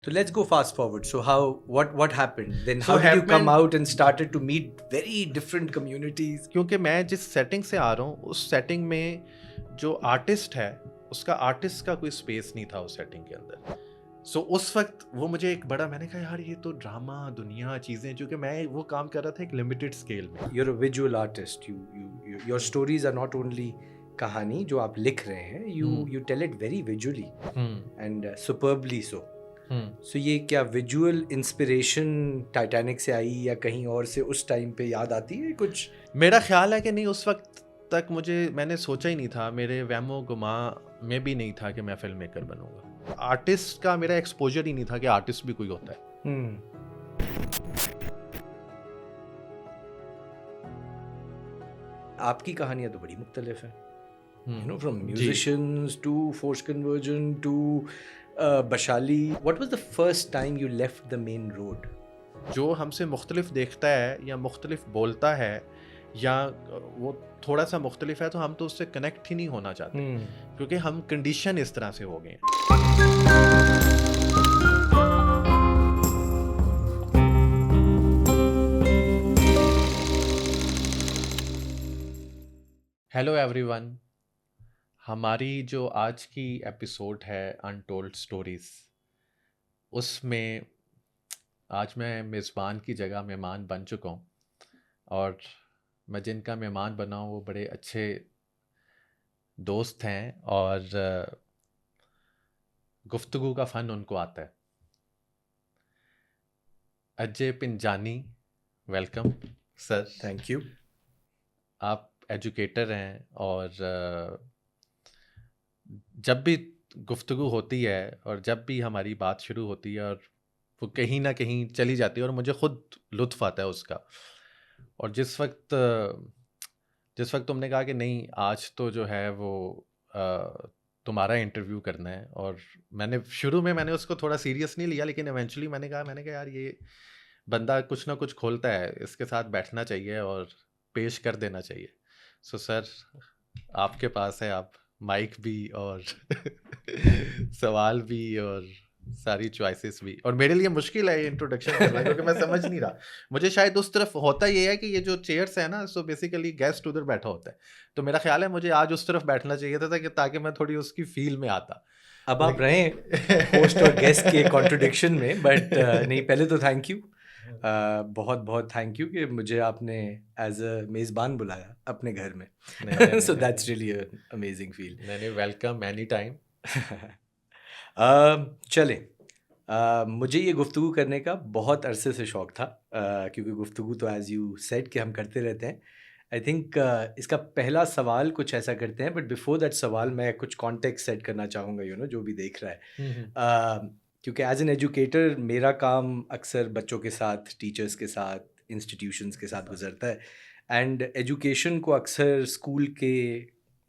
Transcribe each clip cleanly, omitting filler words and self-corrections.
So let's go fast forward. So what happened? Then So how did you come happened- out and started to meet very different communities? क्योंकि मैं जिस setting से आ रहा हूँ उस setting में जो आर्टिस्ट है उसका आर्टिस्ट का कोई स्पेस नहीं था उस सेटिंग के अंदर। सो उस वक्त वो मुझे एक बड़ा, मैंने कहा यार ये तो ड्रामा दुनिया चीज़ें, क्योंकि मैं वो काम कर रहा था एक लिमिटेड स्केल में। You're a visual artist. Your stories are not only कहानी जो आप लिख रहे हैं. You tell it very visually and superbly so. So ये क्या विजुअल इंस्पिरेशन टाइटैनिक से आई या कहीं और से उस टाइम पे याद आती है कुछ? मेरा ख्याल है कि नहीं, उस वक्त तक मैंने सोचा ही नहीं था, मेरे वहमो गुमा में भी नहीं था कि मैं फिल्म मेकर बनूंगा। आर्टिस्ट का मेरा एक्सपोजर ही नहीं था कि आर्टिस्ट भी कोई होता है। आपकी कहानियां तो बड़ी मुख्तलिफ हैं, you know, from musicians to forced conversion to बशाली. What was the first time you left the main road? जो हमसे मुख्तलिफ देखता है या मुख्तलिफ बोलता है या वो थोड़ा सा मुख्तलिफ है तो हम तो उससे कनेक्ट ही नहीं होना चाहते, क्योंकि हम कंडीशन इस तरह से हो गए हैं। हेलो एवरीवन, हमारी जो आज की एपिसोड है अनटोल्ड स्टोरीज, उसमें आज मैं मेज़बान की जगह मेहमान बन चुका हूँ और मैं जिनका मेहमान बना हूँ वो बड़े अच्छे दोस्त हैं और गुफ्तगू का फ़न उनको आता है। Ajay Pinjani, welcome sir. Thank you. आप एजुकेटर हैं और जब भी गुफ्तगू होती है और जब भी हमारी बात शुरू होती है और वो कहीं ना कहीं चली जाती है और मुझे ख़ुद लुत्फ़ आता है उसका। और जिस वक्त तुमने कहा कि नहीं आज तो जो है वो तुम्हारा इंटरव्यू करना है, और शुरू में मैंने उसको थोड़ा सीरियस नहीं लिया, लेकिन इवेंचुअली मैंने कहा यार ये बंदा कुछ ना कुछ खोलता है, इसके साथ बैठना चाहिए और पेश कर देना चाहिए। सो सर आपके पास है, आप माइक भी और सवाल भी और सारी चॉइसेस भी, और मेरे लिए मुश्किल है ये इंट्रोडक्शन करना क्योंकि मैं समझ नहीं रहा। मुझे शायद उस तरफ होता ये है कि ये जो चेयर्स है ना, सो बेसिकली गेस्ट उधर बैठा होता है, तो मेरा ख्याल है मुझे आज उस तरफ बैठना चाहिए था ताकि मैं थोड़ी उसकी फील में आता। अब आप रहे होस्ट और गेस्ट के कॉन्ट्रडिक्शन में, बट नहीं, पहले तो थैंक यू, बहुत बहुत थैंक यू कि मुझे आपने एज अ मेज़बान बुलाया अपने घर में। So that's really amazing feel. नहीं, वेलकम एनी टाइम। चले, मुझे ये गुफ्तगू करने का बहुत अरसे से शौक़ था, क्योंकि गुफ्तगू तो एज़ यू सेड कि हम करते रहते हैं। आई थिंक इसका पहला सवाल कुछ ऐसा करते हैं, बट बिफोर दैट सवाल मैं कुछ कॉन्टेक्स्ट सेट करना चाहूँगा, यू नो, जो भी देख रहा है। क्योंकि एज एन एजुकेटर मेरा काम अक्सर बच्चों के साथ, टीचर्स के साथ, इंस्टीट्यूशंस के साथ गुजरता है, एंड एजुकेशन को अक्सर स्कूल के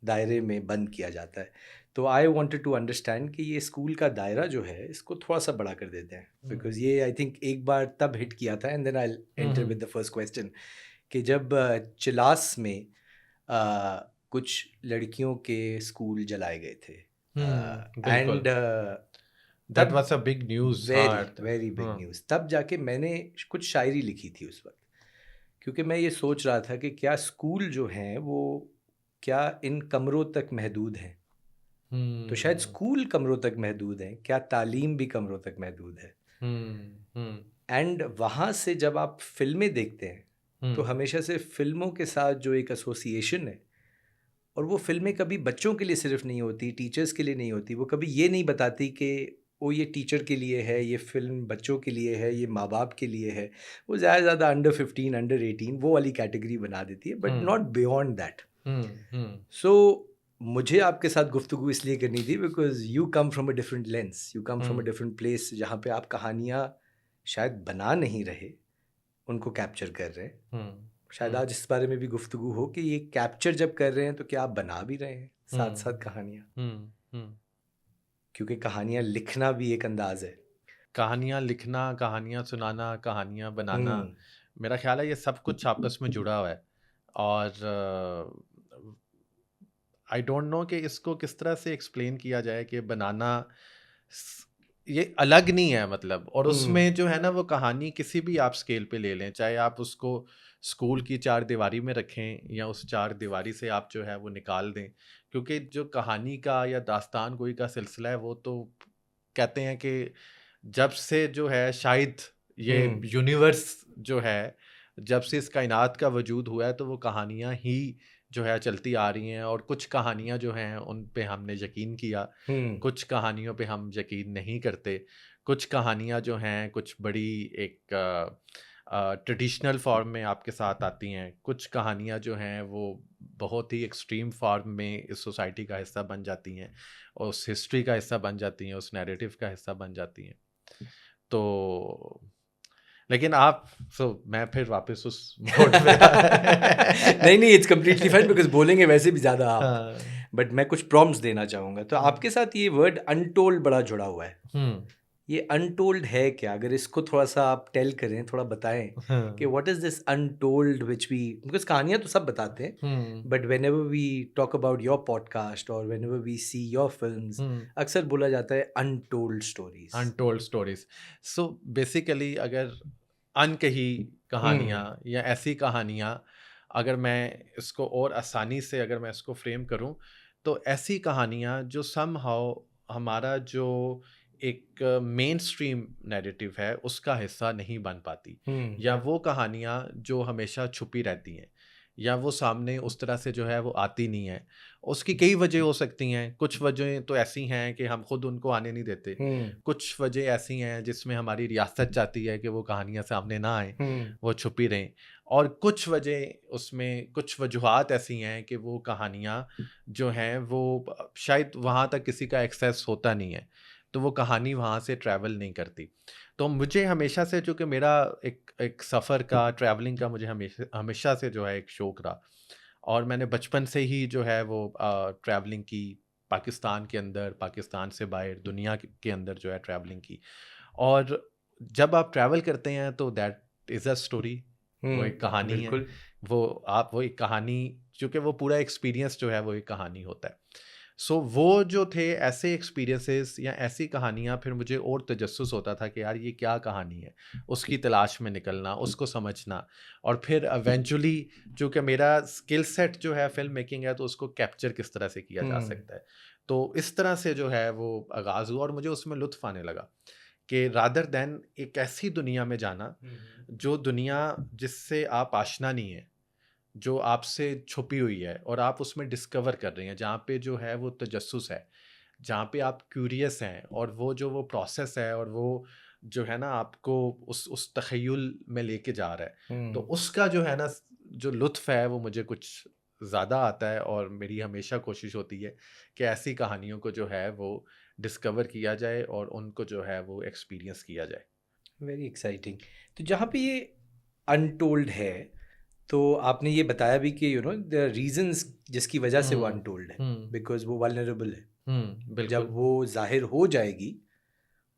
दायरे में बंद किया जाता है। तो आई वांटेड टू अंडरस्टैंड कि ये स्कूल का दायरा जो है इसको थोड़ा सा बड़ा कर देते हैं, बिकॉज ये आई थिंक एक बार तब हिट किया था, and then I enter with the first question कि जब चिलास में कुछ लड़कियों के स्कूल जलाए गए थे, and that was a big news, very big news. तब जाके मैंने कुछ शायरी लिखी थी उस वक्त, क्योंकि मैं ये सोच रहा था कि क्या स्कूल जो हैं वो क्या इन कमरों तक महदूद हैं? तो शायद स्कूल कमरों तक महदूद हैं, क्या तालीम भी कमरों तक महदूद है? एंड वहाँ से जब आप फिल्में देखते हैं तो हमेशा से फिल्मों के साथ जो एक एसोसिएशन है, और वो फिल्में कभी बच्चों के लिए सिर्फ नहीं होती, टीचर्स के लिए नहीं होती, वो कभी ये नहीं बताती कि वो ये टीचर के लिए है, ये फिल्म बच्चों के लिए है, ये माँ बाप के लिए है। वो ज़्यादा से ज़्यादा अंडर 15, अंडर 18 वो वाली कैटेगरी बना देती है, बट नॉट बियॉन्ड दैट। सो मुझे आपके साथ गुफ्तगू इसलिए करनी थी because you come from a different lens, you come from a different place, जहाँ पे आप कहानियाँ शायद बना नहीं रहे, उनको कैप्चर कर रहे हैं। शायद आज इस बारे में भी गुफ्तगू हो कि ये कैप्चर जब कर रहे हैं तो क्या आप बना भी रहे हैं साथ साथ कहानियाँ? क्योंकि कहानियाँ लिखना भी एक अंदाज है। कहानियाँ लिखना, कहानियाँ सुनाना, कहानियाँ बनाना, मेरा ख्याल है ये सब कुछ आपस में जुड़ा हुआ है। और आई डोंट नो कि इसको किस तरह से एक्सप्लेन किया जाए कि बनाना ये अलग नहीं है मतलब। और हम्म उसमें जो है ना वो कहानी किसी भी आप स्केल पे ले लें, चाहे आप उसको स्कूल की चार दीवारी में रखें या उस चार दीवारी से आप जो है वो निकाल दें, क्योंकि जो कहानी का या दास्तान गोई का सिलसिला है वो तो कहते हैं कि जब से जो है शायद ये हम्म यूनिवर्स जो है, जब से इस कायनात का वजूद हुआ है, तो वो कहानियाँ ही जो है चलती आ रही हैं। और कुछ कहानियाँ जो हैं उन पे हमने यकीन किया, हम्म कुछ कहानियों पे हम यकीन नहीं करते। कुछ कहानियाँ जो हैं कुछ बड़ी एक ट्रेडिशनल फॉर्म में आपके साथ आती हैं, कुछ कहानियाँ जो हैं वो बहुत ही एक्सट्रीम फॉर्म में इस सोसाइटी का हिस्सा बन जाती हैं, और उस हिस्ट्री का हिस्सा बन जाती हैं, उस नैरेटिव का हिस्सा बन जाती हैं। तो लेकिन आप मैं फिर वापस उस मोड पे नहीं नहीं, इट्स कम्प्लीटली फाइन, बिकॉज बोलेंगे वैसे भी ज़्यादा आप। हाँ। बट मैं कुछ प्रॉम्प्ट्स देना चाहूँगा। तो आपके साथ ये वर्ड अनटोल्ड बड़ा जुड़ा हुआ है। हम्म। ये अनटोल्ड है क्या? अगर इसको थोड़ा सा आप टेल करें, थोड़ा बताएं कि हाँ। What is this untold which we, because कहानियां तो सब बताते हैं, hmm. But whenever we talk about your podcast और whenever we see your films, hmm. अक्सर बोला जाता है untold stories. Untold stories. So basically अगर अनकही कहानियाँ हम्म या ऐसी कहानियाँ, अगर मैं इसको और आसानी से अगर मैं इसको फ्रेम करूँ, तो ऐसी कहानियाँ जो समहाउ हमारा जो एक मेन स्ट्रीम नैरेटिव है उसका हिस्सा नहीं बन पाती, हम्म या वो कहानियाँ जो हमेशा छुपी रहती हैं, या वो सामने उस तरह से जो है वो आती नहीं है। उसकी कई वजह हो सकती हैं। कुछ वजहें तो ऐसी हैं कि हम खुद उनको आने नहीं देते, हम्म कुछ वजह ऐसी हैं जिसमें हमारी रियासत चाहती है कि वो कहानियाँ सामने ना आएँ, हम्म वो छुपी रहें। और कुछ वजह उसमें कुछ वजूहात ऐसी हैं कि वो कहानियाँ जो हैं वो शायद वहाँ तक किसी का एक्सेस होता नहीं है, तो वो कहानी वहाँ से ट्रैवल नहीं करती। तो मुझे हमेशा से, चूँकि मेरा एक एक सफ़र का, ट्रैवलिंग का मुझे हमेशा हमेशा से जो है एक शौक रहा, और मैंने बचपन से ही जो है वो ट्रैवलिंग की, पाकिस्तान के अंदर, पाकिस्तान से बाहर दुनिया के अंदर जो है ट्रैवलिंग की। और जब आप ट्रैवल करते हैं तो दैट इज़ अ स्टोरी, वो एक कहानी है। बिल्कुल। वो एक कहानी, चूँकि वो पूरा एक्सपीरियंस जो है वो एक कहानी होता है। सो वो जो थे ऐसे एक्सपीरियंसेस या ऐसी कहानियाँ, फिर मुझे और तजस्सुस होता था कि यार ये क्या कहानी है, उसकी तलाश में निकलना, उसको समझना, और फिर इवेंचुअली चूँकि मेरा स्किल सेट जो है फ़िल्म मेकिंग है, तो उसको कैप्चर किस तरह से किया जा हम्म सकता है। तो इस तरह से जो है वो आगाज़ हुआ, और मुझे उसमें लुत्फ़ आने लगा कि रादर दैन एक ऐसी दुनिया में जाना, जो दुनिया जिससे आप आशना नहीं है, जो आपसे छुपी हुई है और आप उसमें डिस्कवर कर रहे हैं, जहाँ पे जो है वो तजस्सुस है, जहाँ पे आप क्यूरियस हैं, और वो प्रोसेस है, और वो जो है ना आपको उस तख़य्युल में लेके जा रहा है। तो हम्म उसका जो है ना जो लुत्फ़ है वो मुझे कुछ ज़्यादा आता है, और मेरी हमेशा कोशिश होती है कि ऐसी कहानियों को जो है वो डिस्कवर किया जाए और उनको जो है वो एक्सपीरियंस किया जाए। Very exciting. तो जहाँ पे ये अनटोल्ड है, तो आपने ये बताया भी कि यू नो द रीजंस जिसकी वजह से वो हुँ, अनटोल्ड है, हुँ, बिकॉज वो वल्नरेबल है। जब बिल्कुल। वो जाहिर हो जाएगी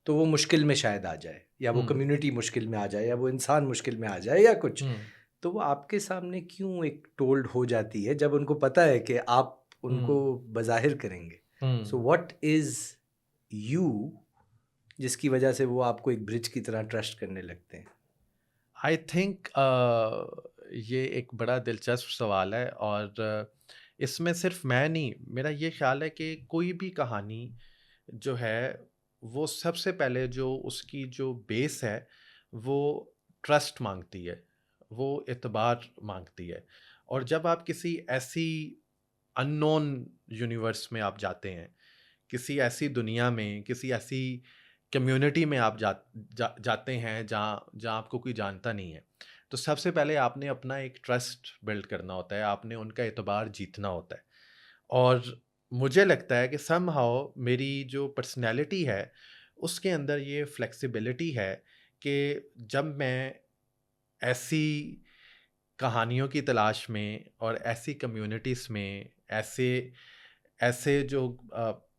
तो वो मुश्किल में शायद आ जाए, या वो हुँ, कम्युनिटी मुश्किल में आ जाए, या वो इंसान मुश्किल में आ जाए, या कुछ। हुँ, तो वो आपके सामने क्यों एक टोल्ड हो जाती है जब उनको पता है कि आप उनको हुँ, बज़ाहिर करेंगे? सो हुँ। व्हाट इज़ यू जिसकी वजह से वो आपको एक ब्रिज की तरह ट्रस्ट करने लगते हैं? आई थिंक ये एक बड़ा दिलचस्प सवाल है, और इसमें सिर्फ मैं नहीं, मेरा ये ख्याल है कि कोई भी कहानी जो है वो सबसे पहले जो उसकी जो बेस है वो ट्रस्ट मांगती है, वो एतबार मांगती है। और जब आप किसी ऐसी अननोन यूनिवर्स में आप जाते हैं, किसी ऐसी दुनिया में, किसी ऐसी कम्युनिटी में आप जाते हैं जहाँ जहाँ आपको कोई जानता नहीं है, तो सबसे पहले आपने अपना एक ट्रस्ट बिल्ड करना होता है, आपने उनका एतबार जीतना होता है। और मुझे लगता है कि समहाउ मेरी जो पर्सनैलिटी है उसके अंदर ये फ्लेक्सिबिलिटी है कि जब मैं ऐसी कहानियों की तलाश में और ऐसी कम्युनिटीज़ में, ऐसे ऐसे जो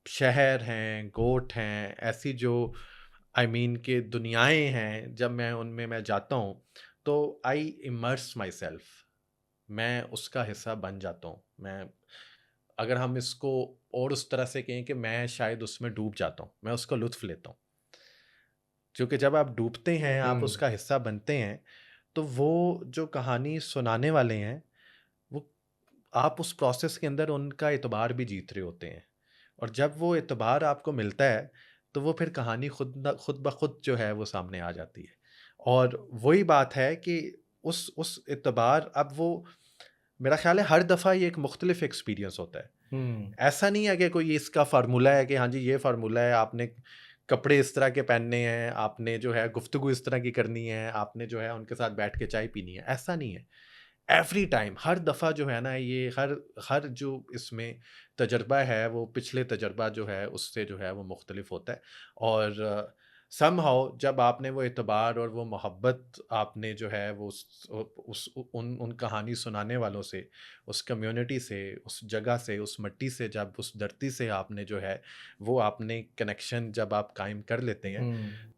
शहर हैं, गोठ हैं, ऐसी जो आई मीन के दुनियाएँ हैं, जब मैं उनमें मैं जाता हूँ, तो आई इमर्स माई सेल्फ, मैं उसका हिस्सा बन जाता हूँ। मैं, अगर हम इसको और उस तरह से कहें कि मैं शायद उसमें डूब जाता हूँ, मैं उसका लुत्फ़ लेता हूँ। क्योंकि जब आप डूबते हैं, आप उसका हिस्सा बनते हैं, तो वो जो कहानी सुनाने वाले हैं, वो आप उस प्रोसेस के अंदर उनका एतबार भी जीत रहे होते हैं। और जब वो एतबार आपको मिलता है, तो वो फिर कहानी खुद ब खुद जो है वो सामने आ जाती है। और वही बात है कि उस एतबार, अब वो मेरा ख़्याल है हर दफ़ा ये एक मुख्तलिफ एक्सपीरियंस होता है। ऐसा नहीं है कि कोई इसका फार्मूला है कि हाँ जी ये फार्मूला है, आपने कपड़े इस तरह के पहनने हैं, आपने जो है गुफ्तगू इस तरह की करनी है, आपने जो है उनके साथ बैठ के चाय पीनी है, ऐसा नहीं है। एवरी टाइम, हर दफ़ा जो है ना, ये हर हर जो इसमें तजर्बा है वो पिछले तजर्बा जो है उससे जो है वो मुख्तलिफ होता है। और समहाउ जब आपने वो एतबार और वो मोहब्बत आपने जो है वो उन कहानी सुनाने वालों से, उस कम्युनिटी से, उस जगह से, उस मिट्टी से, जब उस धरती से आपने जो है वो आपने कनेक्शन जब आप कायम कर लेते हैं,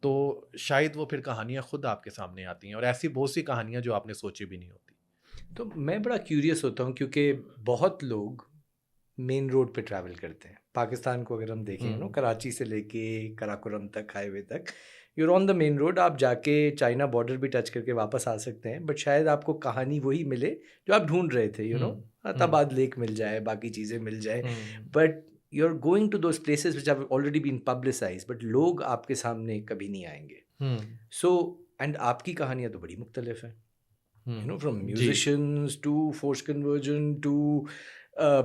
तो शायद वो फिर कहानियाँ खुद आपके सामने आती हैं। और ऐसी बहुत सी कहानियाँ जो आपने सोची भी नहीं होती। तो मैं बड़ा क्यूरियस होता हूँ क्योंकि बहुत लोग मेन रोड पे ट्रैवल करते हैं। पाकिस्तान को अगर हम देखें ना, कराची से लेके कराकोरम तक, हाईवे तक, you're on the main road. आप जाके चाइना बॉर्डर भी टच करके वापस आ सकते हैं, बट शायद आपको कहानी वही मिले जो आप ढूंढ रहे थे, तबाद लेक मिल जाए, बाकी चीज़ें मिल जाए, but you are going to those places which have already been publicise, but लोग आपके सामने कभी नहीं आएंगे। सो एंड आपकी कहानियाँ तो बड़ी मुख्तलिफ हैं, from ji. musicians to forced conversion to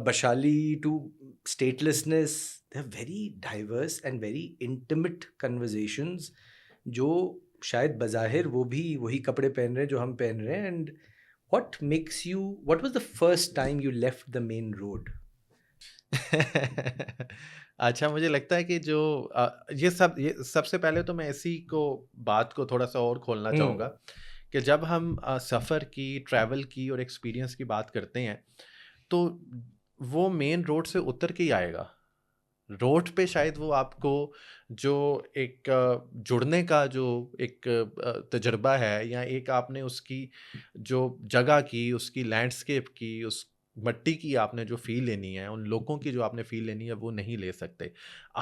Bashali to statelessness. They're very diverse and very intimate conversations जो शायद बज़ाहिर वो भी वही कपड़े पहन रहे हैं जो हम पहन रहे हैं. And what was the first time you left the main road? अच्छा, मुझे लगता है कि जो ये सबसे पहले तो मैं इसी को बात को थोड़ा सा और खोलना चाहूँगा कि जब हम सफ़र की, ट्रैवल की और एक्सपीरियंस की बात करते हैं, तो वो मेन रोड से उतर के ही आएगा। रोड पे शायद वो आपको जो एक जुड़ने का जो एक तजर्बा है, या एक आपने उसकी जो जगह की, उसकी लैंडस्केप की, उस मिट्टी की आपने जो फ़ील लेनी है, उन लोगों की जो आपने फ़ील लेनी है, वो नहीं ले सकते।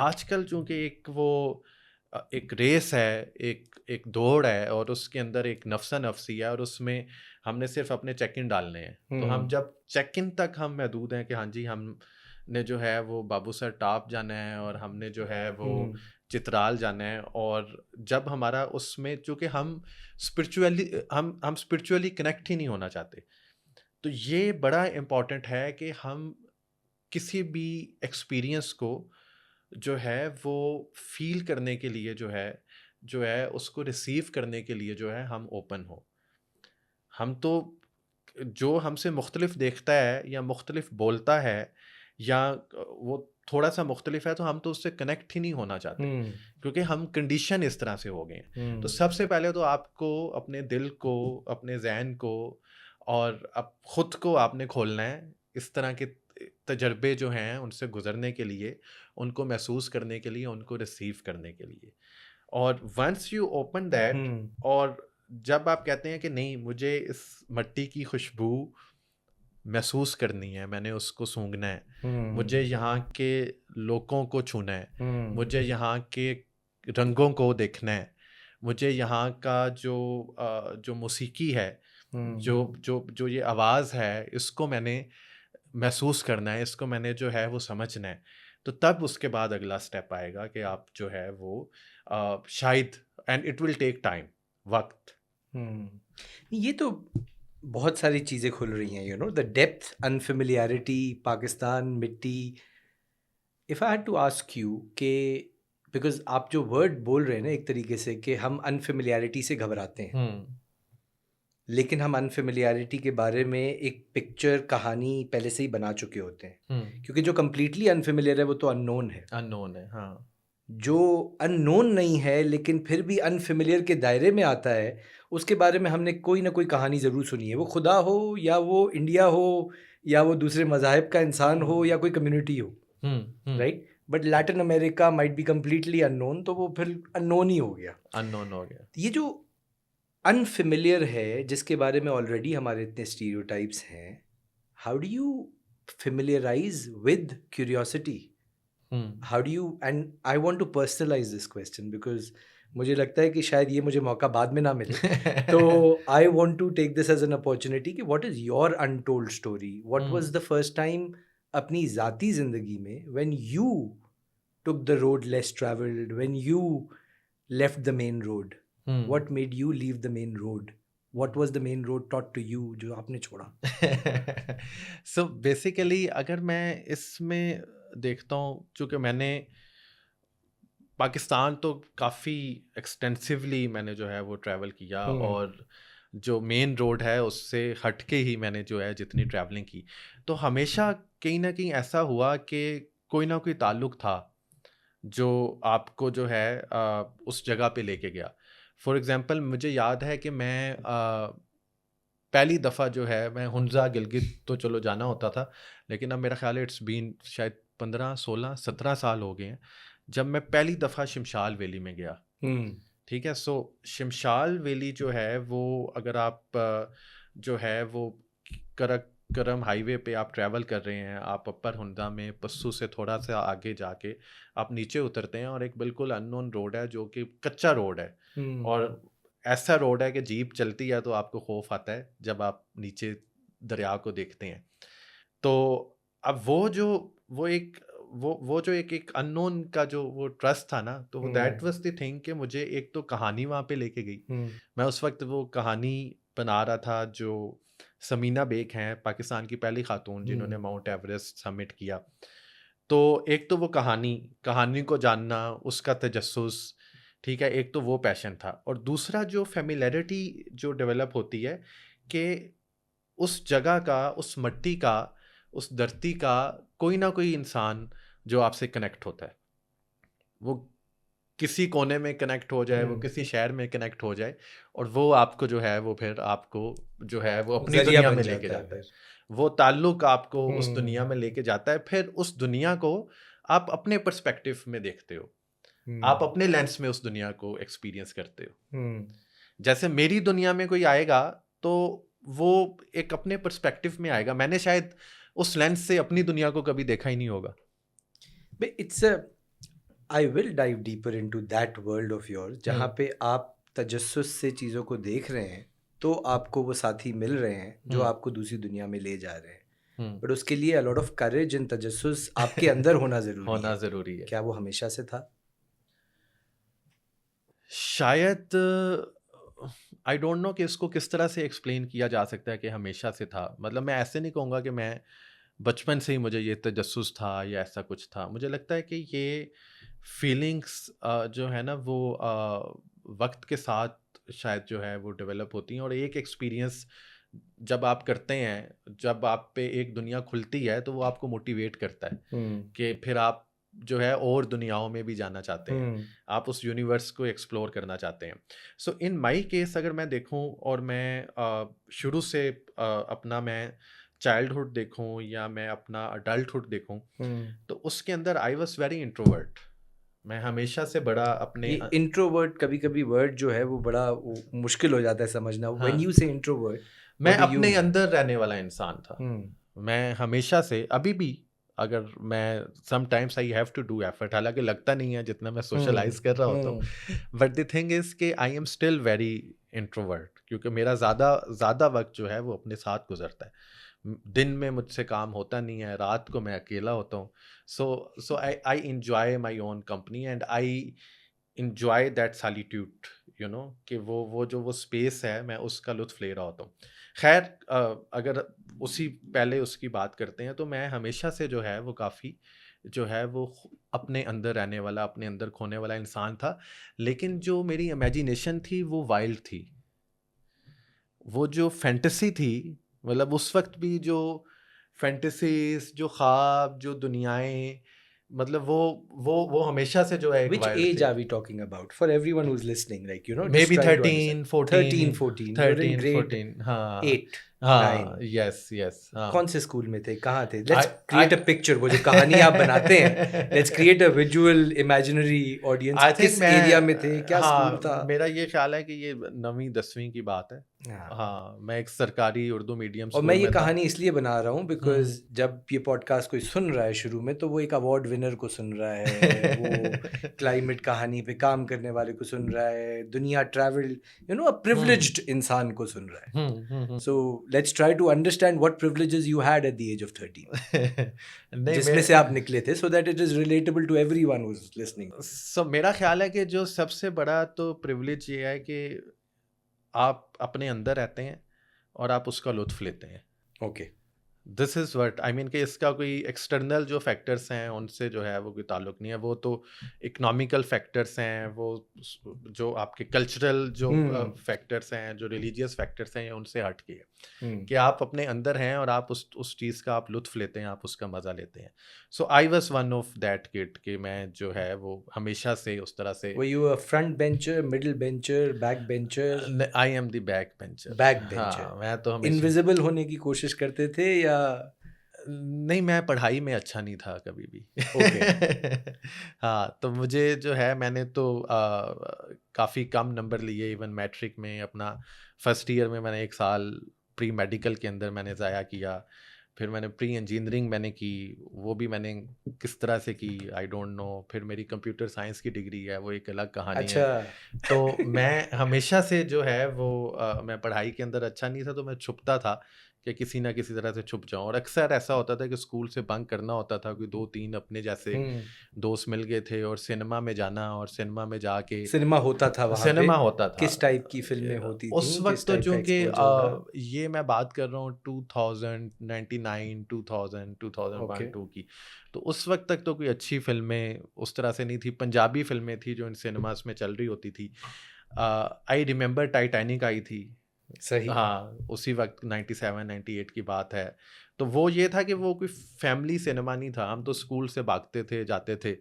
आजकल चूँकि एक वो एक रेस है, एक दौड़ है, और उसके अंदर एक नफ़्सा-नफ़सी है, और उसमें हमने सिर्फ़ अपने चेक इन डालने हैं। तो हम जब चेक इन तक हम महदूद हैं कि हाँ जी, हमने जो है वो बाबूसर टॉप जाना है, और हमने जो है वो चित्राल जाना है। और जब हमारा उसमें चूँकि हम स्पिरिचुअली कनेक्ट ही नहीं होना चाहते, तो ये बड़ा इम्पोर्टेंट है कि हम किसी भी एक्सपीरियंस को जो है वो फ़ील करने के लिए जो है उसको रिसीव करने के लिए जो है हम ओपन हो। हम तो जो हमसे मुख्तलिफ देखता है या मुख्तलिफ बोलता है, या वो थोड़ा-सा मुख्तलिफ है, तो हम तो उससे कनेक्ट ही नहीं होना चाहते, क्योंकि हम कंडीशन इस तरह से हो गए हैं। तो सबसे पहले तो आपको अपने दिल को, अपने ज़हन को और खुद को आपने खोलना है, इस तरह के तजर्बे जो हैं उनसे गुज़रने के लिए, उनको महसूस करने के लिए, उनको रिसीव करने के लिए। और वंस यू ओपन दैट, और जब आप कहते हैं कि नहीं, मुझे इस मिट्टी की खुशबू महसूस करनी है, मैंने उसको सूंघना है, मुझे यहाँ के लोगों को छूना है, मुझे यहाँ के रंगों को देखना है, मुझे यहाँ का जो मौसीकी है, जो ये आवाज़ है, इसको मैंने महसूस करना है, इसको मैंने जो है वो समझना है। तो तब उसके बाद अगला स्टेप आएगा कि आप जो है वो शायद, and it will take time, वक्त। ये तो बहुत सारी चीज़ें खुल रही हैं, द डेप्थ, अनफेमिलियरिटी, पाकिस्तान, मिट्टी. If I had to ask you कि बिकॉज आप जो वर्ड बोल रहे हैं ना, एक तरीके से कि हम अनफेमिलियरिटी से घबराते हैं, लेकिन हम अनफेमिलियरिटी के बारे में एक पिक्चर, कहानी पहले से ही बना चुके होते हैं, क्योंकि जो कम्प्लीटली अनफेमिलियर है वो तो अननोन है. हाँ. जो अननोन नहीं है लेकिन फिर भी अनफेमिलियर के दायरे में आता है, उसके बारे में हमने कोई ना कोई कहानी ज़रूर सुनी है. वो खुदा हो, या वो इंडिया हो, या वो दूसरे मज़ाहिब का इंसान हो, या कोई कम्युनिटी हो, right. But Latin America might be completely unknown, तो वो फिर अननोन ही हो गया. ये जो अनफेमिलियर है, जिसके बारे में ऑलरेडी हमारे इतने स्टीरियोटाइप्स हैं, how do you familiarize with curiosity? How do you, and I want to personalize this question because मुझे लगता है कि शायद ये मुझे मौका बाद में ना मिले. तो I want to take this as an opportunity कि what is your untold story, what was the first time अपनी ज़ाती ज़िंदगी में when you took the road less traveled, when you left the main road, what made you leave the main road? What was the main road taught to you जो आपने छोड़ा? सो basically अगर मैं इसमें देखता हूँ, चूँकि मैंने पाकिस्तान तो काफ़ी एक्सटेंसिवली मैंने जो है वो ट्रैवल किया, और जो मेन रोड है उससे हट के ही मैंने जो है जितनी ट्रैवलिंग की, तो हमेशा कहीं ना कहीं ऐसा हुआ कि कोई ना कोई ताल्लुक़ था जो आपको जो है उस जगह पे लेके गया. फॉर एग्ज़ाम्पल मुझे याद है कि मैं पहली दफ़ा जो है मैं हुंज़ा गिलगित तो चलो जाना होता था, लेकिन अब मेरा ख्याल है इट्स बीन शायद 15, 16, 17 साल हो गए हैं जब मैं पहली दफ़ा शिमशाल वैली में गया. ठीक है. सो शिमशाल वैली जो है वो, अगर आप जो है वो करम हाईवे पे आप ट्रैवल कर रहे हैं, आप अपर हुंदा में पस्सू से थोड़ा सा आगे जाके आप नीचे उतरते हैं, और एक बिल्कुल अननोन रोड है जो कि कच्चा रोड है, और ऐसा रोड है कि जीप चलती है तो आपको खौफ आता है जब आप नीचे दरिया को देखते हैं. तो अब वो जो एक अननोन का जो वो ट्रस्ट था ना, तो दैट वाज द थिंग कि मुझे एक तो कहानी वहाँ पे लेके गई. मैं उस वक्त वो कहानी बना रहा था जो समीना बेग हैं, पाकिस्तान की पहली खातून जिन्होंने माउंट एवरेस्ट समिट किया. तो एक तो वो कहानी को जानना, उसका तजस्सुस, ठीक है, एक तो वो पैशन था, और दूसरा जो फेमिलियरिटी जो डेवलप होती है कि उस जगह का, उस मट्टी का, उस धरती का कोई ना कोई इंसान जो आपसे कनेक्ट होता है. वो किसी कोने में कनेक्ट हो जाए, वो किसी शहर में कनेक्ट हो जाए, और वो आपको जो है वो फिर आपको जो है वो अपनी दुनिया में लेके जाता है. वो ताल्लुक आपको उस दुनिया में लेके जाता है. फिर उस दुनिया को आप अपने पर्सपेक्टिव में देखते हो, आप अपने लेंस में उस दुनिया को एक्सपीरियंस करते हो. जैसे मेरी दुनिया में कोई आएगा तो वो एक अपने पर्सपेक्टिव में आएगा. मैंने शायद उस लेंस से अपनी दुनिया को कभी देखा ही नहीं होगा. I will dive deeper into that world of yours, जहाँ पे आप तजस्सुस से चीज़ों को देख रहे हैं, तो आपको वो साथी मिल रहे हैं जो आपको दूसरी दुनिया में ले जा रहे हैं. बट उसके लिए a lot of courage and तजस्सुस आपके अंदर होना ज़रूरी है. क्या वो हमेशा से था? शायद आई डोंट नो कि इसको किस तरह से एक्सप्लेन किया जा सकता है कि हमेशा से था. मतलब मैं ऐसे नहीं कहूँगा कि मैं बचपन से ही मुझे ये तजस्सुस था या ऐसा कुछ था. मुझे लगता है कि ये फीलिंग्स जो है ना वो वक्त के साथ शायद जो है वो डेवलप होती हैं, और एक एक्सपीरियंस जब आप करते हैं, जब आप पे एक दुनिया खुलती है, तो वो आपको मोटिवेट करता है कि फिर आप जो है और दुनियाओं में भी जाना चाहते हैं, आप उस यूनिवर्स को एक्सप्लोर करना चाहते हैं. सो इन माई केस अगर मैं देखूं, और मैं शुरू से अपना मैं चाइल्डहुड देखूं या मैं अपना अडल्टहुड देखूं, तो उसके अंदर आई वॉज वेरी इंट्रोवर्ट. मैं हमेशा से बड़ा अपने इंट्रोवर्ट, कभी कभी वर्ड जो है वो बड़ा मुश्किल हो जाता है समझना. व्हेन यू से इंट्रोवर्ट, मैं अपने अंदर रहने वाला इंसान था. मैं हमेशा से, अभी भी अगर मैं sometimes I have to do effort, हालांकि लगता नहीं है जितना मैं सोशलाइज कर रहा होता हूँ, बट द थिंग इज कि आई एम स्टिल वेरी इंट्रोवर्ट, क्योंकि मेरा ज़्यादा वक्त जो है वो अपने साथ गुजरता है. दिन में मुझसे काम होता नहीं है, रात को मैं अकेला होता हूँ. So I enjoy my own company and I enjoy that solitude, you know, कि वो जो वो स्पेस है, मैं उसका लुत्फ ले रहा होता हूँ. खैर अगर पहले उसकी बात करते हैं, तो मैं हमेशा से जो है वो काफ़ी जो है वो अपने अंदर रहने वाला, अपने अंदर खोने वाला इंसान था. लेकिन जो मेरी इमेजिनेशन थी वो वाइल्ड थी. वो जो फैंटेसी थी, मतलब उस वक्त भी जो फैंटेसीज, जो ख्वाब, जो दुनियाएं, मतलब वो हमेशा से जो है एक Which age are we talking about for everyone who's listening, like, you know, maybe just trying to 13, 14, 13, 14, you're in grade 14, हाँ, 8. हाँ, यस यस, हाँ। कौन से स्कूल में थे, कहाँ थे? Let's I- create a I- picture, वो जो कहानी आप बनाते हैं, let's create a visual imaginary audience. I think किस मैं, एरिया में थे, क्या स्कूल हाँ, था? मेरा ये ख्याल है कि ये 9वीं-10वीं की बात है। हाँ। हाँ, मैं एक सरकारी उर्दू मीडियम और मैं स्कूल ये में था। कहानी इसलिए बना रहा हूँ बिकॉज हम्म। जब ये पॉडकास्ट कोई सुन रहा है शुरू में, तो वो एक अवार्ड विनर को सुन रहा है, वो क्लाइमेट कहानी पे काम करने वाले को सुन रहा है, दुनिया ट्रैवल, अ प्रिविलेज्ड इंसान को सुन रहा है। Hmm. So let's try to understand what privileges you had at the age of 13, नहीं, जिसमें से आप निकले थे, so that it is relatable to everyone who is listening. मेरा ख्याल है कि जो सबसे बड़ा तो प्रिविलेज ये है कि आप अपने अंदर रहते हैं और आप उसका लुत्फ लेते हैं। Okay. This is what I mean कि इसका कोई एक्सटर्नल जो फैक्टर्स हैं उनसे जो है वो कोई ताल्लुक नहीं है, वो तो इकोनॉमिकल फैक्टर्स हैं, वो जो आपके कल्चरल जो फैक्टर्स हैं, जो रिलीजियस फैक्टर्स हैं, उनसे हट के है कि आप अपने अंदर हैं और आप उस चीज़ का आप लुत्फ लेते हैं, आप उसका मज़ा लेते हैं। So I was one of that kid कि मैं जो है वो हमेशा से उस तरह से। Were you a front bencher, middle bencher, back bencher? I am the back bencher. Back हाँ, बेंचर। मैं तो हमेशा इनविजिबल होने की कोशिश करते थे या? नहीं, मैं पढ़ाई में अच्छा नहीं था कभी भी। ओके। हाँ, तो मुझे जो है मैंने तो काफ़ी कम नंबर लिए इवन मैट्रिक में। अपना फर्स्ट ईयर में मैंने 1 साल प्री मेडिकल के अंदर मैंने ज़ाया किया। फिर मैंने प्री इंजीनियरिंग मैंने की, वो भी मैंने किस तरह से की आई डोंट नो। फिर मेरी कंप्यूटर साइंस की डिग्री है, वो एक अलग कहानी है। अच्छा। तो मैं हमेशा से जो है वो मैं पढ़ाई के अंदर अच्छा नहीं था, तो मैं छुपता था कि किसी ना किसी तरह से छुप जाऊं। और अक्सर ऐसा होता था कि स्कूल से बंक करना होता था, कोई 2-3 अपने जैसे दोस्त मिल गए थे और सिनेमा में जाना, और सिनेमा में जाके सिनेमा होता था वहाँ पे? सिनेमा होता था। किस टाइप की फिल्में होती उस थी, वक्त किस तो टाइप का चूंकि एक्सपोजर था? ये मैं बात कर रहा हूँ 2099 2000 ओके। 2001 2 की। तो उस वक्त तक तो कोई अच्छी फिल्में उस तरह से नहीं थी। पंजाबी फिल्में थी जो इन सिनेमास में चल रही होती थी। आई रिमेंबर टाइटैनिक आई थी। सही। हाँ, उसी वक्त 97-98 की बात है। तो वो ये था कि वो कोई फैमिली सिनेमा नहीं था, हम तो स्कूल से भागते थे, जाते थे।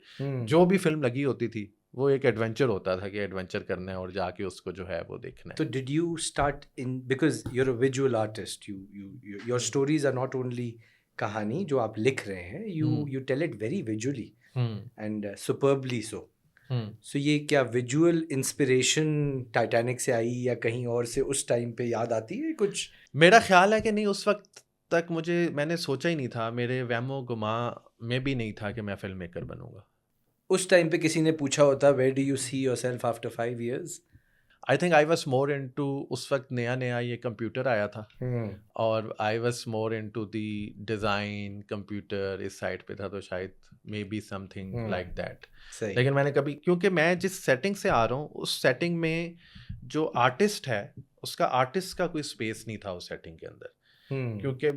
जो भी फिल्म लगी होती थी वो एक एडवेंचर होता था कि एडवेंचर करना है और जाके उसको जो है वो देखना तो है। Did you start in, because you are a visual artist, your stories are not only कहानी जो आप लिख रहे हैं, you tell it very visually hmm and superbly so. Hmm so ये क्या विजुअल इंस्पिरेशन टाइटैनिक से आई या कहीं और से उस टाइम पे याद आती है कुछ? मेरा ख्याल है कि नहीं, उस वक्त तक मैंने सोचा ही नहीं था, मेरे वहमो गुमा में भी नहीं था कि मैं फिल्म मेकर बनूंगा। उस टाइम पे किसी ने पूछा होता, where do you see yourself after 5 years? I think I was more into, उस वक्त नया नया ये कंप्यूटर आया था और I was more into the design, computer इस साइड पे था, तो शायद maybe something like that. सही। लेकिन मैंने कभी, क्योंकि मैं जिस सेटिंग से आ रहा हूँ उस सेटिंग में जो आर्टिस्ट है उसका आर्टिस्ट का कोई स्पेस नहीं था उस सेटिंग के अंदर। क्योंकि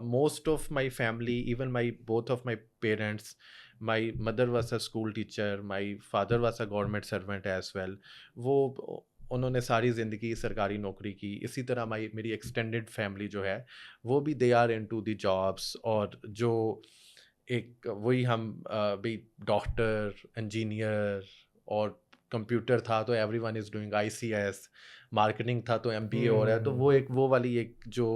most of my family, even my both of my parents, my mother was a school teacher, my father was a government servant as well. वो उन्होंने सारी ज़िंदगी सरकारी नौकरी की। इसी तरह मेरी एक्सटेंडेड फैमिली जो है वो भी they are into the jobs. और जो एक वही हम भी डॉक्टर, इंजीनियर, और कंप्यूटर था तो everyone is doing ICS, marketing था तो MBA हो रहा है। तो वो एक वो वाली एक जो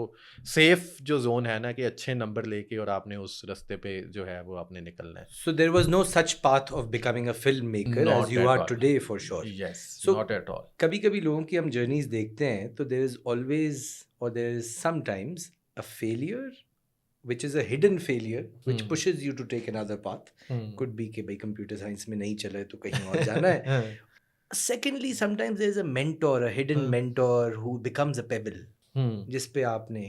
सेफ जो जोन है ना कि अच्छे नंबर लेके और आपने उस रास्ते पे जो है वो आपने निकलना है। So there was no such path of becoming a filmmaker as not you at are all. today, for sure. Yes, So not at all. कभी कभी लोगों की हम जर्नीज देखते हैं तो there is always or there is sometimes a failure which is a hidden failure which pushes you to take another path. Could be कि भाई कंप्यूटर साइंस में नहीं चले तो कहीं और जाना है. Secondly, sometimes there is a mentor, a hidden mentor who becomes a pebble जिस पे आपने,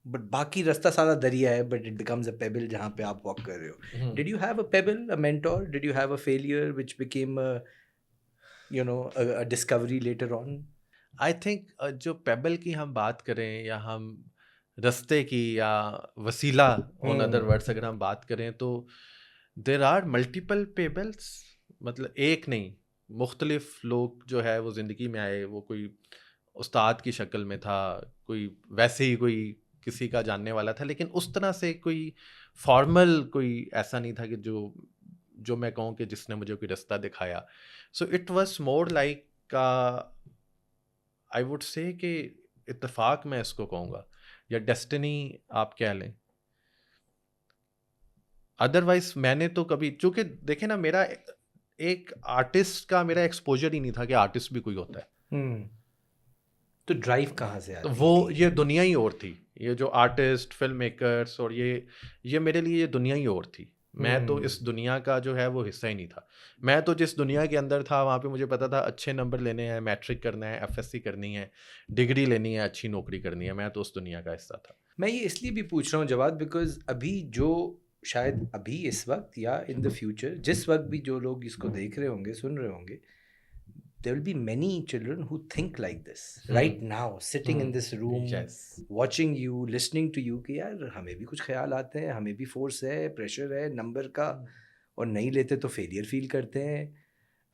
बट बाकी रास्ता सारा दरिया है, but it becomes a payable जहाँ पे आप वॉक कर रहे हो. Did you have a payable, a mentor? Did you have a failure which became a discovery later on? I think जो पेबल की हम बात करें या हम रास्ते की या वसीला, ऑन अदर वर्ड्स अगर हम बात करें, तो देर आर मल्टीपल पेबल्स। मतलब एक नहीं, मुख्तलिफ लोग जो है वो ज़िंदगी में आए। वो कोई उस्ताद की शक्ल में था, कोई वैसे ही कोई किसी का जानने वाला था, लेकिन उस तरह से कोई फॉर्मल कोई ऐसा नहीं था कि जो मैं कहूँ कि जिसने मुझे कोई रास्ता दिखाया। सो it was more like I would say कि इत्तेफाक मैं इसको कहूँगा या डेस्टिनी आप कह लें। अदरवाइज मैंने तो कभी, चूंकि देखे ना, मेरा एक आर्टिस्ट का मेरा एक्सपोजर ही नहीं था कि आर्टिस्ट भी कोई होता है। तो ड्राइव कहाँ से तो आती वो थी? ये दुनिया ही और थी, ये जो आर्टिस्ट फिल्म मेकर्स और ये मेरे लिए ये दुनिया ही और थी। मैं तो इस दुनिया का जो है वो हिस्सा ही नहीं था। मैं तो जिस दुनिया के अंदर था वहाँ पे मुझे पता था अच्छे नंबर लेने हैं, मैट्रिक करना है, एफएससी करनी है, डिग्री लेनी है, अच्छी नौकरी करनी है। मैं तो उस दुनिया का हिस्सा था। मैं ये इसलिए भी पूछ रहा हूँ जवाब, बिकॉज अभी जो शायद अभी इस वक्त या इन द फ्यूचर जिस वक्त भी जो लोग इसको देख रहे होंगे, सुन रहे होंगे, there will be many children who think like this right now, sitting in this room, yes. watching you, listening to you कि यार हमें भी कुछ ख्याल आते हैं, हमें भी फोर्स है, प्रेशर है नंबर का, और नहीं लेते तो फेलियर फील करते हैं.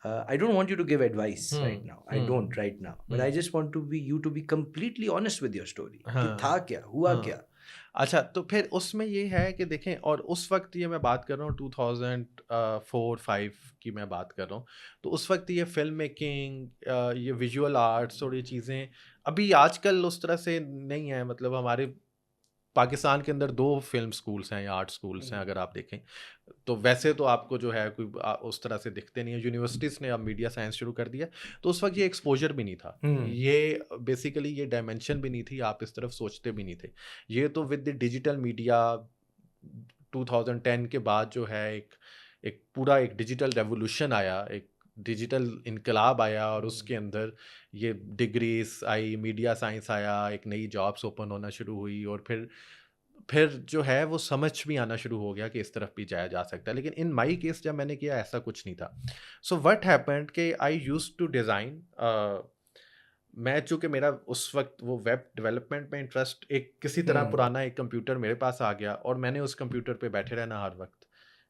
I don't want you to give advice right now. I don't right now. But I just want you to be completely honest with your story. कि था क्या, हुआ क्या? अच्छा, तो फिर उसमें ये है कि देखें, और उस वक्त ये मैं बात कर रहा हूँ 2004-5 की मैं बात कर रहा हूँ, तो उस वक्त ये फिल्म मेकिंग, ये विजुअल आर्ट्स और ये चीज़ें अभी आजकल उस तरह से नहीं है। मतलब हमारे पाकिस्तान के अंदर 2 फिल्म स्कूल्स हैं या आर्ट स्कूल्स हैं अगर आप देखें, तो वैसे तो आपको जो है कोई उस तरह से दिखते नहीं है। यूनिवर्सिटीज़ ने अब मीडिया साइंस शुरू कर दिया, तो उस वक्त ये एक्सपोजर भी नहीं था, ये बेसिकली ये डायमेंशन भी नहीं थी, आप इस तरफ सोचते भी नहीं थे। ये तो विद द डिजिटल मीडिया 2010 के बाद जो है एक पूरा एक डिजिटल रेवोल्यूशन आया, एक डिजिटल इनकलाब आया, और उसके अंदर ये डिग्रीज आई, मीडिया साइंस आया, एक नई जॉब्स ओपन होना शुरू हुई, और फिर जो है वो समझ भी आना शुरू हो गया कि इस तरफ भी जाया जा सकता है। लेकिन इन माई केस जब मैंने किया ऐसा कुछ नहीं था। सो व्हाट हैपेंड कि आई यूज्ड टू डिज़ाइन, मैं चूँकि मेरा उस वक्त वो वेब डेवलपमेंट में इंटरेस्ट, एक किसी तरह पुराना एक कंप्यूटर मेरे पास आ गया और मैंने उस कंप्यूटर पे बैठे रहना हर वक्त,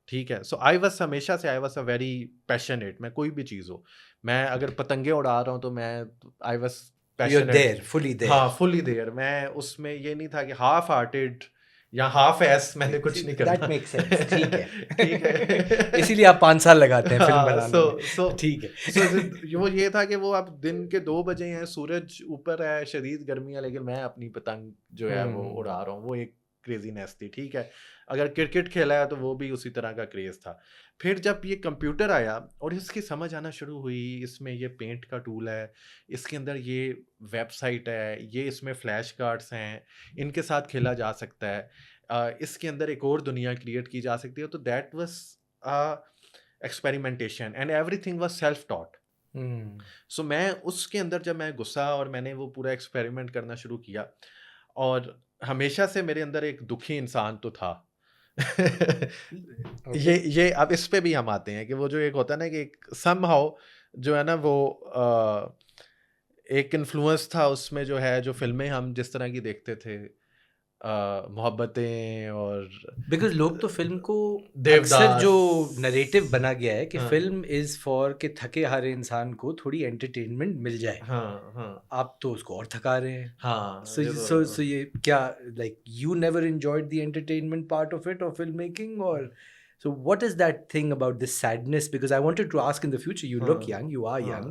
ठीक है। सो आई वॉज हमेशा से I was a very passionate, मैं कोई भी चीज़ हो, मैं अगर पतंगे उड़ा रहा हूँ तो मैं I was passionate, there, fully there. हाँ फुली देयर। मैं उसमें ये नहीं था कि हाफ हार्टेड या हाफ एस, मैंने कुछ नहीं करना। That makes sense. ठीक है. ठीक है। इसीलिए आप 5 साल लगाते हैं फिल्म हाँ, बनाने में. ठीक है. सो वो ये था कि वो अब दिन के 2 बजे हैं, सूरज ऊपर है, शदीद गर्मी है, लेकिन मैं अपनी पतंग जो है वो उड़ा रहा हूँ। वो एक क्रेजीनेस थी, ठीक है। अगर क्रिकेट खेला है तो वो भी उसी तरह का क्रेज था। फिर जब ये कंप्यूटर आया और इसकी समझ आना शुरू हुई, इसमें ये पेंट का टूल है, इसके अंदर ये वेबसाइट है, ये इसमें फ्लैश कार्ड्स हैं, इनके साथ खेला जा सकता है, इसके अंदर एक और दुनिया क्रिएट की जा सकती है। तो that was experimentation and everything was self taught. So मैं उसके अंदर जब मैं घुसा और मैंने वो पूरा एक्सपेरिमेंट करना शुरू किया, और हमेशा से मेरे अंदर एक दुखी इंसान तो था। ये अब इस पे भी हम आते हैं कि वो जो एक होता है ना कि समहाउ जो है ना वो एक इन्फ्लुएंस था उसमें, जो है जो फिल्में हम जिस तरह की देखते थे, मोहब्बतें और बिकॉज लोग तो फिल्म को देवदास, अक्सर जो नरेटिव बना गया है कि फिल्म इज फॉर के थके हारे इंसान को थोड़ी एंटरटेनमेंट मिल जाए। आप तो उसको और थका रहे हैं। हाँ, सो ये क्या, like you never enjoyed the entertainment part of it, और फिल्म मेकिंग, और so what is that thing about this sadness? Because I wanted to ask in the future, you look young, you are young,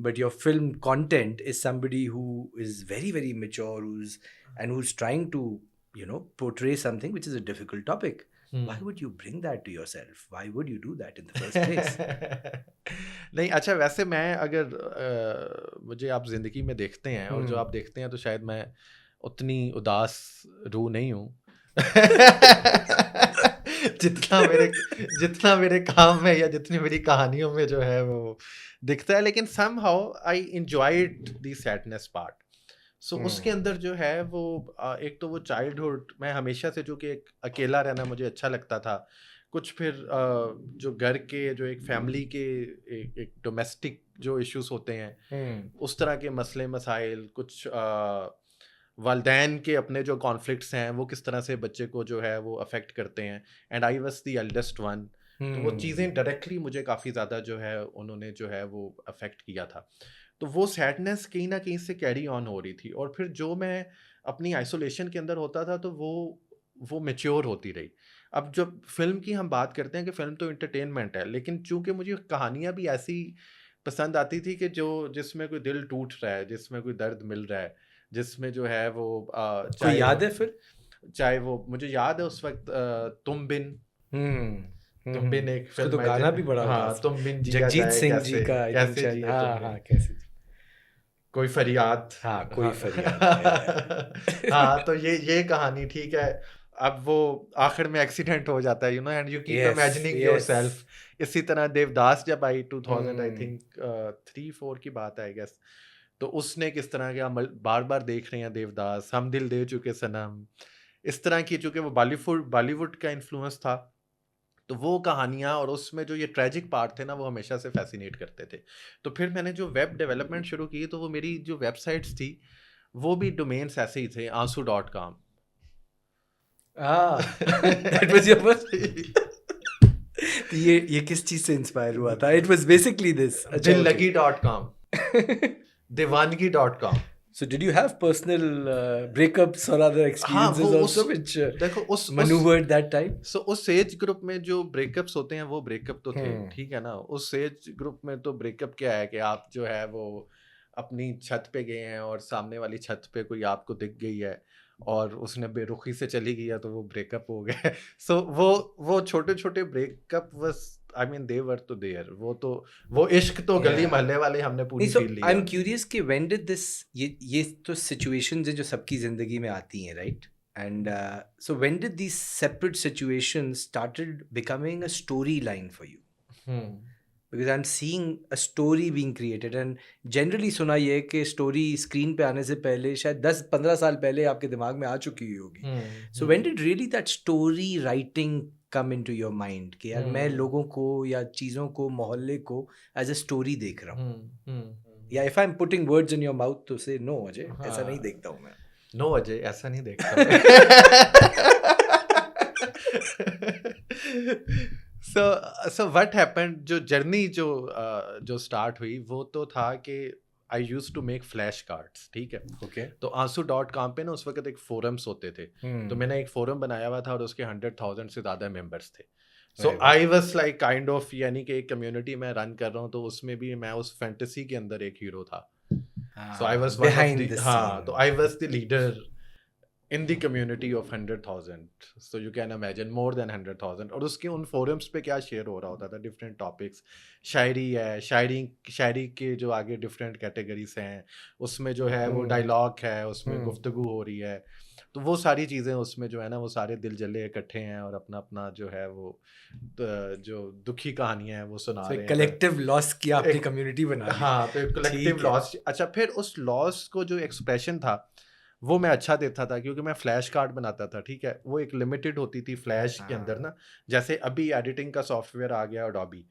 but your film content is somebody who is very, very mature, who's trying to, portray something which is a difficult topic. Why would you bring that to yourself? Why would you do that in the first place? नहीं, अच्छा वैसे मैं अगर मुझे आप जिंदगी में देखते हैं और जो आप देखते हैं, तो शायद मैं उतनी उदास रूह नहीं हूँ जितना मेरे काम में या जितनी मेरी कहानियों में जो है वो दिखता है। लेकिन somehow I enjoyed the sadness part. सो उसके अंदर जो है वो एक तो वो चाइल्डहुड, मैं हमेशा से जो कि एक अकेला रहना मुझे अच्छा लगता था, कुछ फिर जो घर के जो एक फैमिली के एक डोमेस्टिक जो इश्यूज होते हैं, उस तरह के मसले मसाइल, कुछ वालदैन के अपने जो कॉन्फ्लिक्ट्स हैं वो किस तरह से बच्चे को जो है वो अफेक्ट करते हैं, and I was the eldest one. तो वो चीज़ें डायरेक्टली मुझे काफ़ी ज़्यादा जो है उन्होंने जो है वो अफेक्ट किया था। तो वो सैडनेस कहीं ना कहीं से कैरी ऑन हो रही थी, और फिर जो मैं अपनी आइसोलेशन के अंदर होता था तो वो मैच्योर होती रही। अब जब फिल्म की हम बात करते हैं कि फिल्म तो इंटरटेनमेंट है, लेकिन चूंकि मुझे कहानियाँ भी ऐसी पसंद आती थी कि जो जिसमें कोई दिल टूट रहा है, जिसमें कोई दर्द मिल रहा है, जिसमें जो है वो कोई याद है फिर? चाहे वो मुझे याद है उस वक्त तुम बिन तुम बिन एक उसको तो फिल्म आई गाना थी। भी बड़ा हाँ होता तुम बिन जिया जगजीत जाए सिंह जी कैसे का, I think कैसे शायद, जिए हाँ तुम बिन, हाँ कैसे, कोई फरियाद, हाँ कोई हाँ फरियाद। हाँ तो ये कहानी ठीक है। अब वो आखिर में एक्सीडेंट हो जाता है, you know, and you keep yes imagining yes yourself. इसी तरह देवदास जब आई 2000 आई हम्म थिंक 3-4 की बात है आई गेस, तो उसने किस तरह के हम बार बार देख रहे हैं देवदास, हम दिल दे चुके सनम, इस तरह की, चूंकि वो बॉलीवुड का इन्फ्लुएंस था, तो वो कहानियाँ और उसमें जो ये ट्रेजिक पार्ट थे ना वो हमेशा से फैसिनेट करते थे। तो फिर मैंने जो वेब डेवलपमेंट शुरू की, तो वो मेरी जो वेबसाइट्स थी वो भी डोमेन्स ऐसे ही थे, आंसू.com। that was your first? तो ये किस चीज से इंस्पायर हुआ था? It was basically this. अच्छा, okay. दिल्लगी.com, दीवानगी.com। So did you have personal breakups or other हाँ वो experiences also which देखो उस maneuvered that time? सो उस एज ग्रुप में जो ब्रेकअप्स होते हैं वो ब्रेकअप तो थे, हम्म। ठीक है ना। उस एज ग्रुप में तो ब्रेकअप क्या है कि आप जो है वो अपनी छत पे गए हैं और सामने वाली छत पे कोई आपको दिख गई है और उसने बेरुखी से चली गई है, तो वो ब्रेकअप हो गया। सो वो छोटे छोटे ब्रेकअप बस, आई मीन दे वर तो देयर, वो इश्क तो गली Yeah. मोहल्ले वाले हमने पूरी नहीं, so फील I'm लिया। curious कि when did this, ये तो situations हैं जो सबकी जिंदगी में आती हैं, right? And so when did these separate situations started becoming a storyline for you? Because I'm seeing a story being created and generally सुना ये है कि story screen पे आने से पहले शायद 10-15 साल पहले आपके दिमाग में आ चुकी हुई होगी। So when did really that story writing come into your mind कि यार मैं लोगों को या चीज़ों को, मोहल्ले को as a story देख रहा हूँ? या if I'm putting words in your mouth तो say no अजय, ऐसा नहीं देखता हूँ मैं। नो अजय, ऐसा नहीं देखता। सो व्हाट हैपेंड, जो जर्नी जो स्टार्ट हुई वो तो था कि I used to make flash cards, ठीक है। Okay. तो आंसू.com पे ना उस वक्त एक फोरम्स होते थे, तो मैंने एक फोरम बनाया हुआ था और उसके 100,000 से ज़्यादा मेंबर्स थे। So I was like kind of, यानी कि एक कम्युनिटी मैं रन कर रहा हूँ, तो उसमें भी मैं उस फैंटेसी के अंदर एक हीरो था। So I was one behind of the the, हाँ, scene. तो I was the leader in the community of 100,000. So you can imagine more than 100,000. और उसके उन forums पे क्या शेयर हो रहा होता था, different topics, शायरी है, शायरी के जो आगे different categories हैं, उसमें जो है वो dialogue है, उसमें गुफ्तगू हो रही है, तो वो सारी चीज़ें उसमें जो है ना वो सारे दिल जले इकट्ठे हैं और अपना अपना जो है वो जो दुखी कहानियाँ हैं वो सुना रहे हैं। कलेक्टिव लॉस की आपकी कम्युनिटी बना ली। हाँ, तो कलेक्टिव लॉस। अच्छा, फिर उस लॉस को जो एक्सप्रेशन था वो मैं अच्छा देता था, क्योंकि मैं फ्लैश कार्ड बनाता था, ठीक है। वो एक लिमिटेड होती थी फ्लैश के अंदर ना, जैसे अभी एडिटिंग का सॉफ्टवेयर आ गया अडोबी,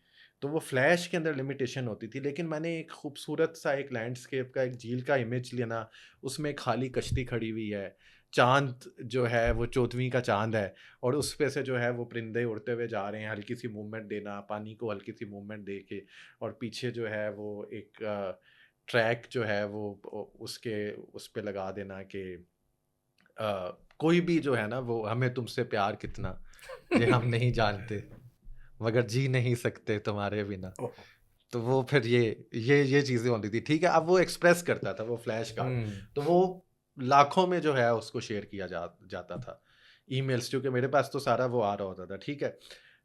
तो वो फ्लैश के अंदर लिमिटेशन होती थी। लेकिन मैंने एक खूबसूरत सा एक लैंडस्केप का, एक झील का इमेज लेना, उसमें एक खाली कश्ती खड़ी हुई है, चांद जो है वो 14वीं का चांद है और उस पे से जो है वो परिंदे उड़ते हुए जा रहे हैं, हल्की सी मूवमेंट देना, पानी को हल्की सी मूवमेंट दे के, और पीछे जो है वो एक ट्रैक जो है वो उसके उस पे लगा देना कि कोई भी जो है ना वो, हमें तुमसे प्यार कितना ये हम नहीं जानते, मगर जी नहीं सकते तुम्हारे बिना। तो वो फिर ये चीज़ें होती थी, ठीक है। अब वो एक्सप्रेस करता था वो फ्लैश कार्ड, तो वो लाखों में जो है उसको शेयर किया जाता था, ईमेल्स, क्योंकि मेरे पास तो सारा वो आ रहा होता था, ठीक है।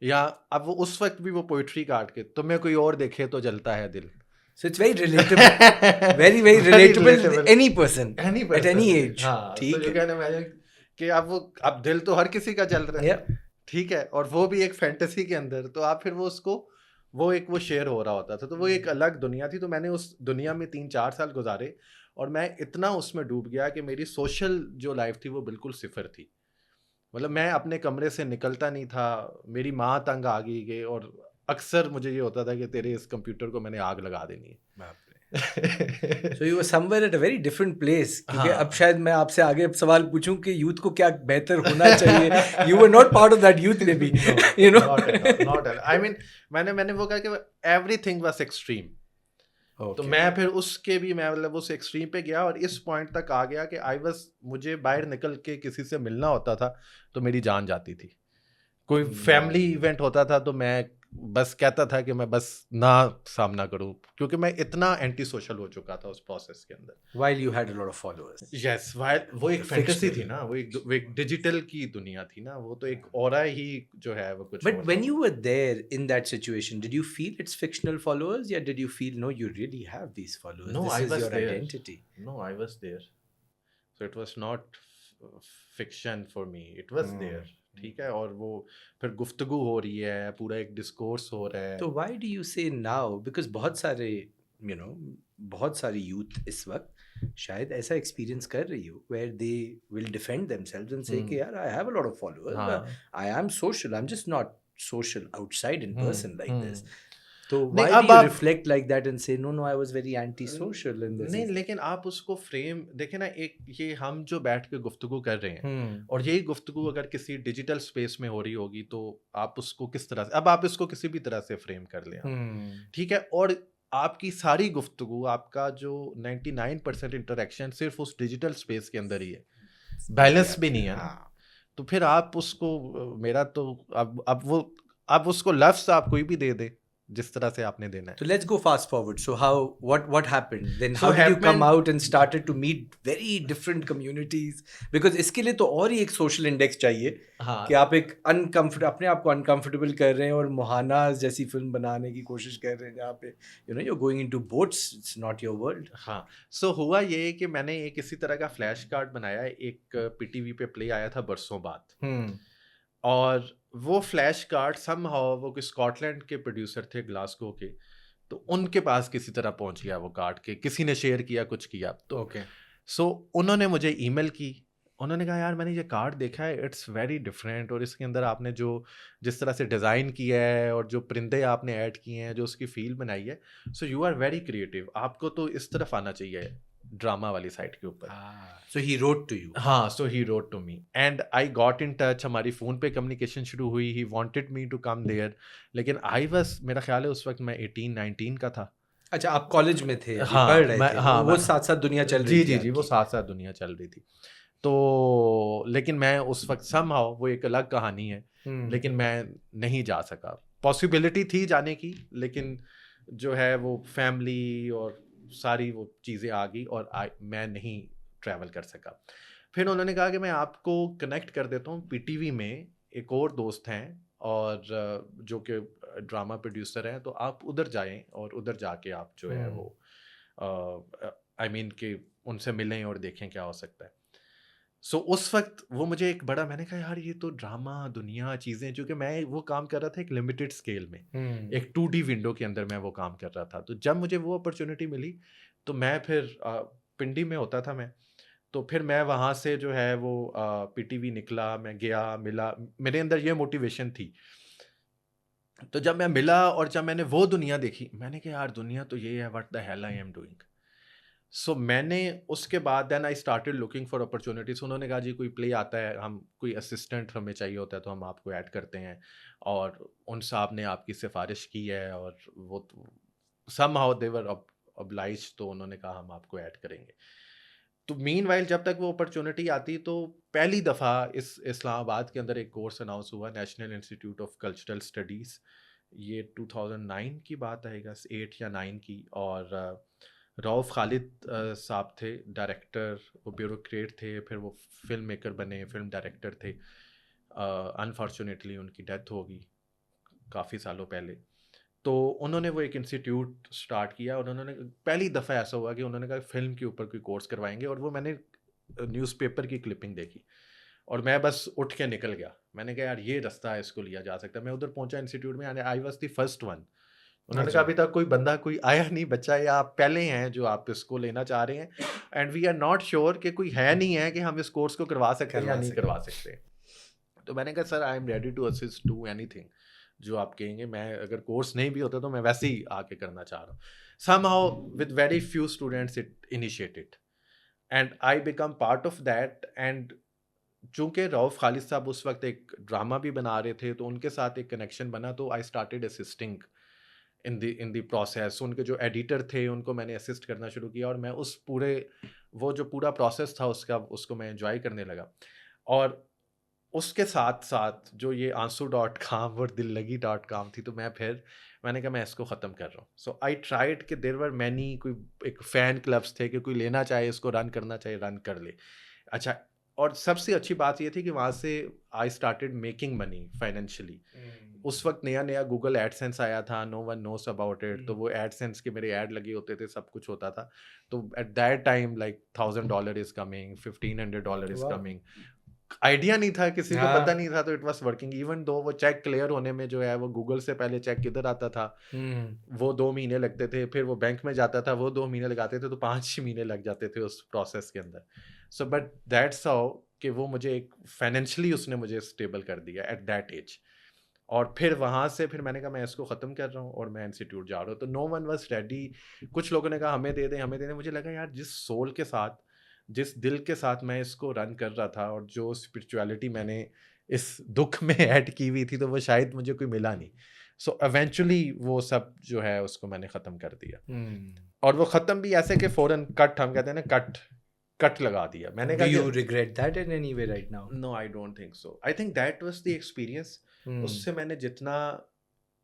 या अब वो उस वक्त भी वो पोइट्री काट के, तुम्हें कोई और देखे तो जलता है दिल। So it's very relatable, very very relatable to any person at any age. हाँ, ठीक so you can imagine कि अब दिल तो हर किसी का जल रहा है, ठीक है, और वो भी एक फैंटेसी के अंदर, तो आप फिर वो उसको वो शेयर हो रहा होता था, तो वो एक अलग दुनिया थी। तो मैंने उस दुनिया में 3-4 साल गुजारे और मैं इतना उसमें डूब गया कि मेरी सोशल जो लाइफ थी वो बिल्कुल सिफर थी। मतलब मैं अपने कमरे से निकलता नहीं था, मेरी माँ तंग आ गई कि, और अक्सर मुझे ये होता था कि तेरे इस कंप्यूटर को मैंने आग लगा देनी है। So you were somewhere at a very different place. क्योंकि हाँ। अब शायद मैं आपसे आगे सवाल पूछूं कि यूथ को क्या बेहतर होना चाहिए। You were not part of that youth maybe, you know. Not at all. I mean, मैंने वो कहा कि everything was extreme. तो मैं फिर उसके भी मैं मतलब उस एक्सट्रीम पे गया और इस पॉइंट तक आ गया कि मुझे बाहर निकल के किसी से मिलना होता था तो मेरी जान जाती थी। कोई फैमिली इवेंट होता था तो मैं बस कहता था कि मैं बस ना सामना करूं, क्योंकि मैं इतना एंटी सोशल हो चुका था उस प्रोसेस के अंदर। While you had a lot of followers. Yes, वो एक फैंटेसी थी Fictional. ना, वो एक डिजिटल की दुनिया थी ना, वो तो एक ऑरा ही जो है वो कुछ But और when था। you were there in that situation, did you feel it's fictional followers? Yeah, did you feel no, you really have these followers? No, This I is was your there. identity. No, I was there. So it was not fiction for me, it was there. ठीक है, और वो फिर गुफ्तगू हो रही है, पूरा एक डिस्कोर्स हो रहा है। So why do you say now? Because बहुत सारे you know बहुत सारी youth इस वक्त शायद ऐसा experience कर रही हो where they will defend themselves and say कि यार I have a lot of followers, but हाँ। I am social. I'm just not social outside in person like this. So नहीं, why do अब you आप reflect like that and say no, I was very anti-social in this? नहीं, लेकिन आप उसको frame देखें ना, एक ये हम जो बैठ के गुफ्तगू कर रहे हैं और यही गुफ्तगू अगर किसी डिजिटल स्पेस में हो रही होगी, तो आप उसको किस तरह से, अब आप इसको किसी भी तरह से फ्रेम कर लें आप, ठीक है, और आपकी सारी गुफ्तगू, आपका जो 99% इंटरेक्शन सिर्फ उस डिजिटल स्पेस के अंदर ही है, बैलेंस भी नहीं है ना। तो फिर आप उसको मेरा तो अब उसको लफ्ज आप कोई भी दे दे जिस तरह से आपने देना है। So let's go fast forward. So what happened? Then So how did you come happened- out and started to meet very different communities? Because इसके लिए तो और ही एक social index चाहिए हाँ, कि आप एक अपने आप को uncomfortable कर रहे हैं और मोहानाज जैसी फिल्म बनाने की कोशिश कर रहे हैं जहाँ पे you're going into boats, it's not your world. हाँ। सो हुआ ये कि मैंने एक इसी तरह का फ्लैश कार्ड बनाया, एक पीटीवी पे प्ले आया था बरसों बाद, और वो फ्लैश कार्ड समहाउ वो स्कॉटलैंड के प्रोड्यूसर थे ग्लासगो के, तो उनके पास किसी तरह पहुंच गया वो कार्ड, के किसी ने शेयर किया, कुछ किया, तो Okay. सो उन्होंने मुझे ईमेल की, उन्होंने कहा यार मैंने ये कार्ड देखा है, इट्स वेरी डिफरेंट, और इसके अंदर आपने जो जिस तरह से डिज़ाइन किया है और जो परिंदे आपने ऐड किए हैं, जो उसकी फील बनाई है, so you are very creative, आपको तो इस तरफ आना चाहिए ड्रामा वाली साइड के ऊपर। So he wrote to you. हाँ, so he wrote to me and I got in touch, हमारी फ़ोन पे कम्युनिकेशन शुरू हुई, he wanted me to come there, लेकिन आई वाज, मेरा ख्याल है उस वक्त मैं 18-19 का था। अच्छा, आप कॉलेज में थे, अभी हाँ, पढ़ रहे मैं थे, हाँ, वो मैं साथ साथ दुनिया चल रही जी, थी जी, जी, वो आपकी। साथ-साथ दुनिया चल रही थी। तो लेकिन मैं उस वक्त समहाउ, वो एक अलग कहानी है, लेकिन मैं नहीं जा सका। पॉसिबिलिटी थी जाने की, लेकिन जो है वो फैमिली और सारी वो चीज़ें आ गई और मैं नहीं ट्रैवल कर सका। फिर उन्होंने कहा कि मैं आपको कनेक्ट कर देता हूँ, पीटीवी में एक और दोस्त हैं और जो कि ड्रामा प्रोड्यूसर हैं, तो आप उधर जाएँ और उधर जाके आप जो है वो आई मीन कि उनसे मिलें और देखें क्या हो सकता है। सो उस वक्त वो मुझे एक बड़ा, मैंने कहा यार ये तो ड्रामा दुनिया चीज़ें, जो कि मैं वो काम कर रहा था एक लिमिटेड स्केल में, एक 2D विंडो के अंदर मैं वो काम कर रहा था। तो जब मुझे वो अपॉर्चुनिटी मिली, तो मैं फिर पिंडी में होता था मैं, तो फिर मैं वहाँ से जो है वो पीटीवी निकला, मैं गया, मिला, मेरे अंदर ये मोटिवेशन थी। तो जब मैं मिला और जब मैंने वो दुनिया देखी, मैंने कहा यार दुनिया तो ये है, what the hell I am doing. So मैंने उसके बाद then I started looking for opportunities. उन्होंने कहा जी कोई प्ले आता है, हम कोई असिस्टेंट हमें चाहिए होता है तो हम आपको ऐड करते हैं, और उन साहब ने आपकी सिफारिश की है और वो समहाउ दे वर ऑब्लाइज्ड, तो उन्होंने कहा हम आपको ऐड करेंगे। तो मीनवाइल जब तक वो अपॉर्चुनिटी आती, तो पहली दफ़ा इस इस्लामाबाद के अंदर एक कोर्स अनाउंस हुआ, national institute of cultural studies, ये 2009 की बात आएगा, 8 या 9 की, और रऊफ़ खालिद साहब थे डायरेक्टर, वो ब्यूरोक्रेट थे, फिर वो फिल्म मेकर बने, फिल्म डायरेक्टर थे। अनफॉर्चुनेटली उनकी डेथ हो गई काफ़ी सालों पहले। तो उन्होंने वो एक इंस्टीट्यूट स्टार्ट किया और उन्होंने पहली दफ़ा ऐसा हुआ कि उन्होंने कहा फ़िल्म के ऊपर कोई कोर्स करवाएंगे, और वो मैंने न्यूज़पेपर की क्लिपिंग देखी और मैं बस उठ के निकल गया। मैंने कहा यार ये रास्ता है, इसको लिया जा सकता है। मैं उधर पहुंचा इंस्टीट्यूट में, I was the first one. उन्होंने कहा अभी तक कोई बंदा कोई आया नहीं, बच्चा, या आप पहले हैं जो आप इसको लेना चाह रहे हैं, and we are not sure कि कोई है नहीं है कि हम इस कोर्स को करवा सकते हैं या नहीं करवा सकते। तो मैंने कहा sir I am ready to assist, do anything जो आप कहेंगे। मैं अगर कोर्स नहीं भी होता तो मैं वैसे ही आके करना चाह रहा हूँ। Somehow with very few students it initiated and I become part of that. And चूंकि रऊफ़ खालिद साहब उस वक्त एक ड्रामा भी बना रहे थे, तो उनके साथ एक कनेक्शन बना, तो I started assisting in the process. उनके जो एडिटर थे उनको मैंने असिस्ट करना शुरू किया, और मैं उस पूरे वो जो पूरा प्रोसेस था उसको मैं एंजॉय करने लगा। और उसके साथ साथ जो ये आंसू.com और दिल्लगी.com थी, तो मैंने कहा मैं इसको ख़त्म कर रहा हूँ। सो आई ट्राइड कि देयर वर मैनी, कोई एक फ़ैन क्लब्स थे कि कोई लेना चाहे, इसको रन करना चाहे, रन कर ले। अच्छा, और सबसे अच्छी बात ये थी कि वहाँ से I started making money financially. उस वक्त नया नया गूगल एडसेंस आया था, no one knows about it, तो वो एडसेंस के मेरे ऐड लगे होते थे, सब कुछ होता था। तो at that time like $1000 is coming, $1500 is वाह। कमिंग। आइडिया नहीं था, किसी को पता हाँ। नहीं था, तो it was working. Even though वो चेक क्लियर होने में जो है, वो गूगल से पहले चेक किधर आता था, वो 2 महीने लगते थे, फिर वो बैंक में जाता था, वो 2 महीने लगाते थे, तो 5 महीने लग जाते थे उस प्रोसेस के अंदर। सो बट दैट्स हाउ कि वो मुझे एक फाइनेंशियली उसने मुझे स्टेबल कर दिया एट दैट एज। और फिर वहाँ से फिर मैंने कहा मैं इसको ख़त्म कर रहा हूँ और मैं इंस्टीट्यूट जा रहा हूँ। तो नो वन वाज रेडी। कुछ लोगों ने कहा हमें दे दें, हमें दे दें। मुझे लगा यार, जिस सोल के साथ, जिस दिल के साथ मैं इसको रन कर रहा था, और जो स्पिरिचुअलिटी मैंने इस दुख में ऐड की हुई थी, तो वो शायद मुझे कोई मिला नहीं। सो एवेंचुअली वो सब जो है उसको मैंने ख़त्म कर दिया। और वो ख़त्म भी ऐसे कि फ़ौरन कट, हम कहते हैं ना, कट लगा दिया। मैंने Do कहा you कि regret that in any way right now? No, I don't think so. I think that was the experience. उससे मैंने जितना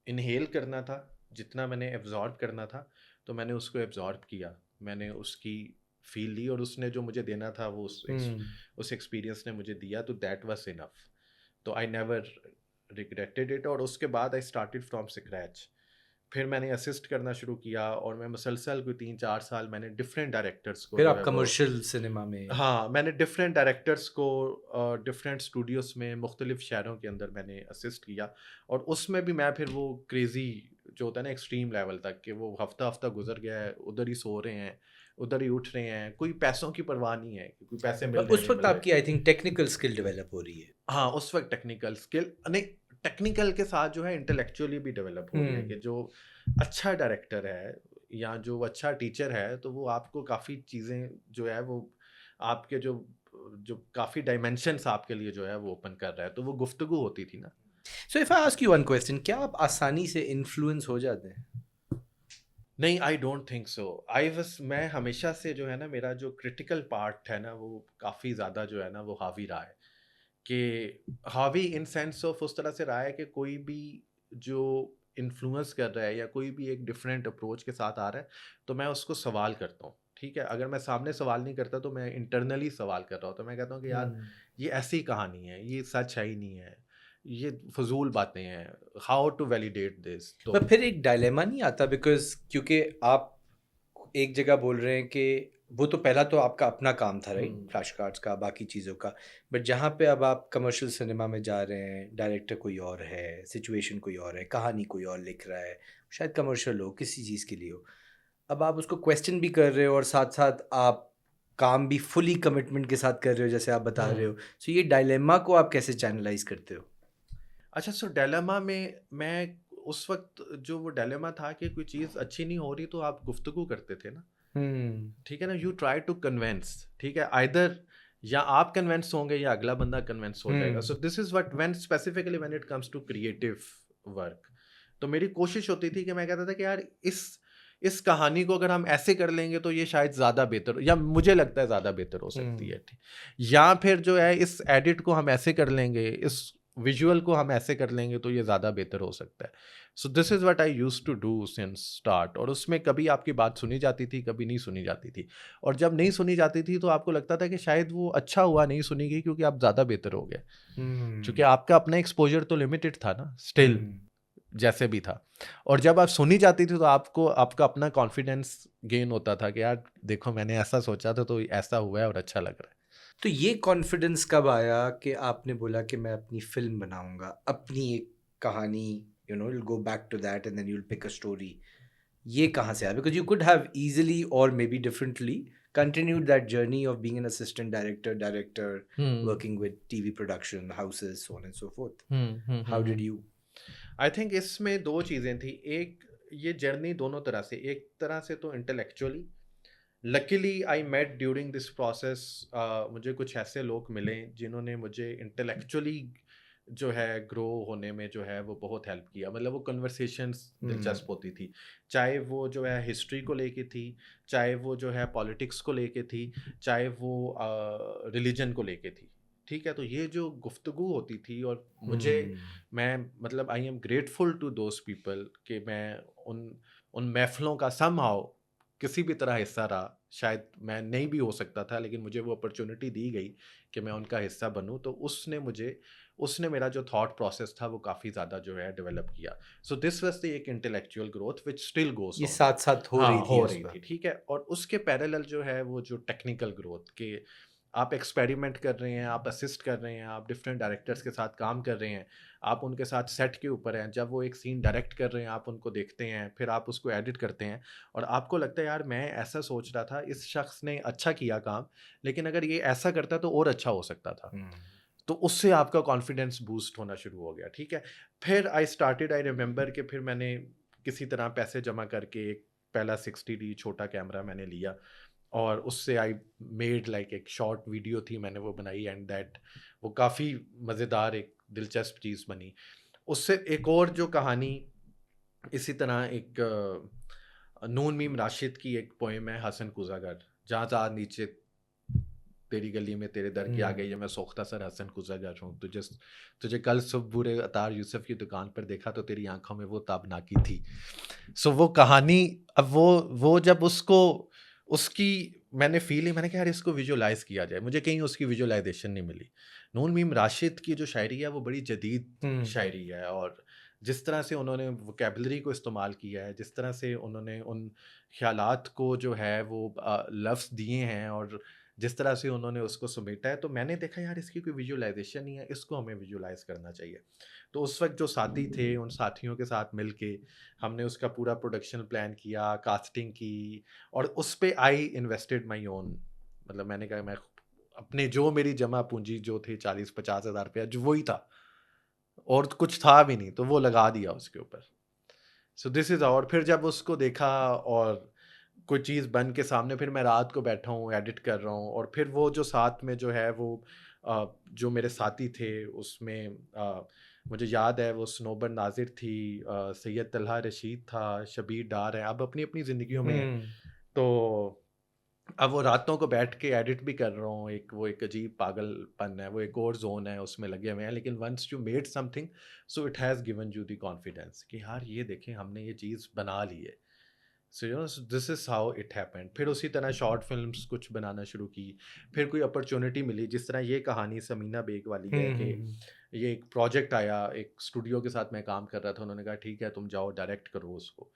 इनहेल करना था, जितना मैंने एब्जॉर्ब करना था, तो मैंने उसको एब्जॉर्ब किया, मैंने उसकी फील ली, और उसने जो मुझे देना था वो उस एक्सपीरियंस ने मुझे दिया, तो दैट वाज इनफ। तो आई नेवर रिग्रेटेड इट। और उसके बाद आई स्टार्टेड फ्रॉम स्क्रैच। फिर मैंने असिस्ट करना शुरू किया, और मैं मुसलसल कोई 3-4 साल मैंने डिफरेंट डायरेक्टर्स को फिर जो आप है वो, कमर्शियल सिनेमा में? हाँ, मैंने डिफरेंट डायरेक्टर्स को डिफरेंट स्टूडियोज़ में मुख्तलिफ शहरों के अंदर मैंने असिस्ट किया। और उसमें भी मैं फिर वो क्रेज़ी जो होता है ना, एक्सट्रीम लेवल तक, कि वो हफ्ता हफ्ता गुजर गया है, उधर ही सो रहे हैं, उधर ही उठ रहे हैं, कोई पैसों की परवाह नहीं है कि कोई पैसे मिल रहे हैं, उस नहीं वक्त मिल रहे। आपकी I think technical skill develop हो रही है। हाँ, उस वक्त टेक्निकल स्किल नहीं, टेक्निकल के साथ जो है इंटेलेक्चुअली भी डेवलप हो रही है, कि जो अच्छा डायरेक्टर है या जो अच्छा टीचर है, तो वो आपको काफ़ी चीज़ें जो है वो आपके जो जो काफ़ी डायमेंशंस आपके लिए जो है वो ओपन कर रहा है, तो वो गुफ्तगू होती थी ना। सो if I ask you one question, क्या आप आसानी से इन्फ्लुएंस हो जाते हैं? नहीं, आई डोंट थिंक सो। मैं हमेशा से जो है ना, मेरा जो क्रिटिकल पार्ट है ना, वो काफ़ी ज़्यादा जो है ना वो हावी रहा है। कि हावी इन सेंस ऑफ उस तरह से रहा है कि कोई भी जो इन्फ्लुएंस कर रहा है, या कोई भी एक डिफरेंट अप्रोच के साथ आ रहा है, तो मैं उसको सवाल करता हूँ। ठीक है, अगर मैं सामने सवाल नहीं करता, तो मैं इंटरनली सवाल कर रहा हूँ। तो मैं कहता हूँ कि यार, ये ऐसी कहानी है, ये सच है ही नहीं है, ये फजूल बातें हैं, हाउ टू वैलिडेट दिस। तो पर फिर एक डायलेमा नहीं आता, बिकॉज क्योंकि आप एक जगह बोल रहे हैं कि वो तो पहला तो आपका अपना काम था, राइट, फ्लैश कार्ड्स का, बाकी चीज़ों का, बट जहाँ पे अब आप कमर्शियल सिनेमा में जा रहे हैं, डायरेक्टर कोई और है, सिचुएशन कोई और है, कहानी कोई और लिख रहा है, शायद कमर्शियल हो, किसी चीज़ के लिए हो, अब आप उसको क्वेश्चन भी कर रहे हो और साथ साथ आप काम भी फुली कमिटमेंट के साथ कर रहे हो, जैसे आप बता रहे हो। सो ये डायलेमा को आप कैसे चैनलाइज करते हो? अच्छा, सो डायलेमा में मैं उस वक्त जो वो डायलेमा था कि कोई चीज़ अच्छी नहीं हो रही, तो आप गुफ्तगू करते थे ना। ठीक है ना, यू ट्राई टू कन्वेंस। ठीक है, आइदर या आप कन्वेंस होंगे या अगला बंदा कन्वेंस हो जाएगा। So this is what when specifically when it comes to creative work, तो मेरी कोशिश होती थी कि मैं कहता था कि यार, इस कहानी को अगर हम ऐसे कर लेंगे तो ये शायद ज़्यादा बेहतर, या मुझे लगता है ज़्यादा बेहतर हो सकती है। ठीक, या फिर जो है इस एडिट को हम ऐसे कर लेंगे, इस विजुअल को हम ऐसे कर लेंगे, तो ये ज़्यादा बेहतर हो सकता है। So this is what I used to do since start. और उसमें कभी आपकी बात सुनी जाती थी, कभी नहीं सुनी जाती थी। और जब नहीं सुनी जाती थी, तो आपको लगता था कि शायद वो अच्छा हुआ नहीं सुनी गई, क्योंकि आप ज़्यादा बेहतर हो गए। क्योंकि आपका अपना एक्सपोजर तो लिमिटेड था ना, स्टिल जैसे भी था। और जब आप सुनी जाती थी, तो आपको आपका अपना कॉन्फिडेंस गेन होता था कि यार देखो, मैंने ऐसा सोचा था, तो ऐसा हुआ है और अच्छा लग रहा है। तो ये कॉन्फिडेंस कब आया कि आपने बोला कि मैं अपनी फिल्म बनाऊंगा, अपनी एक कहानी, you know, you'll go back to that and then you'll pick a story? ये कहाँ से आया? Because you could have easily or maybe differently continued that journey of being an assistant director, working with TV production houses, so on and so forth. How did you? I think इसमें दो चीज़ें थी। एक, ये journey दोनों तरह से, एक तरह से तो intellectually, luckily I met during this process, मुझे कुछ ऐसे लोग मिले जिन्होंने मुझे इंटेलेक्चुअली जो है ग्रो होने में जो है वो बहुत हेल्प किया। मतलब वो कन्वर्सेशंस दिलचस्प होती थी, चाहे वो जो है हिस्ट्री को लेके थी, चाहे वो जो है पॉलिटिक्स को लेके थी, चाहे वो रिलीजन को लेके थी। ठीक है, तो ये जो गुफ्तगू होती थी और मुझे मैं मतलब I am grateful to those people कि मैं उन महफिलों का समहाउ किसी भी तरह हिस्सा रहा। शायद मैं नहीं भी हो सकता था, लेकिन मुझे वो अपॉर्चुनिटी दी गई कि मैं उनका हिस्सा बनूं, तो उसने मेरा जो थॉट प्रोसेस था वो काफ़ी ज़्यादा जो है डेवलप किया। सो दिस वाज द एक इंटेलेक्चुअल ग्रोथ विच स्टिल गोस ये ऑन। साथ साथ हो हाँ, रही थी हो उस रही थी, वक्त। ठीक है। और उसके पैरेलल जो है वो जो टेक्निकल ग्रोथ के आप एक्सपेरिमेंट कर रहे हैं, आप असिस्ट कर रहे हैं, आप डिफरेंट डायरेक्टर्स के साथ काम कर रहे हैं, आप उनके साथ सेट के ऊपर हैं, जब वो एक सीन डायरेक्ट कर रहे हैं आप उनको देखते हैं, फिर आप उसको एडिट करते हैं और आपको लगता है यार मैं ऐसा सोच रहा था, इस शख्स ने अच्छा किया काम, लेकिन अगर ये ऐसा करता तो और अच्छा हो सकता था। तो उससे आपका कॉन्फिडेंस बूस्ट होना शुरू हो गया, ठीक है। फिर आई रिमेंबर कि फिर मैंने किसी तरह पैसे जमा करके एक पहला 60D छोटा कैमरा मैंने लिया और उससे आई मेड लाइक एक शॉर्ट वीडियो थी, मैंने वो बनाई एंड दैट वो काफ़ी मज़ेदार एक दिलचस्प चीज़ बनी। उससे एक और जो कहानी इसी तरह एक नून मीम राशिद की एक पोएम है हसन कुजागर, जहाँ जहाँ नीचे तेरी गली में तेरे दर के आगे ये मैं सोख्ता सर हसन कुजागर हूँ, तुझे कल सुबह बूरे अतार यूसुफ की दुकान पर देखा तो तेरी आंखों में वो ताबनाकी थी। सो वो कहानी, अब वो जब उसकी मैंने फीलिंग, मैंने कहा यार इसको विजुअलाइज किया जाए, मुझे कहीं उसकी विजुअलाइजेशन नहीं मिली। नून मीम राशिद की जो शायरी है वो बड़ी जदीद शायरी है और जिस तरह से उन्होंने वोकैबुलरी को इस्तेमाल किया है, जिस तरह से उन्होंने उन ख्यालात को जो है वो लफ्ज़ दिए हैं और जिस तरह से उन्होंने उसको समेटा है, तो मैंने देखा यार इसकी कोई विजुअलाइजेशन नहीं है, इसको हमें विजुअलाइज करना चाहिए। तो उस वक्त जो साथी थे, उन साथियों के साथ मिलके हमने उसका पूरा प्रोडक्शन प्लान किया, कास्टिंग की और उस पे आई इन्वेस्टेड माई ओन, मतलब मैंने कहा मैं अपने जो मेरी जमा पूंजी जो थी 40-50 हज़ार रुपया जो वही था और कुछ था भी नहीं, तो वो लगा दिया उसके ऊपर। सो दिस इज़, और फिर जब उसको देखा और कोई चीज़ बन के सामने, फिर मैं रात को बैठा हूँ एडिट कर रहा हूँ और फिर वो जो साथ में जो है वो जो मेरे साथी थे उसमें मुझे याद है वो सनोबर नाजिर थी, सैयद तलहा रशीद था, शबीर डार है, अब अपनी अपनी ज़िंदगियों में हैं। तो अब वो रातों को बैठ के एडिट भी कर रहा हूँ, वो एक अजीब पागलपन है, वो एक और जोन है उसमें लगे हुए हैं, लेकिन once you made something so it has given you the confidence कि यार ये देखें हमने ये चीज़ बना ली है। So you know this is how it happened. फिर उसी तरह शॉर्ट फिल्म्स कुछ बनाना शुरू की, फिर कोई अपॉर्चुनिटी मिली, जिस तरह ये कहानी समीना बेग वाली है कि ये एक प्रोजेक्ट आया, एक स्टूडियो के साथ मैं काम कर रहा था, उन्होंने कहा ठीक है तुम जाओ डायरेक्ट करो उसको।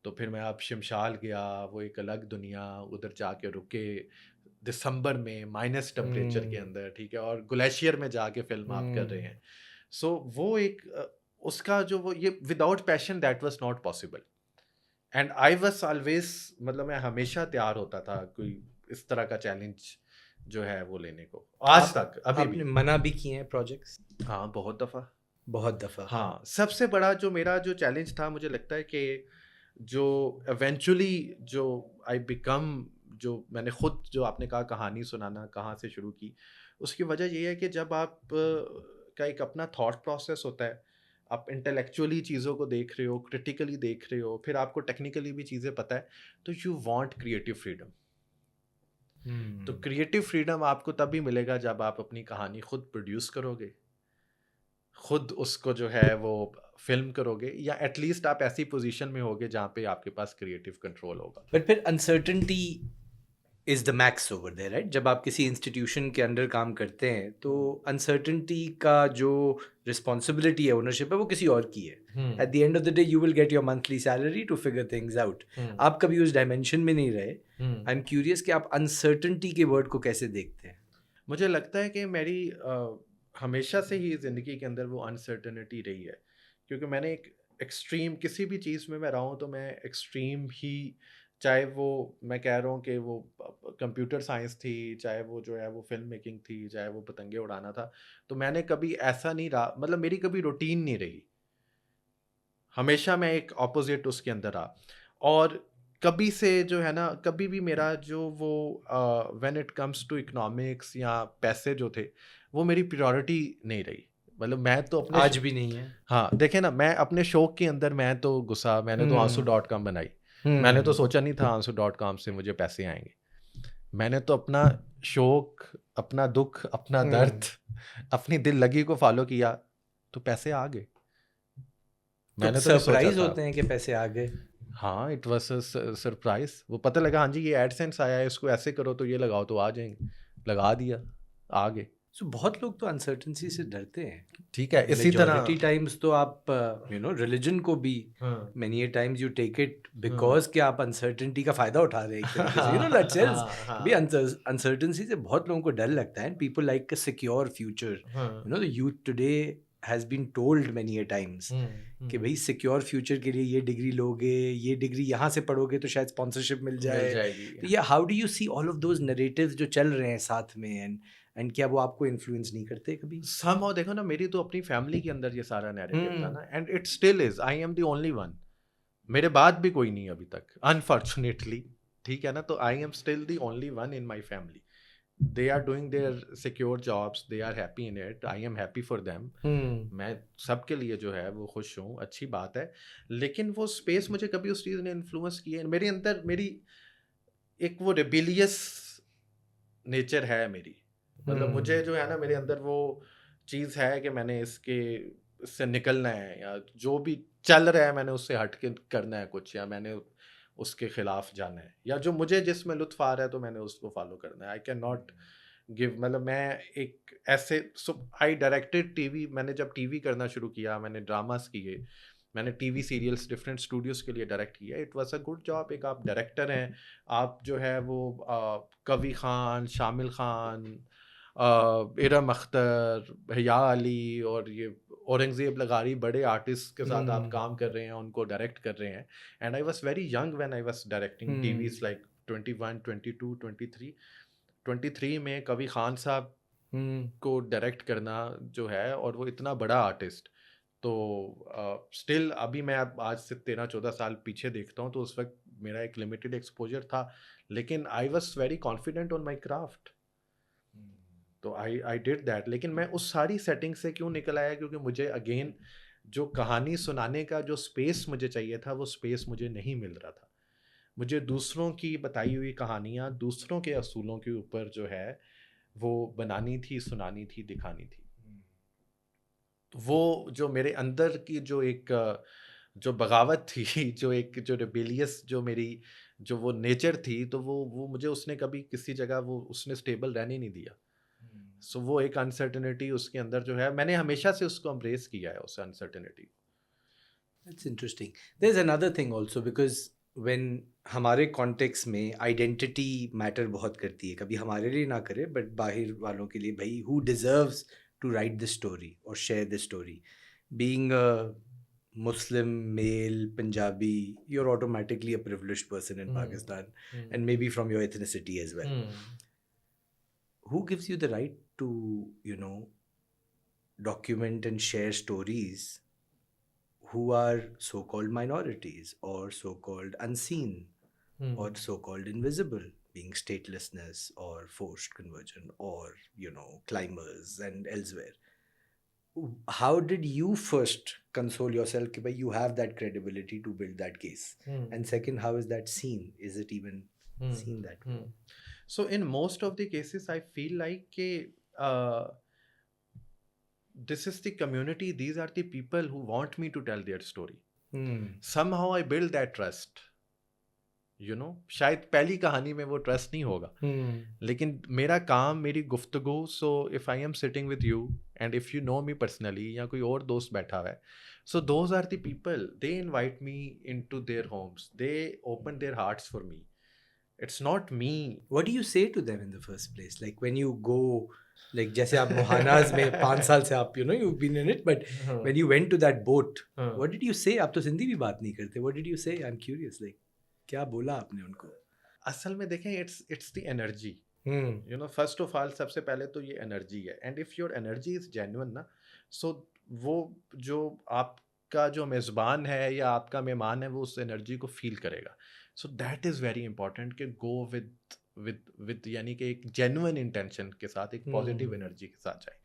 तो फिर मैं अब शिमशाल गया, वो एक अलग दुनिया, उधर जाके रुके दिसंबर में माइनस टेम्परेचर के अंदर, ठीक है, और ग्लेशियर में जाके फिल्म आप कर रहे हैं। सो वो एक उसका जो वो ये without passion that was not possible and I was always, मतलब मैं हमेशा तैयार होता था कोई इस तरह का चैलेंज जो है वो लेने को, आज तक अभी भी। आपने मना भी किए हैं प्रोजेक्ट्स? हाँ, बहुत दफ़ा। बहुत दफ़ा। हाँ, सबसे बड़ा जो मेरा जो चैलेंज था, मुझे लगता है कि जो इवेंचुअली जो आई बिकम, जो मैंने खुद, जो आपने कहा कहानी सुनाना कहाँ से शुरू की, उसकी वजह ये है कि जब आप का एक अपना थॉट प्रोसेस होता है, आप इंटेलेक्चुअली चीज़ों को देख रहे हो, क्रिटिकली देख रहे हो, फिर आपको टेक्निकली भी चीज़ें पता है, तो यू वांट क्रिएटिव फ्रीडम। तो क्रिएटिव फ्रीडम आपको तभी मिलेगा जब आप अपनी कहानी खुद प्रोड्यूस करोगे, खुद उसको जो है वो फिल्म करोगे, या एटलीस्ट आप ऐसी पोजीशन में होगे जहाँ पे आपके पास क्रिएटिव कंट्रोल होगा। बट फिर uncertainty is the max over there, right? जब आप किसी इंस्टीट्यूशन के अंडर काम करते हैं तो अनसर्टेनिटी का जो रिस्पॉन्सिबिलिटी है, ओनरशिप है, वो किसी और की है। At the end of the day you will get your monthly salary to figure things out. आप कभी उस डायमेंशन में नहीं रहे। आई एम क्यूरियस कि आप अनसर्टेनिटी के वर्ड को कैसे देखते हैं? मुझे लगता है कि मेरी हमेशा से ही ज़िंदगी के अंदर वो अनसर्टेनिटी रही है, क्योंकि मैंने एक एक्सट्रीम किसी भी चीज़ में मैं रहा हूँ तो मैं एक्सट्रीम ही, चाहे वो मैं कह रहा हूँ कि वो कंप्यूटर साइंस थी, चाहे वो जो है वो फिल्म मेकिंग थी, चाहे वो पतंगे उड़ाना था, तो मैंने कभी ऐसा नहीं रहा, मतलब मेरी कभी रूटीन नहीं रही, हमेशा मैं एक ऑपोजिट उसके अंदर रहा। और कभी से जो है ना, कभी भी मेरा जो वो when it comes to economics या पैसे जो थे, वो मेरी प्रायोरिटी नहीं रही। मतलब मैं तो अपने आज भी नहीं है। हाँ, देखें ना, मैं अपने शौक के अंदर मैं तो घुसा, मैंने तो आंसू.com बनाई। मैंने तो सोचा नहीं था आंसू.com से मुझे पैसे आएंगे। मैंने तो अपना शौक अपना दुख, अपना दर्द, अपनी दिल लगी को फॉलो किया तो पैसे आ गए। मैंने तो नहीं सोचा सरप्राइज था। होते हैं कि पैसे आ गए। हाँ, इट वाज अ सरप्राइज। वो पता लगा हाँ जी ये एडसेंस आया है, इसको ऐसे करो तो ये लगाओ तो आ जाएंगे, लगा दिया, आ गए। सो बहुत लोग तो अनसर्टेनिटी से डरते हैं। ठीक है, इसी मेजॉरिटी तरह टाइम्स तो आप रिलीजन को भी हाँ many a times you take it हाँ बिकॉज कि आप अनसर्टेनिटी का फायदा उठा रहे हैं एक तरीके से, दैट सेल्स। भी अनसर्टेनिटी से बहुत लोगों को डर लगता है, people like a secure future. The youth today has been told many a times कि भाई सिक्योर फ्यूचर के लिए ये डिग्री लोगे, ये डिग्री यहाँ से पढ़ोगे तो शायद स्पॉन्सरशिप मिल मिल जाए। जाएगी। तो ये how do you see all of those narratives जो चल रहे हैं साथ में, एंड क्या वो आपको इन्फ्लुएंस नहीं करते कभी? somehow देखो ना, मेरी तो अपनी फैमिली के अंदर ये सारा नैरेटिव था ना, and it still is, I am the only one. मेरे बाद भी कोई नहीं अभी तक, अनफॉर्चुनेटली। ठीक है ना, तो I am still the only one in my family. They are doing their secure jobs, they are happy in it, I am happy for them. मैं सबके लिए जो है वो खुश हूँ, अच्छी बात है। लेकिन वो स्पेस मुझे कभी उस चीज़ ने इन्फ्लुएंस किया है। मेरे अंदर मेरी एक वो रिबेलियस नेचर है मेरी, मतलब मुझे जो है ना मेरे अंदर वो चीज़ है कि मैंने इससे निकलना है, या जो भी चल रहा है मैंने उससे हट के करना है कुछ, या मैंने उसके खिलाफ जाना है, या जो मुझे जिसमें लुत्फ आ रहा है तो मैंने उसको फॉलो करना है। आई कैन नॉट गिव, मतलब मैं एक ऐसे आई डायरेक्टेड टीवी, मैंने जब टीवी करना शुरू किया, मैंने ड्रामास किए, मैंने टीवी सीरियल्स डिफरेंट स्टूडियोज़ के लिए डायरेक्ट किया। It was a good job. एक आप डायरेक्टर हैं, आप जो है वो कवी खान, शामिल खान, इरम अख्तर, हया अली और ये औरंगज़ेब लगारी, बड़े आर्टिस्ट के साथ आप काम कर रहे हैं, उनको डायरेक्ट कर रहे हैं। And I was very young when I was directing TVs, like 21, 22, 23। 23 में कवी खान साहब को डायरेक्ट करना जो है, और वो इतना बड़ा आर्टिस्ट, तो स्टिल अभी मैं आज से 13-14 साल पीछे देखता हूँ तो उस वक्त मेरा एक लिमिटेड एक्सपोजर था, लेकिन I was very confident on my craft, तो आई डिड दैट। लेकिन मैं उस सारी सेटिंग से क्यों निकल आया, क्योंकि मुझे अगेन जो कहानी सुनाने का जो स्पेस मुझे चाहिए था, वो स्पेस मुझे नहीं मिल रहा था। मुझे दूसरों की बताई हुई कहानियाँ, दूसरों के असूलों के ऊपर जो है वो बनानी थी, सुनानी थी, दिखानी थी। वो जो मेरे अंदर की जो एक जो बगावत थी, जो रिबेलियस जो मेरी जो वो नेचर थी, तो वो मुझे उसने कभी किसी जगह वो उसने स्टेबल रहने नहीं दिया। सो वो एक अनसर्टेनिटी उसके अंदर जो है, मैंने हमेशा से उसको एम्ब्रेस किया है, उस uncertainty. That's interesting. There's another thing also because when हमारे कॉन्टेक्स्ट में आइडेंटिटी मैटर बहुत करती है, कभी हमारे लिए ना करे बट बाहर वालों के लिए, भाई who deserves to write this story और share this story. Being a Muslim male Punjabi, you're automatically a privileged person in Pakistan, and maybe from your ethnicity as well. Who gives you the right to document and share stories who are so-called minorities or so-called unseen or so-called invisible, being statelessness or forced conversion or climbers and elsewhere? How did you first console yourself कि भाई you have that credibility to build that case, and second, how is that seen? Is it even seen that way? So in most of the cases I feel like this is the community, these are the people who want me to tell their story. Somehow I build that trust, शायद पहली कहानी में वो trust नहीं होगा, लेकिन मेरा काम, मेरी गुफ्तगू, so if I am sitting with you and if you know me personally, या कोई और दोस्त बैठा हुआ है, so those are the people, they invite me into their homes, they open their hearts for me. It's not me. What do you say to them in the first place? Like when you go, like जैसे आप मोहानाज में 5 साल से आप you've been in it, but when you went to that boat, what did you say? आप तो सिंधी भी बात नहीं करते. What did you say? I'm curious. Like क्या बोला आपने उनको? असल में देखें, it's the energy. First of all, सबसे पहले तो ये एनर्जी है, and if your energy is genuine ना, so वो जो आपका जो मेज़बान है या आपका मेहमान है, वो उस एनर्जी को फील करेगा. सो दैट इज़ वेरी इंपॉर्टेंट कि गो विद यानी कि एक जेन्युइन इंटेंशन के साथ, एक पॉजिटिव एनर्जी के साथ जाए.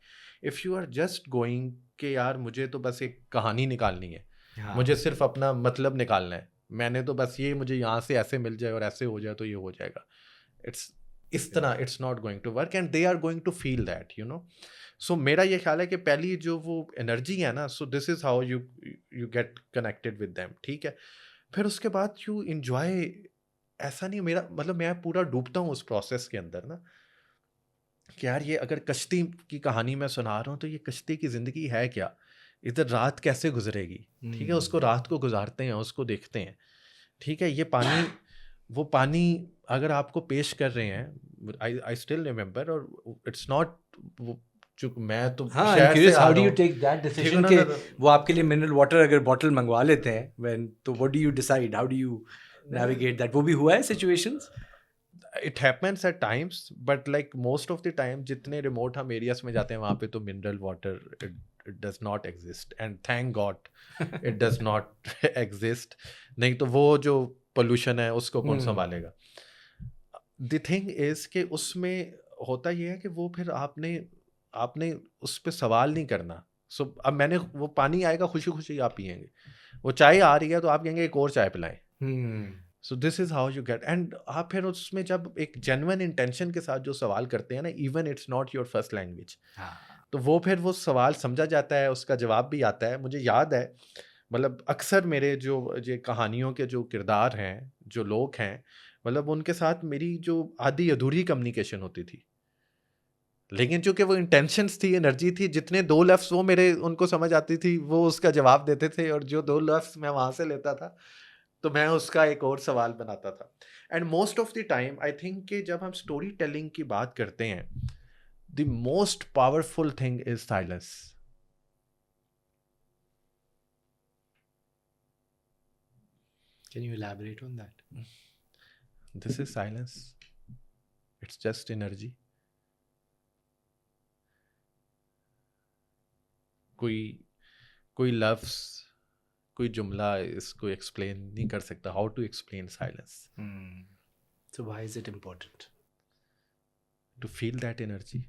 If you are just going कि यार मुझे तो बस एक कहानी निकालनी है, मुझे सिर्फ अपना मतलब निकालना है, मैंने तो बस ये, मुझे यहाँ से ऐसे मिल जाए और ऐसे हो जाए तो ये हो जाएगा, इस तरह it's not going to work and they are going to feel that, you know. So मेरा ये ख्याल है कि पहली जो वो एनर्जी है ना, सो this is how you get connected with them. ठीक है, फिर उसके बाद यू इंजॉय. ऐसा नहीं, मेरा मतलब मैं पूरा डूबता हूँ उस प्रोसेस के अंदर ना, कि यार ये अगर कश्ती की कहानी मैं सुना रहा हूँ तो ये कश्ती की ज़िंदगी है क्या, इधर रात कैसे गुजरेगी. ठीक है, उसको रात को गुजारते हैं, उसको देखते हैं. ठीक है, ये पानी, वो पानी अगर आपको पेश कर रहे हैं, आई स्टिल रिमेम्बर, और इट्स नॉट, जो मैं तो हाँ, I'm शहर से curious, आ how रहा do you हूँ. take that ठीक है decision ना, कि ना, वो आपके लिए मिनरल वाटर अगर बॉटल मंगवा लेते हैं when, तो what do you decide, how do you navigate that? वो भी हुआ है situations? It happens at times, but like most of the time जितने रिमोट हम एरियाज में जाते हैं वहाँ पे तो mineral water it does not exist, and thank God it does not exist. नहीं तो वो जो पोल्यूशन है उसको कौन संभालेगा. द थिंग इज कि उसमें होता ये है कि वो फिर आपने आपने उस पर सवाल नहीं करना. सो अब मैंने, वो पानी आएगा खुशी खुशी आप पियेंगे, वो चाय आ रही है तो आप कहेंगे एक और चाय पिलाएं. So this is how you get, and आप फिर उसमें जब एक जेन्युइन इंटेंशन के साथ जो सवाल करते हैं ना, even it's not your first language, तो वो फिर वो सवाल समझा जाता है, उसका जवाब भी आता है. मुझे याद है, मतलब अक्सर मेरे जो ये कहानियों के जो किरदार हैं, जो लोग हैं, मतलब उनके साथ मेरी जो आधी अधूरी कम्युनिकेशन होती थी, लेकिन चूंकि वो इंटेंशंस थी, एनर्जी थी, जितने दो लफ्ज़ वो मेरे उनको समझ आती थी वो उसका जवाब देते थे, और जो दो लफ्ज़ मैं वहाँ से लेता था तो मैं उसका एक और सवाल बनाता था. And most of the time I think कि जब हम स्टोरी टेलिंग की बात करते हैं, the most powerful thing is silence. Can you elaborate on that? This is silence, it's just energy. कोई लफ्ज़, कोई जुमला इसको एक्सप्लेन नहीं कर सकता. How to explain silence? So why is it important? To feel that energy.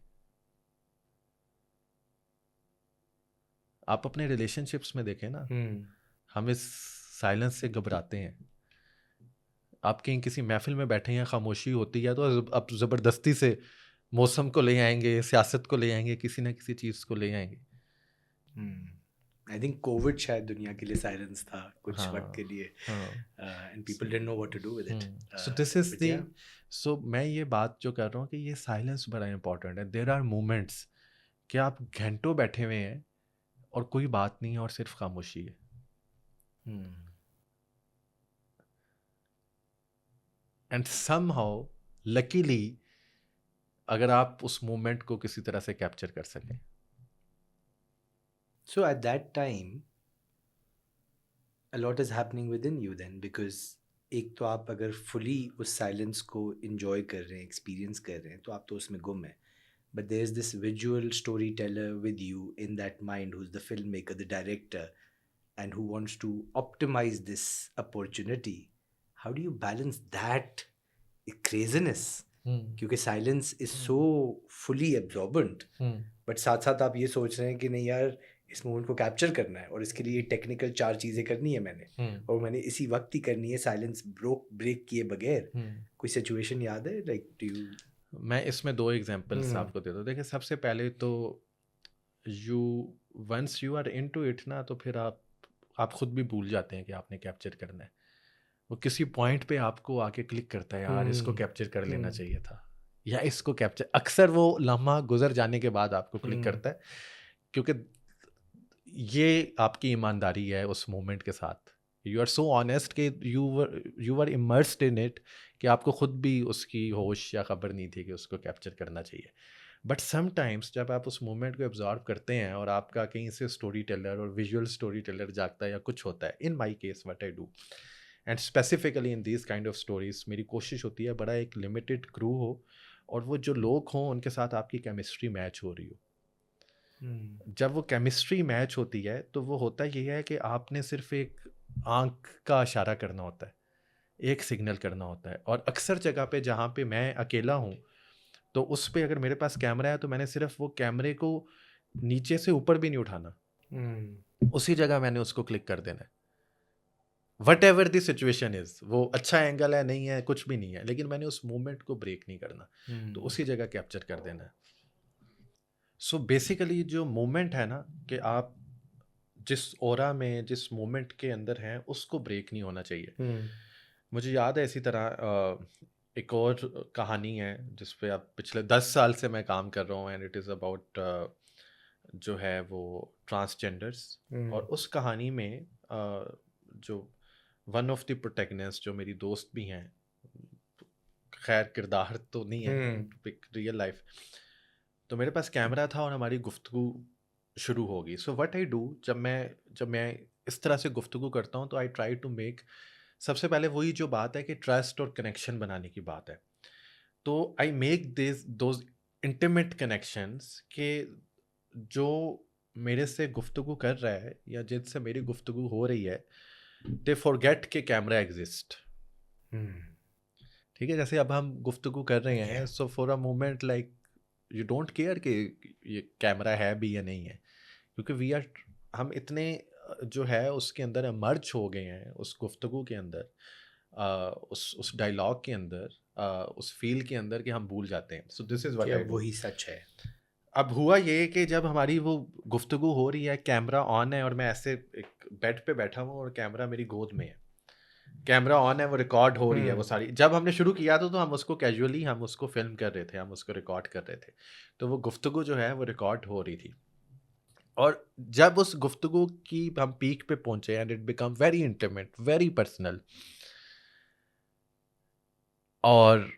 आप अपने रिलेशनशिप्स में देखें ना, हम इस साइलेंस से घबराते हैं. आप कहीं किसी महफिल में बैठे हैं, खामोशी होती है तो आप ज़बरदस्ती से मौसम को ले आएंगे, सियासत को ले आएंगे, किसी ना किसी चीज़ को ले आएंगे. आई थिंक कोविड शायद दुनिया के लिए साइलेंस था कुछ वक्त के लिए, and people didn't know what to do with it. So this is the, so मैं ये बात जो कर रहा हूँ कि ये साइलेंस बड़ा इंपॉर्टेंट है. देयर आर मोमेंट्स कि आप घंटों बैठे हुए हैं और कोई बात नहीं है और सिर्फ खामोशी है. एंड समहाउ लकीली अगर आप उस मोमेंट को किसी तरह से कैप्चर कर सकें. So at that time, a lot is happening within you then, because एक तो आप अगर fully उस silence को enjoy कर रहे हैं, experience कर रहे हैं, तो आप तो उसमें गुम हैं. But there's this visual storyteller with you in that mind, who's the filmmaker, the director, and who wants to optimize this opportunity. How do you balance that craziness? क्योंकि silence is so fully absorbent, but साथ साथ आप ये सोच रहे हैं कि नहीं यार, इस मोमेंट को कैप्चर करना है और इसके लिए टेक्निकल 4 चीज़ें करनी है मैंने, और मैंने इसी वक्त ही करनी है, साइलेंस ब्रेक किए बगैर. कोई सिचुएशन याद है लाइक डू यू? मैं इसमें 2 एग्जांपल्स आपको देता हूँ. देखिए, सबसे पहले तो once you are into it ना, तो फिर आप खुद भी भूल जाते हैं कि आपने कैप्चर करना है. वो किसी पॉइंट पे आपको आके क्लिक करता है, यार इसको कैप्चर कर लेना चाहिए था, या इसको कैप्चर, अक्सर वो लम्हा गुजर जाने के बाद आपको क्लिक करता है, क्योंकि ये आपकी ईमानदारी है उस मोमेंट के साथ. यू आर सो ऑनेस्ट कि you were immersed in it कि आपको खुद भी उसकी होश या खबर नहीं थी कि उसको कैप्चर करना चाहिए. बट समटाइम्स जब आप उस मोमेंट को एब्जॉर्व करते हैं और आपका कहीं से स्टोरी टेलर और विजुअल स्टोरी टेलर जागता है या कुछ होता है, in my case what I do, and specifically in this kind of stories, मेरी कोशिश होती है बड़ा एक लिमिटेड क्रू हो और वो जो लोग हों उनके साथ आपकी केमिस्ट्री मैच हो रही हो. जब वो केमिस्ट्री मैच होती है तो वो होता ये है कि आपने सिर्फ एक आंख का इशारा करना होता है, एक सिग्नल करना होता है. और अक्सर जगह पे जहाँ पे मैं अकेला हूँ तो उस पे अगर मेरे पास कैमरा है तो मैंने सिर्फ वो कैमरे को नीचे से ऊपर भी नहीं उठाना, उसी जगह मैंने उसको क्लिक कर देना है. What ever the situation is, वो अच्छा एंगल है नहीं है कुछ भी नहीं है, लेकिन मैंने उस मोमेंट को ब्रेक नहीं करना, तो उसी जगह कैप्चर कर देना है। सो बेसिकली जो मोमेंट है ना, कि आप जिस ओरा में जिस मोमेंट के अंदर हैं उसको ब्रेक नहीं होना चाहिए। मुझे याद है इसी तरह एक और कहानी है जिस पे अब पिछले 10 साल से मैं काम कर रहा हूँ, एंड इट इज़ अबाउट जो है वो ट्रांसजेंडर्स। और उस कहानी में जो वन ऑफ द प्रोटैगनिस्ट जो मेरी दोस्त भी हैं, खैर किरदार तो नहीं है, रियल लाइफ, तो मेरे पास कैमरा था और हमारी गुफ्तगू शुरू होगी। सो व्हाट आई डू, जब मैं इस तरह से गुफ्तगू करता हूँ, तो आई ट्राई टू मेक, सबसे पहले वही जो बात है कि ट्रस्ट और कनेक्शन बनाने की बात है, तो I make this those intimate connections के जो मेरे से गुफ्तगू कर रहा है या जिनसे मेरी गुफ्तगू हो रही है, दे फॉरगेट के कैमरा एग्जिस्ट। ठीक है, जैसे अब हम गुफ्तगू कर रहे हैं, so for a moment like you don't care कि ये कैमरा है भी या नहीं है, क्योंकि वी आर, हम इतने जो है उसके अंदर मर्ज हो गए हैं उस गुफ्तगू के अंदर, उस डायलॉग के अंदर, उस फील के अंदर, कि हम भूल जाते हैं। सो this is what I do. वही सच है। अब हुआ ये कि जब हमारी वो गुफ्तगू हो रही है, कैमरा ऑन है और मैं ऐसे एक बेड पे बैठा हूँ और कैमरा मेरी गोद में है, कैमरा ऑन है, वो रिकॉर्ड हो रही है वो सारी। जब हमने शुरू किया तो हम उसको कैजुअली हम उसको फिल्म कर रहे थे, हम उसको रिकॉर्ड कर रहे थे, तो वो गुफ्तगू जो है वो रिकॉर्ड हो रही थी। और जब उस गुफ्तगू की हम पीक पे पहुंचे and it become very intimate, very personal, और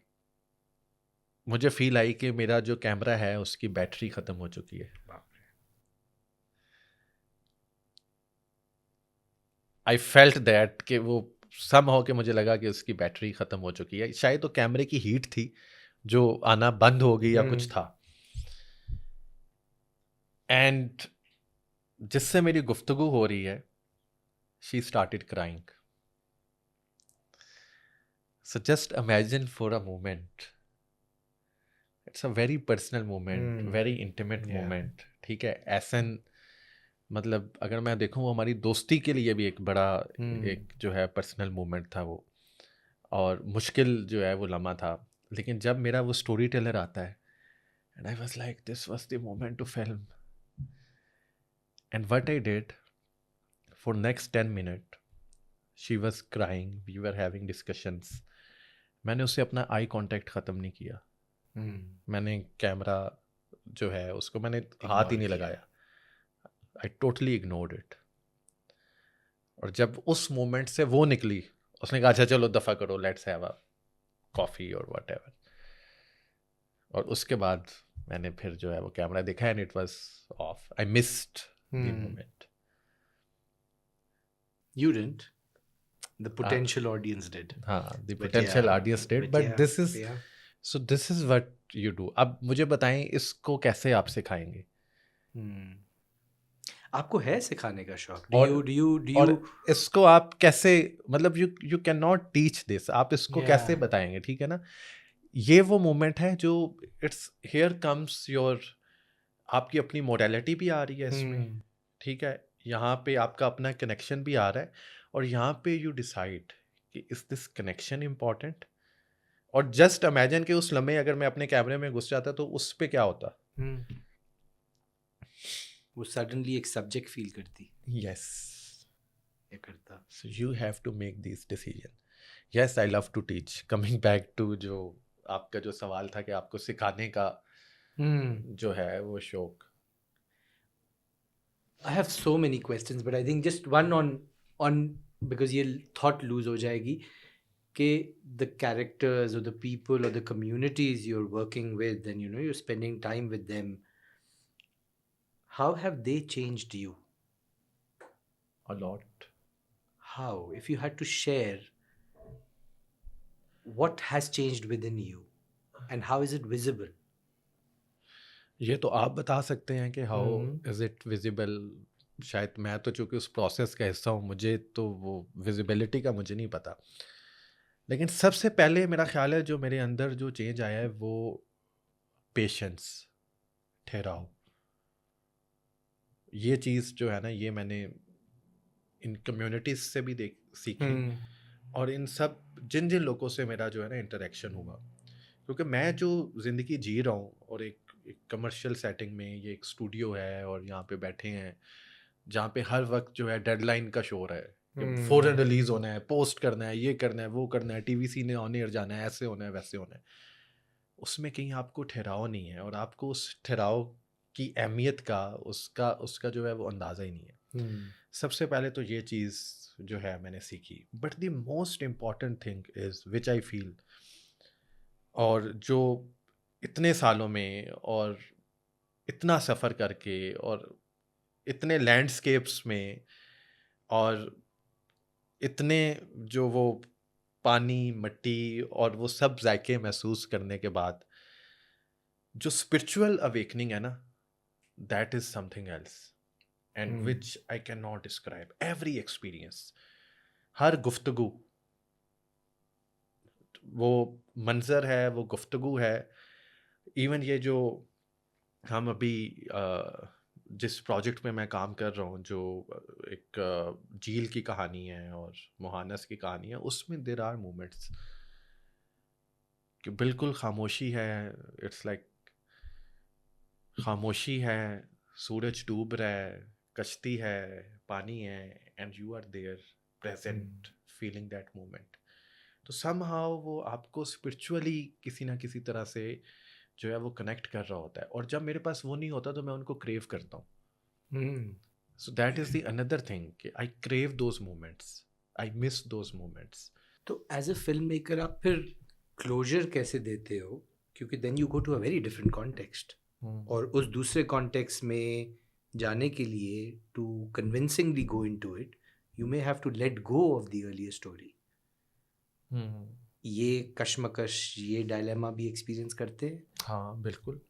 मुझे फील आई कि मेरा जो कैमरा है उसकी बैटरी ख़त्म हो चुकी है। आई फेल्ट दैट कि वो समहाउ कि मुझे लगा कि उसकी बैटरी ख़त्म हो चुकी है, शायद तो कैमरे की हीट थी जो आना बंद हो गई या कुछ था। एंड जिससे मेरी गुफ्तगू हो रही है, she started crying. So just imagine for a moment, it's a very personal moment, very intimate moment. ठीक है, ऐसा मतलब अगर मैं देखूँ, वो हमारी दोस्ती के लिए भी एक बड़ा एक जो है पर्सनल मोमेंट था वो, और मुश्किल जो है वो लम्हा था। लेकिन जब मेरा वो स्टोरी टेलर आता है, and I was like this was the moment to film, and what I did for next 10 minute, she was crying, we were having discussions, मैंने उससे अपना आई कांटेक्ट ख़त्म नहीं किया। मैंने कैमरा जो है उसको मैंने हाथ ही नहीं लगाया, आई टोटली इग्नोर्ड इट। और जब उस मोमेंट से वो निकली, उसने कहा अच्छा चलो दफ़ा करो, लेट्स हैव अ कॉफ़ी और वट एवर, और उसके बाद मैंने फिर जो है वो कैमरा देखा and it was of. I missed the moment. You didn't. The potential audience did. हाँ, the But potential yeah, audience did, but but yeah, this is, yeah. So this is what you do. अब मुझे बताएं इसको कैसे आप सिखाएंगे, आपको है सिखाने का शौक? Do और you do you do और you? इसको आप कैसे, मतलब you can not teach this, आप इसको कैसे Yeah. बताएंगे? ठीक है ना, ये वो मोमेंट है जो इट्स हियर कम्स योर, आपकी अपनी मोडालिटी भी आ रही है इसमें। ठीक है, यहाँ पे आपका अपना कनेक्शन भी आ रहा है, और यहाँ पे यू डिसाइड कि इज दिस कनेक्शन इम्पॉर्टेंट। और जस्ट इमेजिन कि उस लम्हे अगर मैं अपने कैमरे में घुस जाता तो उस पे क्या होता। वो सडनली एक सब्जेक्ट फील करती यस, या करता। So you have to make this decision. Yes, I love to teach. Coming back to जो आपका जो सवाल था कि आपको सिखाने का जो है वो शौक। I have so many questions, but I think just one on because ये thought lose हो जाएगी कि the characters or the people or the communities you're working with and you're spending time with them, how have they changed you? A lot. How, if you had to share, what has changed within you and how is it visible? ये तो आप बता सकते हैं कि how is it visible. शायद मैं तो चूंकि उस प्रोसेस का हिस्सा हूँ, मुझे तो वो विजिबिलिटी का मुझे नहीं पता। लेकिन सबसे पहले मेरा ख्याल है जो मेरे अंदर जो चेंज आया है वो पेशेंस, ठहराव। ये चीज़ जो है ना, ये मैंने इन कम्युनिटीज़ से भी सीखी, और इन सब जिन जिन लोगों से मेरा जो है ना इंटरेक्शन हुआ, क्योंकि मैं जो ज़िंदगी जी रहा हूँ, और एक कमर्शियल सेटिंग में, ये एक स्टूडियो है और यहाँ पे बैठे हैं जहाँ पे हर वक्त जो है डेडलाइन का शोर है कि फ़ौरन रिलीज़ होना है, पोस्ट करना है, ये करना है, वो करना है, टीवीसी ने ऑन एयर जाना है, ऐसे होना है, वैसे होना है। उसमें कहीं आपको ठहराव नहीं है, और आपको उस ठहराव की अहमियत का, उसका उसका जो है वो अंदाज़ा ही नहीं है। सबसे पहले तो ये चीज़ जो है मैंने सीखी, but the most important thing is which I feel, और जो इतने सालों में और इतना सफ़र करके और इतने लैंडस्केप्स में और इतने जो वो पानी, मिट्टी और वो सब जायके महसूस करने के बाद जो स्पिरिचुअल अवेकनिंग है ना, that is something else, and which I can not describe. Every experience, हर गुफ्तगू, वो मंजर है, वो गुफ्तगू है। इवन ये जो हम अभी जिस प्रोजेक्ट में मैं काम कर रहा हूँ, जो एक झील की कहानी है और मुहानस की कहानी है, उसमें देर आर मोमेंट्स कि बिल्कुल खामोशी है। इट्स लाइक खामोशी है, सूरज डूब रहा है, कश्ती है, पानी है, and you are there present, feeling that moment. तो समहाउ वो आपको स्पिरिचुअली किसी ना किसी तरह से जो है वो कनेक्ट कर रहा होता है, और जब मेरे पास वो नहीं होता तो मैं उनको क्रेव करता हूँ। So that is the another thing कि I crave those moments, I miss those moments. तो एज अ फिल्म मेकर आप फिर क्लोजर कैसे देते हो, क्योंकि then you go to a very different context, और उस दूसरे कॉन्टेक्स्ट में जाने के लिए to convincingly go into it, you may have to let go of the earlier story. ये कश्मकश, ये डायलेमा भी एक्सपीरियंस करते हैं? हाँ बिल्कुल,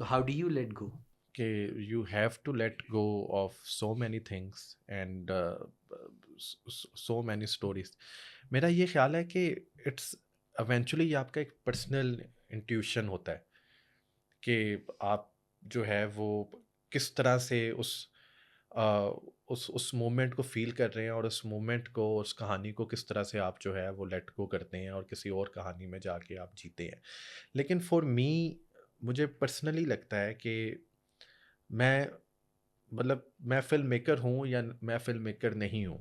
तो how do you let go? कि you have to let go of so many things and so many stories. मेरा ये ख्याल है कि इट्स इवेंचुअली ये आपका एक पर्सनल इंट्यूशन होता है कि आप जो है वो किस तरह से अ, उस मोमेंट को फील कर रहे हैं, और उस मोमेंट को, उस कहानी को किस तरह से आप जो है वो लेट गो करते हैं और किसी और कहानी में जाके आप जीते हैं। लेकिन फॉर मी, मुझे पर्सनली लगता है कि मैं, मतलब मैं फ़िल्म मेकर हूँ या मैं फ़िल्म मेकर नहीं हूँ,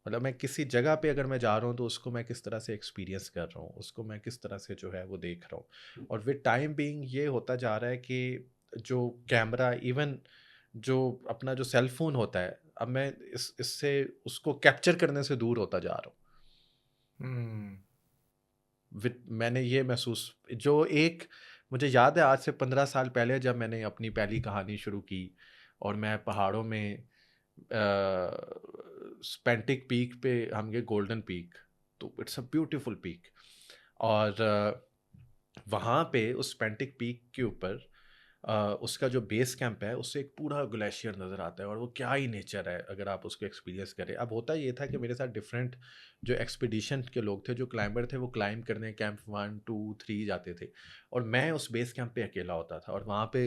मतलब मैं किसी जगह पे अगर मैं जा रहा हूँ तो उसको मैं किस तरह से एक्सपीरियंस कर रहा हूँ, उसको मैं किस तरह से जो है वो देख रहा हूँ। और विद टाइम बीइंग ये होता जा रहा है कि जो कैमरा, इवन जो अपना जो सेल फ़ोन होता है, अब मैं इससे उसको कैप्चर करने से दूर होता जा रहा हूँ। मैंने ये महसूस, जो एक, मुझे याद है आज से 15 साल पहले जब मैंने अपनी पहली कहानी शुरू की, और मैं पहाड़ों में स्पेंटिक पीक पे, हम गए गोल्डन पीक, तो इट्स अ ब्यूटीफुल पीक, और वहाँ पे उस स्पेंटिक पीक के ऊपर उसका जो बेस कैंप है, उससे एक पूरा ग्लेशियर नज़र आता है, और वो क्या ही नेचर है अगर आप उसको एक्सपीरियंस करें। अब होता ये था कि मेरे साथ डिफरेंट जो एक्सपीडिशन के लोग थे, जो क्लाइंबर थे, वो क्लाइंब करने कैंप 1 2 3 जाते थे, और मैं उस बेस कैंप पे अकेला होता था। और वहाँ पे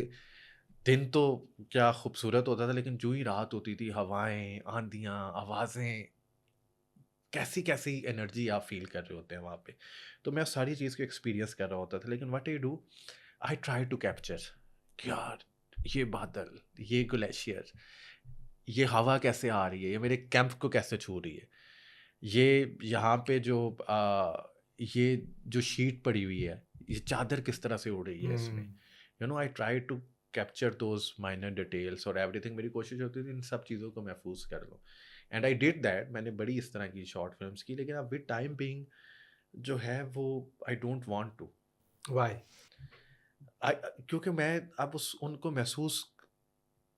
दिन तो क्या खूबसूरत होता था, लेकिन जो ही रात होती थी, हवाएं, आंधियाँ, आवाज़ें, कैसी कैसी एनर्जी आप फील कर रहे होते हैं वहाँ पे। तो मैं सारी चीज़ को एक्सपीरियंस कर रहा होता था, लेकिन what I do, I try to capture, यार ये बादल, ये ग्लेशियर, ये हवा कैसे आ रही है, ये मेरे कैंप को कैसे छू रही है, ये यहाँ पे जो ये जो शीट पड़ी हुई है, ये चादर किस तरह से उड़ रही है इसमें। You know, I try to capture those minor details और एवरीथिंग। मेरी कोशिश होती थी इन सब चीज़ों को महफूज कर लूँ, एंड आई डिड दैट। मैंने बड़ी इस तरह की शॉर्ट फिल्म्स की, लेकिन अब विद टाइम बीइंग जो है वो I don't want to. Why? क्योंकि मैं अब उस उनको महसूस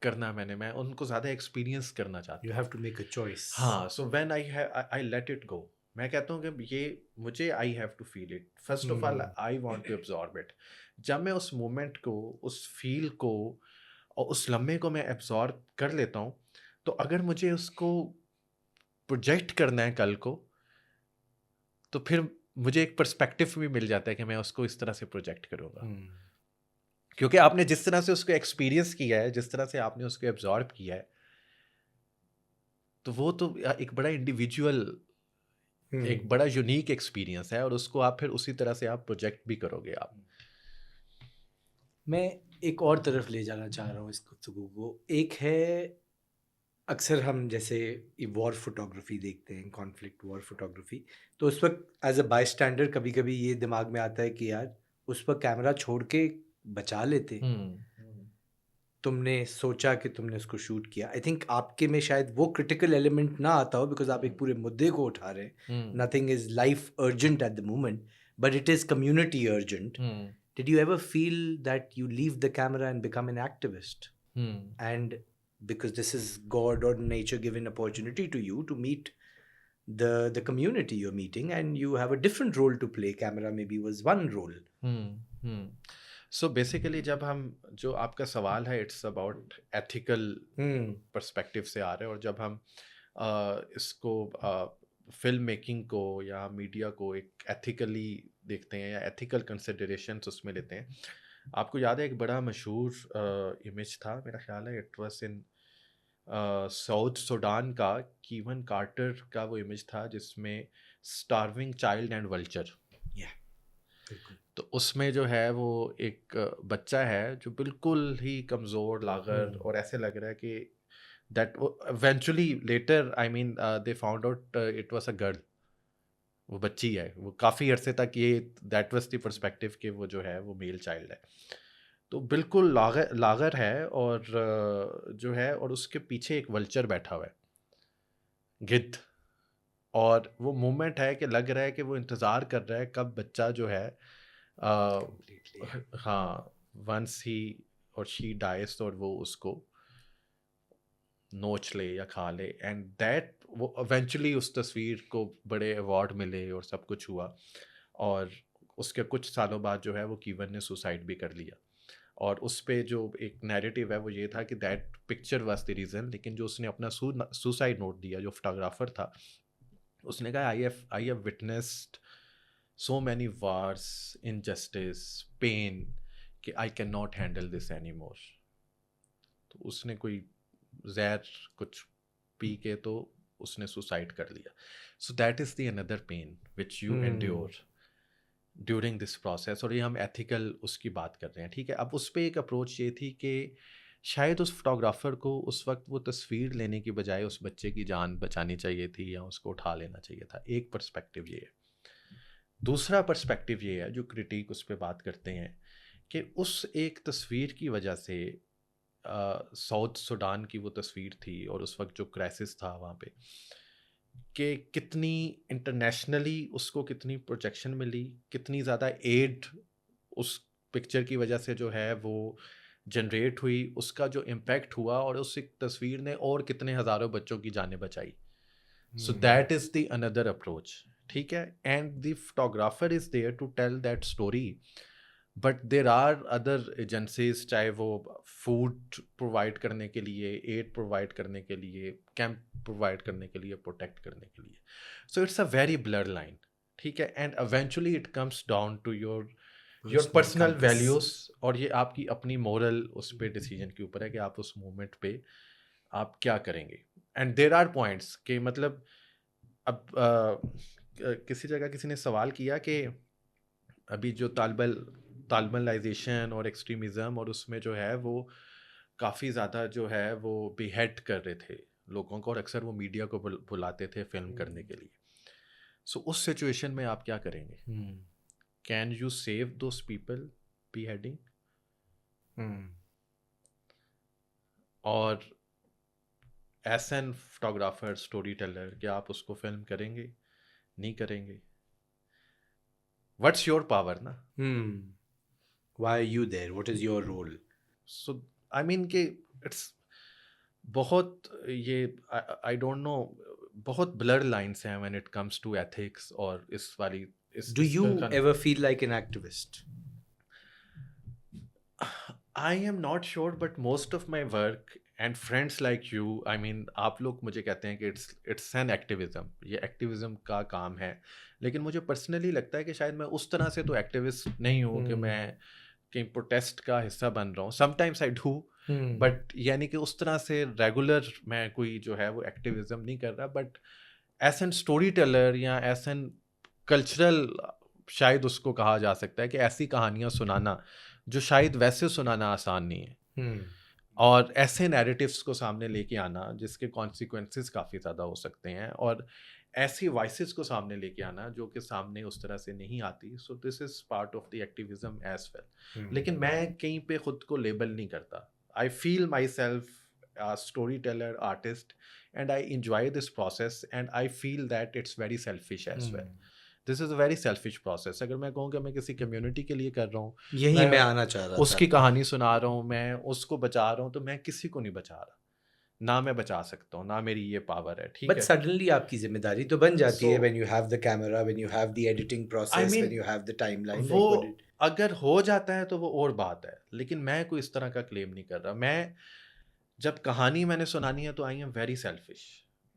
करना, मैं उनको ज़्यादा एक्सपीरियंस करना चाहता यू हूँ। Have to make a choice. हाँ, so when I let it go, मैं कहता हूँ कि ये मुझे, I have to feel it first of all, I want to absorb it. जब मैं उस मोमेंट को, उस फील को और उस लम्हे को मैं एब्जॉर्ब कर लेता हूँ, तो अगर मुझे उसको प्रोजेक्ट करना है कल को, तो फिर मुझे एक पर्सपेक्टिव भी मिल जाता है कि मैं उसको इस तरह से प्रोजेक्ट करूँगा। क्योंकि आपने जिस तरह से उसको एक्सपीरियंस किया है, जिस तरह से आपने उसको एब्जॉर्ब किया है, तो वो तो एक बड़ा इंडिविजुअल एक बड़ा यूनिक एक्सपीरियंस है और उसको आप फिर उसी तरह से आप प्रोजेक्ट भी करोगे आप। मैं एक और तरफ ले जाना चाह रहा हूँ इस गुफ्तगू को। एक है, अक्सर हम जैसे वॉर फोटोग्राफी देखते हैं, कॉन्फ्लिक्ट वॉर फोटोग्राफी, तो उस वक्त एज अ बाय स्टैंडर कभी कभी ये दिमाग में आता है कि यार उस पर कैमरा छोड़ के बचा लेते। तुमने सोचा कि तुमने उसको शूट किया। आई थिंक आपके में शायद वो क्रिटिकल एलिमेंट ना आता हो, बिकॉज आप एक पूरे मुद्दे को उठा रहे हैं। Nothing is life urgent at the moment, but it is community urgent. Did you ever feel that you leave the camera and become an activist? And because this is God or nature given opportunity to you to meet the community you're meeting, and you have a different role to play. Camera maybe was one role. So basically जब हम, जो आपका सवाल है, it's about ethical perspective से आ रहे हैं, और जब हम इसको फिल्म मेकिंग को या मीडिया को एक एथिकली देखते हैं या एथिकल कंसिडरेशंस उसमें लेते हैं। आपको याद है एक बड़ा मशहूर इमेज था, मेरा ख्याल है it was in south Sudan का, कीवन कार्टर का वो इमेज था जिसमें स्टार्विंग चाइल्ड एंड वल्चर। तो उसमें जो है वो एक बच्चा है जो बिल्कुल ही कमज़ोर लागर, और ऐसे लग रहा है कि that eventually later I mean they found out it was a girl, वो बच्ची है। वो काफ़ी अरसे तक ये दैट वाज द पर्सपेक्टिव कि वो जो है वो मेल चाइल्ड है। तो बिल्कुल लागर लागर है, और जो है, और उसके पीछे एक वल्चर बैठा हुआ है, गिद्ध। और वो मोमेंट है कि लग रहा है कि वो इंतज़ार कर रहा है कब बच्चा जो है हाँ, वंस ही और शी डाइस, और वो उसको नोच ले या खा ले। एंड दैट वो इवेंचुअली उस तस्वीर को बड़े अवार्ड मिले और सब कुछ हुआ, और उसके कुछ सालों बाद जो है वो कीवन ने सुसाइड भी कर लिया। और उस पे जो एक नैरेटिव है वो ये था कि that picture was the reason, लेकिन जो उसने अपना सुसाइड नोट दिया, जो फोटोग्राफर था, उसने कहा I have witnessed so many wars, injustice, pain, कि I cannot handle this anymore। तो उसने कोई जहर कुछ पी के तो उसने सुसाइड कर लिया। So that is the another pain which you endure during this process. और ये हम एथिकल उसकी बात कर रहे हैं, ठीक है। अब उस पर एक अप्रोच ये थी कि शायद उस फोटोग्राफर को उस वक्त वो तस्वीर लेने की बजाय उस बच्चे की जान बचानी चाहिए थी, या उसको उठा लेना चाहिए था। एक पर्सपेक्टिव ये है। दूसरा पर्सपेक्टिव ये है, जो क्रिटिक उस पर बात करते हैं, कि उस एक तस्वीर की वजह से साउथ सूडान की वो तस्वीर थी, और उस वक्त जो क्राइसिस था वहाँ पे, कि कितनी इंटरनेशनली उसको कितनी प्रोटेक्शन मिली, कितनी ज़्यादा एड उस पिक्चर की वजह से जो है वो जनरेट हुई, उसका जो इम्पैक्ट हुआ, और उस एक तस्वीर ने और कितने हज़ारों बच्चों की जानें बचाई। So that is the another approach, ठीक है। And the photographer is there to tell that story, but there are other agencies, चाहे वो फूड प्रोवाइड करने के लिए, एड प्रोवाइड करने के लिए, कैंप प्रोवाइड करने के लिए, प्रोटेक्ट करने के लिए। So it's a very blur line, ठीक है। And eventually it comes down to your personal values, और ये आपकी अपनी मोरल उस पर डिसीजन के ऊपर है कि आप उस मोमेंट पे आप क्या करेंगे। एंड देर आर पॉइंट्स कि मतलब, अब किसी जगह किसी ने सवाल किया कि अभी जो तालिबानाइजेशन और एक्सट्रीमिज़म, और उसमें जो है वो काफ़ी ज़्यादा जो है वो बेहेड कर रहे थे लोगों को, और अक्सर वो मीडिया को बुलाते थे फिल्म करने के लिए। सो उस सिचुएशन में आप क्या करेंगे? Can you save those people beheading? और as an photographer, story teller, क्या आप उसको फिल्म करेंगे? नहीं करेंगे। व्हाट्स योर पावर ना? Why are you there? What is your role? So I mean कि इट्स बहुत ये आई डोंट नो, बहुत ब्लर लाइन्स हैं when it comes to ethics, और इस वाली Do you ever feel like an activist? I am not sure, but most of my work and friends like you, I mean, आप लोग मुझे कहते हैं कि it's an activism, ये activism का काम है। लेकिन मुझे पर्सनली लगता है कि शायद मैं उस तरह से तो एक्टिविस्ट नहीं हूँ कि मैं कहीं प्रोटेस्ट का हिस्सा बन रहा हूँ। समटाइम्स आई डू, बट यानी कि उस तरह से रेगुलर मैं कोई जो है वो एक्टिविज्म नहीं कर रहा। But as an story teller या एज एन कल्चरल, शायद उसको कहा जा सकता है कि ऐसी कहानियाँ सुनाना जो शायद वैसे सुनाना आसान नहीं है, और ऐसे नैरेटिव्स को सामने लेके आना जिसके कॉन्सिक्वेंसेस काफ़ी ज़्यादा हो सकते हैं, और ऐसी वॉइसेस को सामने लेके आना जो कि सामने उस तरह से नहीं आती. So this is part of the activism as well. लेकिन मैं कहीं पे खुद को लेबल नहीं करता. I feel my self a storyteller, artist, and I enjoy this process, and I feel that it's very selfish as well. This is a very selfish process. अगर मैं कहूँ कि मैं किसी कम्युनिटी के लिए कर रहा हूँ, यही मैं आना चाह रहा था. उसकी कहानी सुना रहा हूँ, मैं उसको बचा रहा हूँ, तो मैं किसी को नहीं बचा रहा. ना मैं बचा सकता हूँ, ना मेरी ये पावर है. ठीक बट है, सडनली आपकी जिम्मेदारी तो बन जाती है So, when you have the camera, when you have the editing I process, mean, when you have the timeline, वो लाइक व्हाट अगर हो जाता है तो वो और बात है, लेकिन मैं कोई इस तरह का क्लेम नहीं कर रहा. मैं जब कहानी मैंने सुनानी है तो आई एम वेरी सेल्फिश.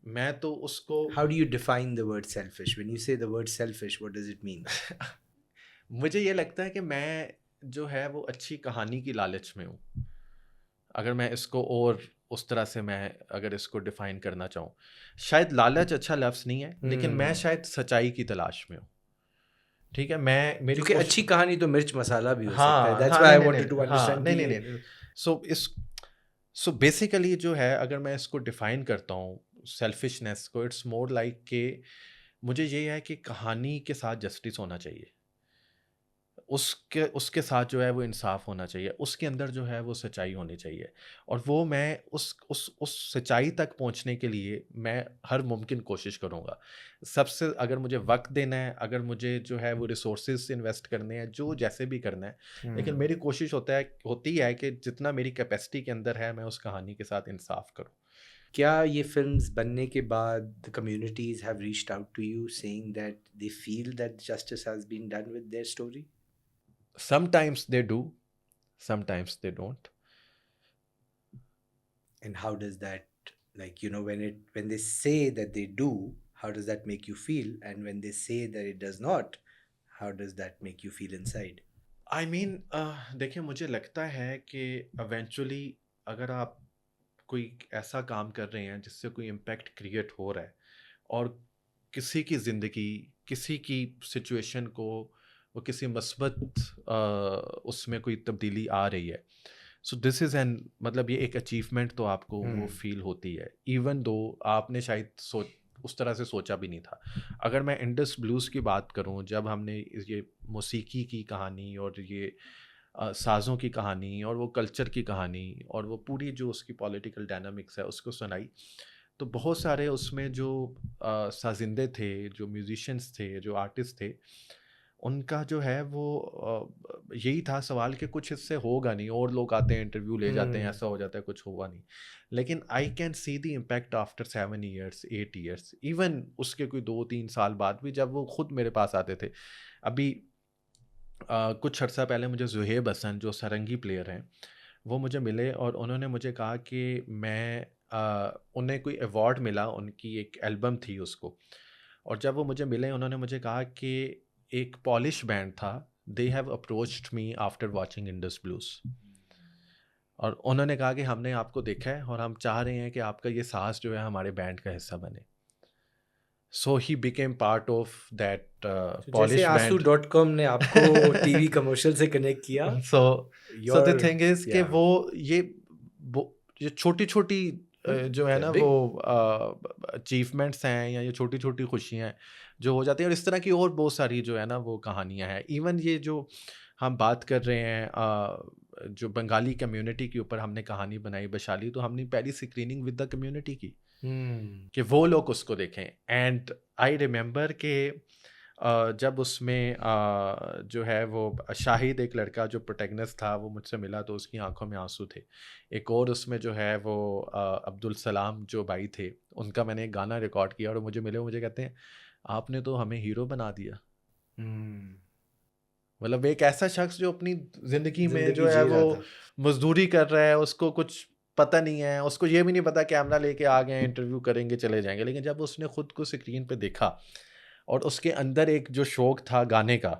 मैं तो उसको how do you define the word selfish? When you say the word selfish, what does it mean? मुझे ये लगता है कि मैं जो है वो अच्छी कहानी की लालच में हूँ. अगर मैं इसको और उस तरह से मैं अगर इसको डिफाइन करना चाहूँ, शायद लालच अच्छा लफ्ज़ नहीं है, लेकिन मैं शायद सच्चाई की तलाश में हूँ. ठीक है, मैं मेरी क्योंकि अच्छी कहानी तो मिर्च मसाला भी हो सकता है. हाँ दैट्स हाँ, व्हाई नहीं आई नहीं वांटेड टू नहीं, हाँ अंडरस्टैंड नहीं कि नहीं ये नहीं. सो बेसिकली जो है, अगर मैं इसको डिफाइन करता हूँ सेल्फिशनेस को, इट्स मोर लाइक के मुझे ये है कि कहानी के साथ जस्टिस होना चाहिए, उसके उसके साथ जो है वो इंसाफ होना चाहिए, उसके अंदर जो है वो सच्चाई होनी चाहिए, और वो मैं उस सच्चाई तक पहुंचने के लिए मैं हर मुमकिन कोशिश करूंगा. सबसे अगर मुझे वक्त देना है, अगर मुझे जो है वो रिसोर्सेज इन्वेस्ट करने हैं, जो जैसे भी करना है, लेकिन मेरी कोशिश होती है कि जितना मेरी कैपेसिटी के अंदर है मैं उस कहानी के साथ इंसाफ करूं. क्या ये फिल्म्स बनने के बाद the communities have reached out to you saying that they feel that justice has been done with their story? Sometimes they do, sometimes they don't. And how does that, like, you know, when they say that they do, how does that make you feel? And when they say that it does not, how does that make you feel inside? I mean देखिए, मुझे लगता है कि eventually अगर आप कोई ऐसा काम कर रहे हैं जिससे कोई इम्पैक्ट क्रिएट हो रहा है, और किसी की ज़िंदगी, किसी की सिचुएशन को वो किसी मस्बत उसमें कोई तब्दीली आ रही है, सो दिस इज़ एन मतलब ये एक अचीवमेंट तो आपको वो फील होती है, इवन दो आपने शायद उस तरह से सोचा भी नहीं था. अगर मैं इंडस ब्लूज़ की बात करूं, जब हमने ये मौसीकी की कहानी और ये साज़ों की कहानी और वो कल्चर की कहानी और वो पूरी जो उसकी पॉलिटिकल डायनामिक्स है उसको सुनाई, तो बहुत सारे उसमें जो साजिंदे थे, जो म्यूजिशियंस थे, जो आर्टिस्ट थे, उनका जो है वो यही था सवाल कि कुछ इससे होगा नहीं, और लोग आते हैं इंटरव्यू ले जाते हैं, ऐसा हो जाता है, कुछ हुआ नहीं. लेकिन I can see the impact after 7 years 8 years, even उसके कोई 2-3 साल बाद भी, जब वो खुद मेरे पास आते थे. अभी कुछ अर्सा पहले मुझे ज़ुहेब हसन जो सारंगी प्लेयर हैं, वो मुझे मिले और उन्होंने मुझे कहा कि उन्हें कोई अवार्ड मिला, उनकी एक एल्बम थी उसको, और जब वो मुझे मिले उन्होंने मुझे कहा कि एक पॉलिश बैंड था, they have approached me after watching Indus blues, और उन्होंने कहा कि हमने आपको देखा है और हम चाह रहे हैं कि आपका ये साज़ जो है हमारे बैंड का हिस्सा बने. So he became part of that जैसे पॉलिश बैंड. asu.com ने आपको टीवी कमर्शियल से कनेक्ट किया, सो द थिंग इज कि yeah, ये छोटी छोटी जो है they're ना big. वो अचीवमेंट्स हैं, या ये छोटी छोटी खुशियाँ हैं जो हो जाती हैं, और इस तरह की और बहुत सारी जो है ना वो कहानियाँ हैं. इवन ये जो हम बात कर रहे हैं जो बंगाली कम्युनिटी के ऊपर हमने कहानी बनाई बशाली, तो हमने पहली स्क्रीनिंग विद द कम्युनिटी की कि वो लोग उसको देखें. एंड आई रिमेंबर कि जब उसमें जो है वो शाहिद, एक लड़का जो प्रोटैगनिस्ट था, वो मुझसे मिला तो उसकी आंखों में आंसू थे. एक और उसमें जो है वो अब्दुल सलाम जो भाई थे, उनका मैंने एक गाना रिकॉर्ड किया, और मुझे मिले, मुझे कहते हैं आपने तो हमें हीरो बना दिया. मतलब एक ऐसा शख्स जो अपनी ज़िंदगी में जो है वो मजदूरी कर रहा है, उसको कुछ पता नहीं है, उसको ये भी नहीं पता कैमरा लेके आ गए इंटरव्यू करेंगे चले जाएंगे, लेकिन जब उसने खुद को स्क्रीन पे देखा और उसके अंदर एक जो शौक था गाने का,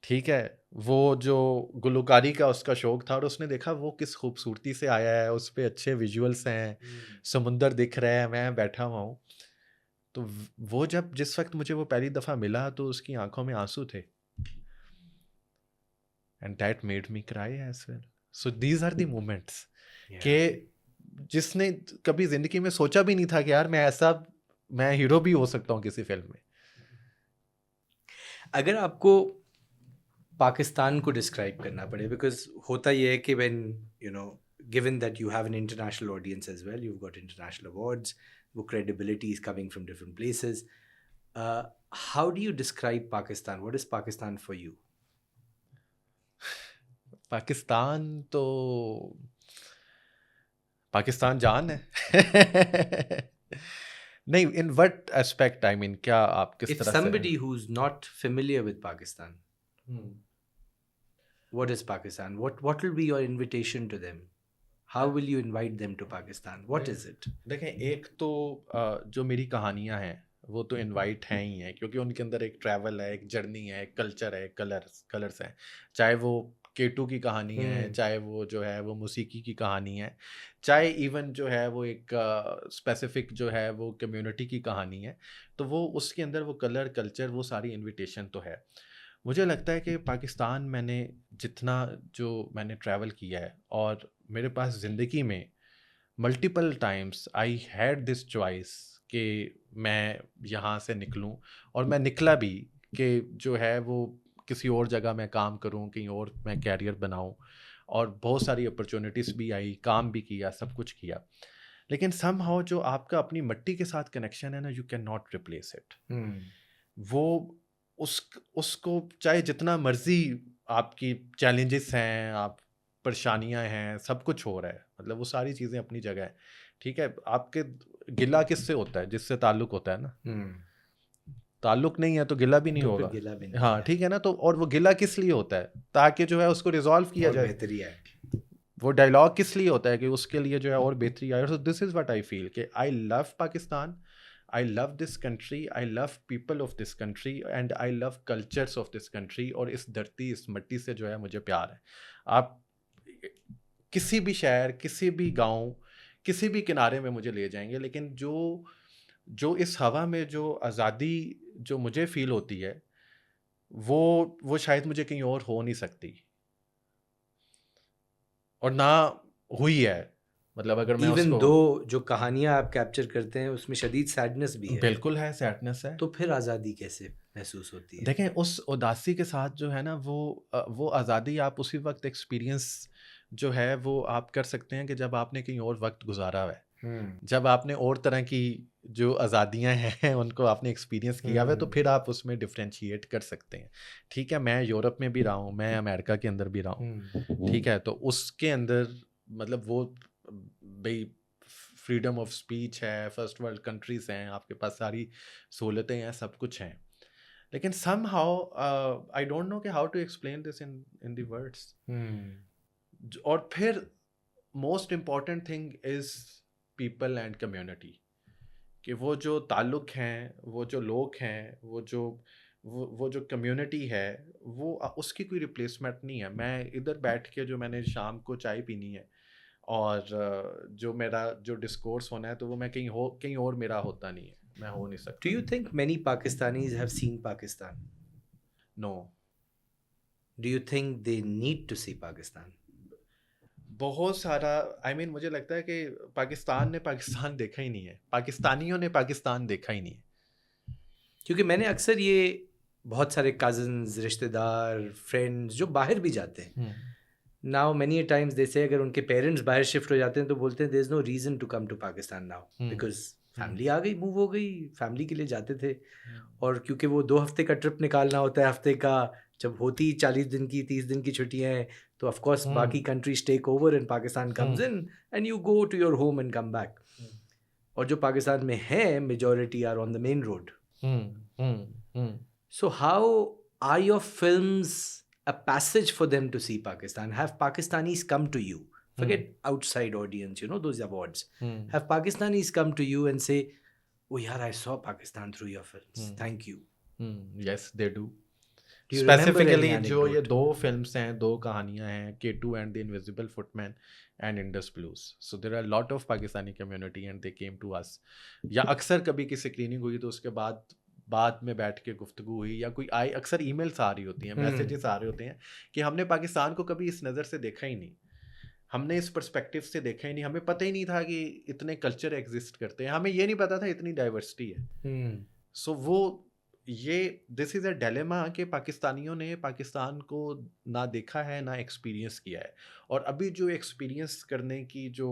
ठीक है, वो जो गुलकारी का उसका शौक था, और उसने देखा वो किस खूबसूरती से आया है, उस पे अच्छे विजुअल्स हैं, समुंदर दिख रहा है, मैं बैठा हुआ हूँ, तो वो जब जिस वक्त मुझे वो पहली दफ़ा मिला तो उसकी आंखों में आंसू थे, and that made me cry as well. So these are the moments के जिसने कभी जिंदगी में सोचा भी नहीं था कि यार मैं हीरो भी हो सकता हूँ किसी फिल्म में. अगर आपको पाकिस्तान को डिस्क्राइब करना पड़े, बिकॉज होता ये है कि when you know given that you have an international audience as well, you've got international awards, wo credibility is coming from different places. How do you describe Pakistan? What is Pakistan for you? Pakistan तो पाकिस्तान जान है. नहीं, in what aspect, I mean क्या आप किस If तरह से? somebody who's not familiar with Pakistan, what is Pakistan? What will be your invitation to them? How will you invite them to Pakistan? What is it? देखें, एक तो जो मेरी कहानियां हैं वो तो इनवाइट हैं ही हैं, क्योंकि उनके अंदर एक ट्रैवल है, एक जर्नी है, एक कल्चर है, कलर्स हैं. चाहे वो केटू की कहानी है, चाहे वो जो है वो मौसीकी की कहानी है, चाहे इवन जो है वो एक स्पेसिफिक जो है वो कम्युनिटी की कहानी है, तो वो उसके अंदर वो कलर, कल्चर, वो सारी इनविटेशन तो है. मुझे लगता है कि पाकिस्तान मैंने जितना जो मैंने ट्रैवल किया है, और मेरे पास ज़िंदगी में multiple times I had this choice कि मैं यहाँ से निकलूँ, और मैं निकला भी कि जो है वो किसी और जगह मैं काम करूँ, कहीं और मैं कैरियर बनाऊँ, और बहुत सारी अपॉर्चुनिटीज़ भी आई, काम भी किया, सब कुछ किया. लेकिन समहाउ जो आपका अपनी मट्टी के साथ कनेक्शन है ना, you can not replace it. वो उसको चाहे जितना मर्जी आपकी चैलेंजेस हैं, आप परेशानियां हैं, सब कुछ हो रहा है, मतलब वो सारी चीज़ें अपनी जगह है. ठीक है, आपके गिला किससे होता है? जिससे ताल्लुक होता है ना. ताल्लुक नहीं है तो गिला भी नहीं तो होगा. फिर गिला भी नहीं हाँ, है. ठीक है ना. तो और वो गिला किस लिए होता है? ताकि जो है उसको रिजॉल्व किया और जाए. बेहतरी है. वो डायलॉग किस लिए होता है? कि उसके लिए जो है और बेहतरी आए. So this is what I feel कि I love Pakistan, I love this country, I love people of this country, and I love cultures of this country. और इस धरती, इस मिट्टी से जो है मुझे प्यार है. आप किसी भी शहर, किसी भी गांव, किसी भी किनारे में मुझे ले जाएंगे, लेकिन जो इस हवा में जो आज़ादी जो मुझे फील होती है, वो शायद मुझे कहीं और हो नहीं सकती, और ना हुई है. मतलब अगर मैं इवन उसको, दो जो कहानियां आप कैप्चर करते हैं उसमें शदीद सैडनेस भी है. बिल्कुल है, सैडनेस है. तो फिर आज़ादी कैसे महसूस होती है? देखें, उस उदासी के साथ जो है ना, वो आज़ादी आप उसी वक्त एक्सपीरियंस जो है वो आप कर सकते हैं कि जब आपने कहीं और वक्त गुजारा हुआ है, जब आपने और तरह की जो आज़ादियाँ हैं उनको आपने एक्सपीरियंस किया हुआ है, तो फिर आप उसमें डिफ्रेंशिएट कर सकते हैं. ठीक है, मैं यूरोप में भी रहा हूँ, मैं अमेरिका के अंदर भी रहा हूँ. ठीक है, तो उसके अंदर मतलब वो भाई फ्रीडम ऑफ स्पीच है, फर्स्ट वर्ल्ड कंट्रीज हैं, आपके पास सारी सहूलतें हैं, सब कुछ हैं. लेकिन somehow आई डोंट नो कि how to explain this in the words. और फिर most important thing is people and community. कि वो जो ताल्लुक हैं, वो जो लोग हैं, वो जो कम्युनिटी है, वो उसकी कोई रिप्लेसमेंट नहीं है. मैं इधर बैठ के जो मैंने शाम को चाय पीनी है, और जो मेरा जो डिस्कोर्स होना है, तो वो मैं कहीं और मेरा होता नहीं है, मैं हो नहीं सकता. Do you think many Pakistanis have seen Pakistan? No. Do you think they need to see Pakistan? बहुत सारा, आई मीन मुझे लगता है कि पाकिस्तान ने पाकिस्तान देखा ही नहीं है, पाकिस्तानियों ने पाकिस्तान देखा ही नहीं है. क्योंकि मैंने अक्सर ये बहुत सारे कज़न्स, रिश्तेदार, फ्रेंड्स जो बाहर भी जाते हैं, नाउ मैनी टाइम्स दे से अगर उनके पेरेंट्स बाहर शिफ्ट हो जाते हैं तो बोलते हैं there is no reason to come to Pakistan now, because family आ गई, मूव हो गई, फैमिली के लिए जाते थे. और क्योंकि वो 2 हफ्ते का ट्रिप निकालना होता है, हफ्ते का जब होती 40 दिन की, 30 दिन की छुट्टियां हैं, तो ऑफ कोर्स बाकी countries take over and Pakistan comes in and you go to your home and come back. और जो पाकिस्तान में है, majority are on the main road. So how are your films a passage for them to see Pakistan? Have Pakistanis come to you? Forget outside audience, you know, those awards. Have Pakistanis come to you and say, oh yeah, I saw Pakistan through your films. Thank you. Yes, they do. Do you remember specifically any जो ये anecdote? 2 films हैं, 2 कहानियाँ हैं, K2 and the Invisible Footman and Indus Blues. So there are a lot of Pakistani community and they came to us. या अक्सर कभी किसी screening हुई तो उसके बाद में बैठ के गुफ्तगू हुई, या कोई आई, अक्सर ईमेल्स आ रही होती हैं, मैसेजेस आ रहे होते हैं कि हमने पाकिस्तान को कभी इस नज़र से देखा ही नहीं, हमने इस पर्सपेक्टिव से देखा ही नहीं, हमें पता ही नहीं था कि इतने कल्चर एग्जिस्ट करते हैं, हमें ये नहीं पता था इतनी डाइवर्सिटी है. सो वो ये दिस इज़ अ डिलेमा कि पाकिस्तानियों ने पाकिस्तान को ना देखा है ना एक्सपीरियंस किया है, और अभी जो एक्सपीरियंस करने की जो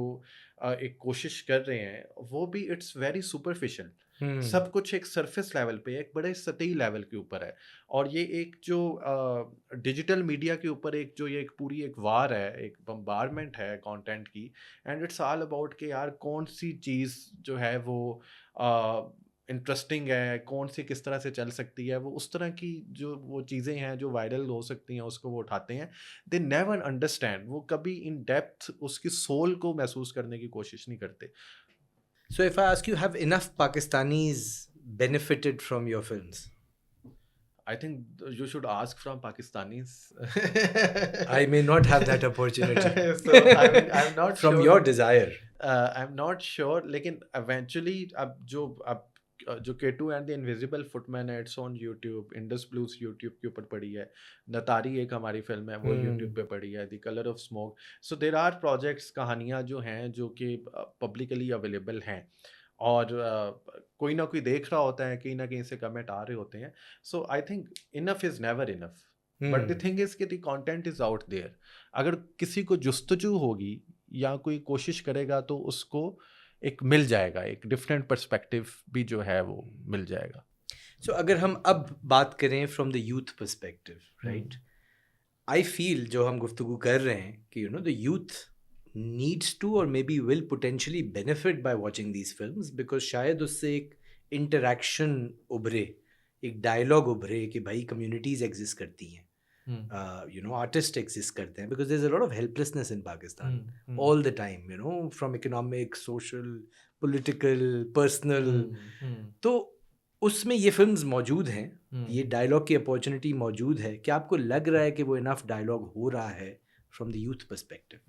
एक कोशिश कर रहे हैं वो भी इट्स वेरी सुपरफिशियल. सब कुछ एक सरफेस लेवल पे, एक बड़े सतही लेवल के ऊपर है, और ये एक जो डिजिटल मीडिया के ऊपर एक जो ये एक पूरी एक वार है, एक बम्बारमेंट है कंटेंट की, एंड इट्स ऑल अबाउट कि यार कौन सी चीज़ जो है वो इंटरेस्टिंग है, कौन सी किस तरह से चल सकती है, वो उस तरह की जो वो चीज़ें हैं जो वायरल हो सकती हैं उसको वो उठाते हैं. दे नेवर अंडरस्टैंड, वो कभी इन डेप्थ उसकी सोल को महसूस करने की कोशिश नहीं करते. So if I ask you, have enough Pakistanis benefited from your films? I think you should ask from Pakistanis. I may not have that opportunity. So I'm not From sure. your desire. I'm not sure, लेकिन eventually अब जो K2 and the Invisible Footman है, it's on YouTube. Indus Blues YouTube के ऊपर पड़ी है. नतारी एक हमारी फिल्म है, वो YouTube पे पड़ी है. The Color of Smoke. So there are projects, कहानियाँ जो हैं जो कि publicly available हैं, और कोई ना कोई देख रहा होता है, कहीं ना कहीं से कमेंट आ रहे होते हैं. So I think enough is never enough, but the thing is कि the content is out there. अगर किसी को जुस्तजू होगी या कोई कोशिश करेगा तो उसको एक मिल जाएगा, एक डिफरेंट पर्सपेक्टिव भी जो है वो मिल जाएगा. So अगर हम अब बात करें from the youth perspective, right, I feel जो हम गुफ्तगू कर रहे हैं कि the youth needs to or maybe will potentially benefit by watching these films, because शायद उससे एक interaction उभरे, एक dialogue उभरे कि भाई communities exist करती हैं, artists exist करते हैं, because there's a lot of helplessness in Pakistan all the time, from economic, social, political, personal. तो उसमें ये फिल्म्स मौजूद हैं, ये डायलॉग की अपॉर्चुनिटी मौजूद है. क्या आपको लग रहा है कि वो इनफ डायलॉग हो रहा है from the youth perspective?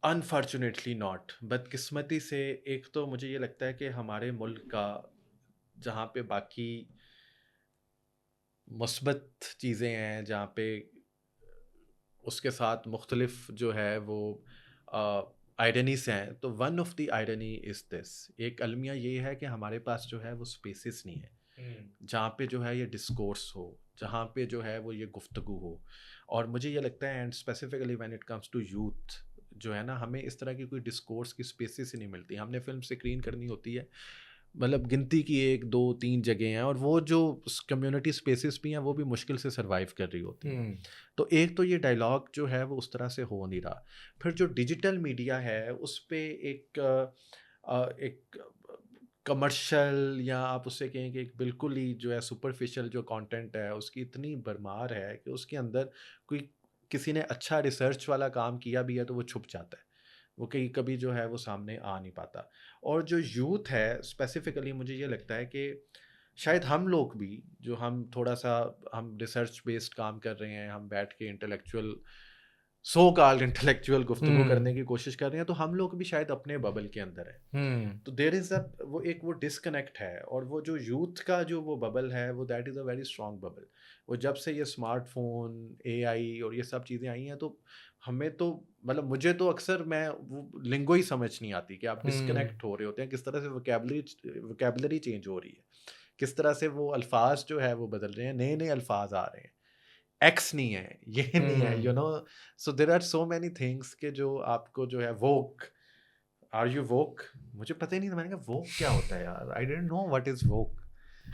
Unfortunately not. बदकिस्मती से एक तो मुझे ये लगता है कि हमारे मुल्क का, जहाँ पे बाकी मुस्बत चीज़ें हैं, जहाँ पे उसके साथ मुख्तलिफ जो है वो आयरनीस हैं, तो one of the irony is this. एक अलमिया ये है कि हमारे पास जो है वो स्पेसिस नहीं है जहाँ पे जो है ये डिस्कोर्स हो, जहाँ पे जो है वो ये गुफ्तगू हो. और मुझे ये लगता है, and specifically when it comes to youth जो है ना, हमें इस तरह की कोई डिस्कोर्स की स्पेसिस ही नहीं मिलती. हमने फिल्म स्क्रीन करनी होती है, मतलब गिनती की 1, 2, 3 जगह हैं, और वो जो कम्युनिटी स्पेसिस भी हैं वो भी मुश्किल से सर्वाइव कर रही होती हैं. तो एक तो ये डायलॉग जो है वो उस तरह से हो नहीं रहा. फिर जो डिजिटल मीडिया है उस पर एक कमर्शियल, या आप उससे कहें कि एक बिल्कुल ही जो है सुपरफिशियल जो कंटेंट है उसकी इतनी भरमार है कि उसके अंदर कोई किसी ने अच्छा रिसर्च वाला काम किया भी है तो वो छुप जाता है, वो कभी जो है वो सामने आ नहीं पाता. और जो यूथ है स्पेसिफिकली, मुझे ये लगता है कि शायद हम लोग भी जो हम थोड़ा सा हम रिसर्च बेस्ड काम कर रहे हैं, हम बैठ के इंटेलेक्चुअल सो कॉल्ड इंटेलेक्चुअल गुफ्तगू करने की कोशिश कर रहे हैं, तो हम लोग भी शायद अपने बबल के अंदर है. तो देयर इज़ वो डिस्कनेक्ट है. और वो जो यूथ का जो वो बबल है वो that is a very strong bubble. वो जब से ये स्मार्टफोन, AI और ये सब चीज़ें आई हैं, तो हमें तो मतलब मुझे तो अक्सर मैं वो लिंगो ही समझ नहीं आती कि आप डिस्कनेक्ट हो रहे होते हैं, किस तरह से वोकेबलरी चेंज हो रही है, किस तरह से वो अल्फाज जो है वो बदल रहे हैं, नए नए अल्फाज आ रहे हैं. एक्स नहीं है, ये नहीं है, so there are so many things के जो आपको जो है वोक, आर यू वोक, मुझे पता ही नहीं था. मैंने कहा वोक क्या होता है यार, I didn't know what is woke.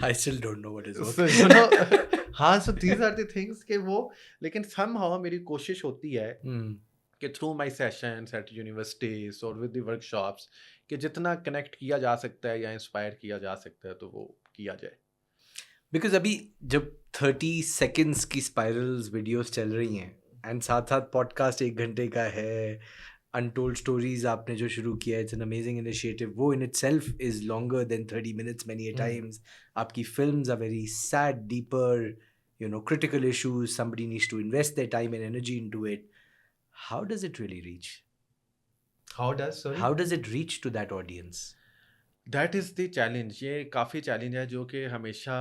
I still don't know what is woke. So हाँ, so these are the things के वो, लेकिन समहाउ मेरी कोशिश होती है कि through my sessions at universities और विद द वर्कशॉप्स कि जितना कनेक्ट किया जा सकता है या इंस्पायर किया जा सकता है तो वो किया जाए. बिकॉज अभी जब 30 सेकेंड्स की स्पाइरल्स वीडियोस चल रही हैं, एंड साथ साथ पॉडकास्ट 1 घंटे का है, अनटोल्ड स्टोरीज आपने जो शुरू किया, इट्स एन अमेजिंग इनिशिएटिव. वो in itself is longer than 30 minutes many a times. आपकी films are very sad, deeper, you know, critical issues. Somebody needs to invest their time and energy into it. How does it really reach? How does it reach to that audience? That is the challenge. ये काफ़ी challenge है जो कि हमेशा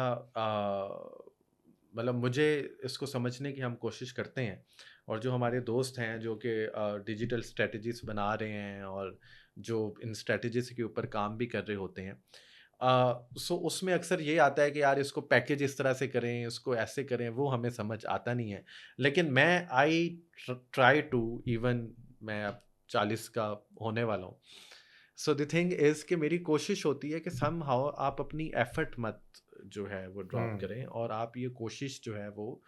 मतलब मुझे इसको समझने की हम कोशिश करते हैं, और जो हमारे दोस्त हैं जो कि डिजिटल स्ट्रेटजीज बना रहे हैं और जो इन स्ट्रेटजीज के ऊपर काम भी कर रहे होते हैं, सो उसमें अक्सर ये आता है कि यार इसको पैकेज इस तरह से करें, इसको ऐसे करें, वो हमें समझ आता नहीं है. लेकिन मैं आई ट्राई टू, इवन मैं अब 40 का होने वाला हूँ. सो द थिंग इज़ कि मेरी कोशिश होती है कि सम हाउ आप अपनी एफर्ट मत जो है वो ड्रॉप करें, और आप ये कोशिश जो है वो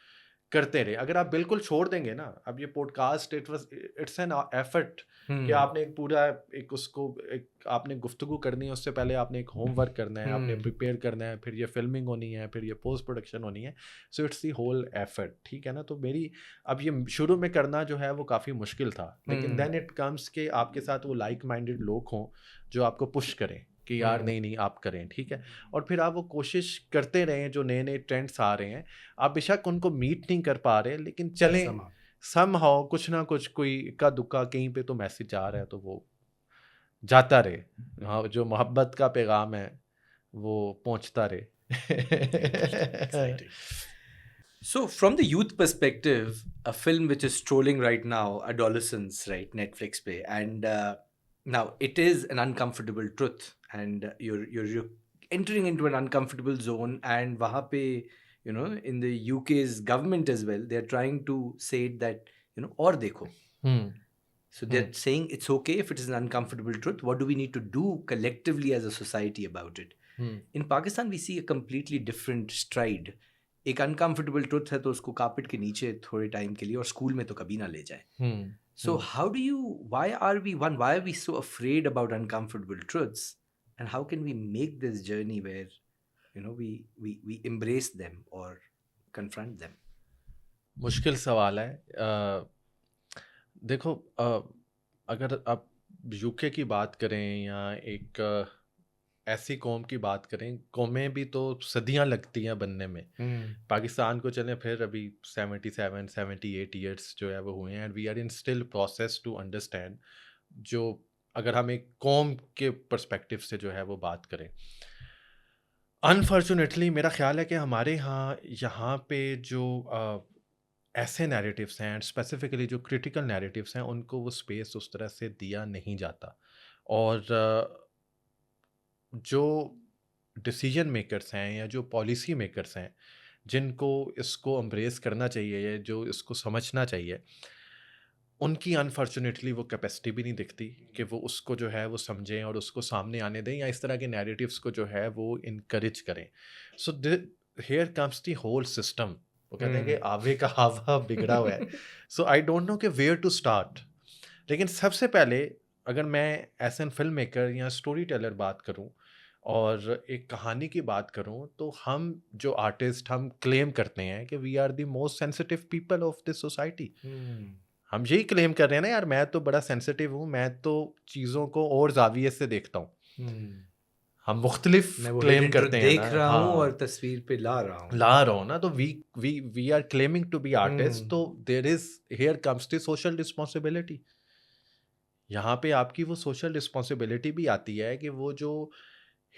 करते रहे. अगर आप बिल्कुल छोड़ देंगे ना, अब ये पॉडकास्ट इट्स एन एफर्ट कि आपने एक पूरा एक उसको एक आपने गुफ्तगू करनी है, उससे पहले आपने एक होमवर्क करना है, आपने प्रिपेयर करना है, फिर ये फिल्मिंग होनी है, फिर ये पोस्ट प्रोडक्शन होनी है. So it's the whole effort, ठीक है ना. तो मेरी अब ये शुरू में करना जो है वो काफ़ी मुश्किल था, लेकिन देन इट कम्स के आपके साथ वो लाइक माइंडेड लोग हों जो आपको पुश करें कि यार नहीं नहीं आप करें, ठीक है. और फिर आप वो कोशिश करते रहें. जो नए नए ट्रेंड्स आ रहे हैं, आप बेशक उनको मीट नहीं कर पा रहे, लेकिन चलें सम हाउ, कुछ ना कुछ कोई इक्का दुक्का कहीं पे तो मैसेज आ रहा है, तो वो जाता रहे. हाँ, जो मोहब्बत का पैगाम है वो पहुंचता रहे. Exciting. So, from the youth perspective, a film which is trolling right now, Adolescence, right, Netflix पे, and now it is an uncomfortable truth, and you're entering into an uncomfortable zone, and वहाँ पे, you know, in the UK's government as well, they're trying to say that, you know, और देखो. So they're saying it's okay if it is an uncomfortable truth. What do we need to do collectively as a society about it? In Pakistan, we see a completely different stride. एक uncomfortable truth है तो उसको carpet के नीचे थोड़े time के लिए, और स्कूल में तो कभी ना ले जाए. So how do you, why are we so afraid about uncomfortable truths, and how can we make this journey where, you know, we embrace them or confront them? मुश्किल सवाल है. देखो, अगर आप यूके की बात करें या एक ऐसी कौम की बात करें, कौमें भी तो सदियां लगती हैं बनने में. पाकिस्तान को चलें, फिर अभी 77-78 ईयर्स जो है वो हुए हैं, and we are in still process to understand. जो अगर हम एक कौम के पर्सपेक्टिव से जो है वो बात करें, अनफॉर्चुनेटली मेरा ख्याल है कि हमारे यहाँ पे जो ऐसे नैरेटिव्स हैं, स्पेसिफिकली जो क्रिटिकल नैरेटिव्स हैं, उनको वो स्पेस उस तरह से दिया नहीं जाता. और जो डिसीजन मेकर्स हैं या जो पॉलिसी मेकर्स हैं, जिनको इसको एम्ब्रेस करना चाहिए या जो इसको समझना चाहिए, उनकी अनफॉर्चुनेटली वो कैपेसिटी भी नहीं दिखती कि वो उसको जो है वो समझें और उसको सामने आने दें, या इस तरह के नैरेटिव्स को जो है वो इनकरेज करें. So here comes the whole system. वो कहते हैं कि आवे का हवा बिगड़ा हुआ है. सो आई डोंट नो कि वेयर टू स्टार्ट. लेकिन सबसे पहले अगर मैं एज एन फिल्म मेकर या स्टोरी टेलर बात करूं और एक कहानी की बात करूं, तो हम जो आर्टिस्ट हम क्लेम करते हैं कि we are the most sensitive people of this society. हम यही क्लेम कर रहे हैं ना, यार मैं तो बड़ा सेंसिटिव हूँ, मैं तो चीज़ों को और जाविये से देखता हूँ. हम मुख्तलिफ क्लेम करते हैं, देख रहा हूँ और तस्वीर पे ला रहा हूँ ना. तो we are claiming to be artist. तो there is here comes the social responsibility. यहाँ पे आपकी वो सोशल रिस्पॉन्सिबिलिटी भी आती है कि वो जो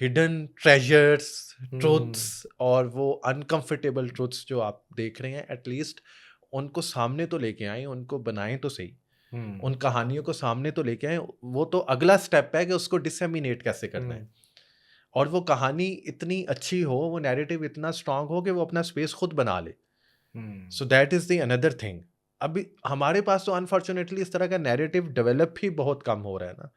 हिडन ट्रेजर्स, ट्रूथ्स और वो अनकंफर्टेबल ट्रूथ्स जो आप देख रहे हैं, एटलीस्ट उनको सामने तो लेके आए, उनको बनाएं तो सही. उन कहानियों को सामने तो लेके आए. वो तो अगला स्टेप है कि उसको डिसेमिनेट कैसे करना है, और वो कहानी इतनी अच्छी हो, वो नैरेटिव इतना स्ट्रांग हो कि वो अपना स्पेस खुद बना ले. So that is the another thing. अभी हमारे पास तो अनफॉर्चुनेटली इस तरह का नैरेटिव डेवलप भी बहुत कम हो रहा है ना.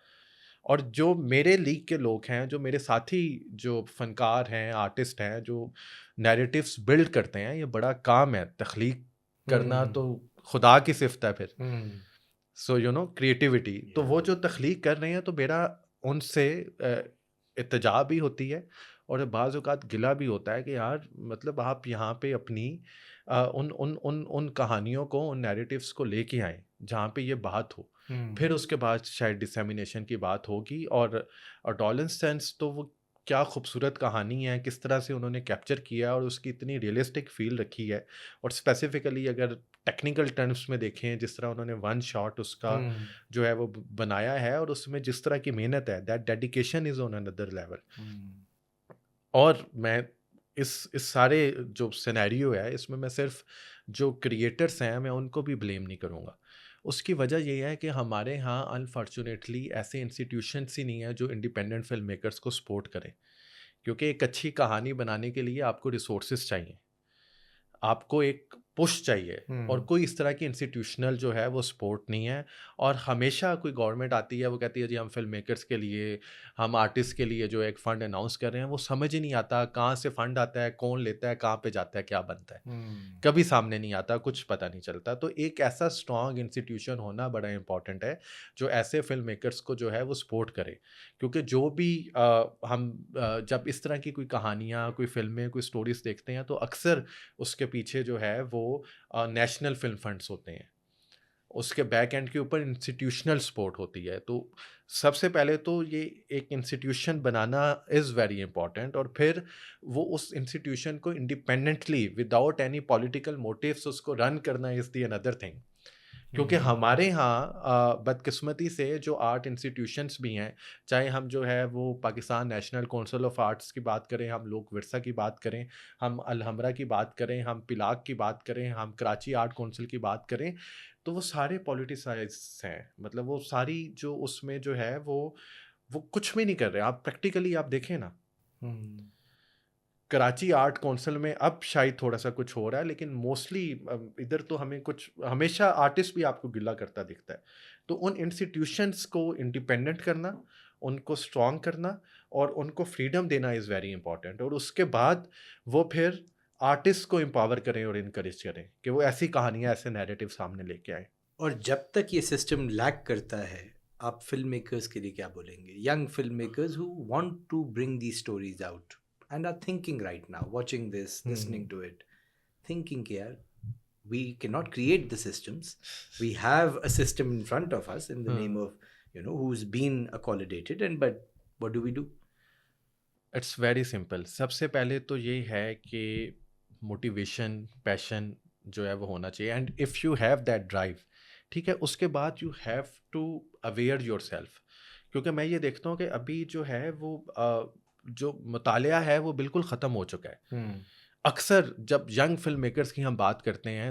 और जो मेरे लीग के लोग हैं, जो मेरे साथी जो फनकार हैं, आर्टिस्ट हैं, जो नैरेटिव्स बिल्ड करते हैं, ये बड़ा काम है. तख्लीक करना तो खुदा की सिफ्त है फिर. So you know, creativity. तो वो जो तख्लीक कर रहे हैं, तो मेरा उनसे इत्तेजा भी होती है, और बाज़ औक़ात गिला भी होता है कि यार मतलब आप यहाँ पे अपनी उन कहानियों को, उन नैरेटिव्स को लेके आएँ जहाँ पे ये बात हो. फिर उसके बाद शायद डिसेमिनेशन की बात होगी। और अडोलेसेंस तो वो क्या खूबसूरत कहानी है, किस तरह से उन्होंने कैप्चर किया और उसकी इतनी रियलिस्टिक फील रखी है। और स्पेसिफिकली अगर टेक्निकल टर्म्स में देखें, जिस तरह उन्होंने वन शॉट उसका जो है वो बनाया है, और उसमें जिस तरह की मेहनत है, that dedication is on another level. और मैं इस सारे जो सिनेरियो है, इसमें मैं सिर्फ जो क्रिएटर्स हैं मैं उनको भी ब्लेम नहीं करूँगा। उसकी वजह ये है कि हमारे यहाँ अनफॉर्चुनेटली ऐसे इंस्टीट्यूशंस ही नहीं है जो इंडिपेंडेंट फिल्म मेकर्स को सपोर्ट करें। क्योंकि एक अच्छी कहानी बनाने के लिए आपको रिसोर्सेज चाहिए, आपको एक पुश चाहिए, और कोई इस तरह की इंस्टीट्यूशनल जो है वो सपोर्ट नहीं है। और हमेशा कोई गवर्नमेंट आती है, वो कहती है जी हम फिल्म मेकर्स के लिए, हम आर्टिस्ट के लिए जो एक फ़ंड अनाउंस कर रहे हैं, वो समझ ही नहीं आता कहाँ से फ़ंड आता है, कौन लेता है, कहाँ पे जाता है, क्या बनता है, कभी सामने नहीं आता, कुछ पता नहीं चलता। तो एक ऐसा स्ट्रॉन्ग इंस्टीट्यूशन होना बड़ा इंपॉर्टेंट है जो ऐसे फिल्म मेकर्स को जो है वो सपोर्ट करे। क्योंकि जो भी जब इस तरह की कोई कहानियाँ, कोई फ़िल्में, कोई स्टोरीज़ देखते हैं, तो अक्सर उसके पीछे जो है वो नेशनल फिल्म फंड्स होते हैं, उसके बैक एंड के ऊपर इंस्टीट्यूशनल सपोर्ट होती है। तो सबसे पहले तो ये एक इंस्टीट्यूशन बनाना इज़ वेरी इंपॉर्टेंट, और फिर वो उस इंस्टीट्यूशन को independently without any political motives उसको रन करना इज़ दी अनदर थिंग। क्योंकि हमारे यहाँ बदकिस्मती से जो आर्ट इंस्टीट्यूशंस भी हैं, चाहे हम जो है वो Pakistan national council of arts की बात करें, हम लोक विरसा की बात करें, हम अलहमरा की बात करें, हम पिलाक की बात करें, हम कराची आर्ट कौंसिल की बात करें, तो वो सारे पॉलिटिसाइज हैं। मतलब वो सारी जो उसमें जो है वो कुछ भी नहीं कर रहे। आप प्रैक्टिकली आप देखें ना, कराची आर्ट काउंसिल में अब शायद थोड़ा सा कुछ हो रहा है, लेकिन मोस्टली इधर तो हमें कुछ हमेशा आर्टिस्ट भी आपको गिला करता दिखता है। तो उन इंस्टीट्यूशंस को इंडिपेंडेंट करना, उनको स्ट्रॉन्ग करना और उनको फ्रीडम देना इज़ वेरी इंपॉर्टेंट। और उसके बाद वो फिर आर्टिस्ट को एम्पावर करें और इनकरेज करें कि वो ऐसी कहानियाँ, ऐसे नैरेटिव सामने लेके आए। और जब तक ये सिस्टम लैक करता है, आप फिल्म मेकर्स के लिए क्या बोलेंगे? Young film makers who want to bring the stories out and are thinking right now, watching this, listening to it, thinking, yeah, we cannot create the systems. We have a system in front of us in the name of, who's been accommodated, and but what do we do? It's very simple. सबसे पहले तो ये है कि motivation, passion जो है वो होना चाहिए, and if you have that drive, ठीक है, उसके बाद you have to aware your self. क्योंकि मैं ये देखता हूँ कि अभी जो है वो जो मुतालिया है वो बिल्कुल ख़त्म हो चुका है। अक्सर जब यंग फिल्म मेकर्स की हम बात करते हैं,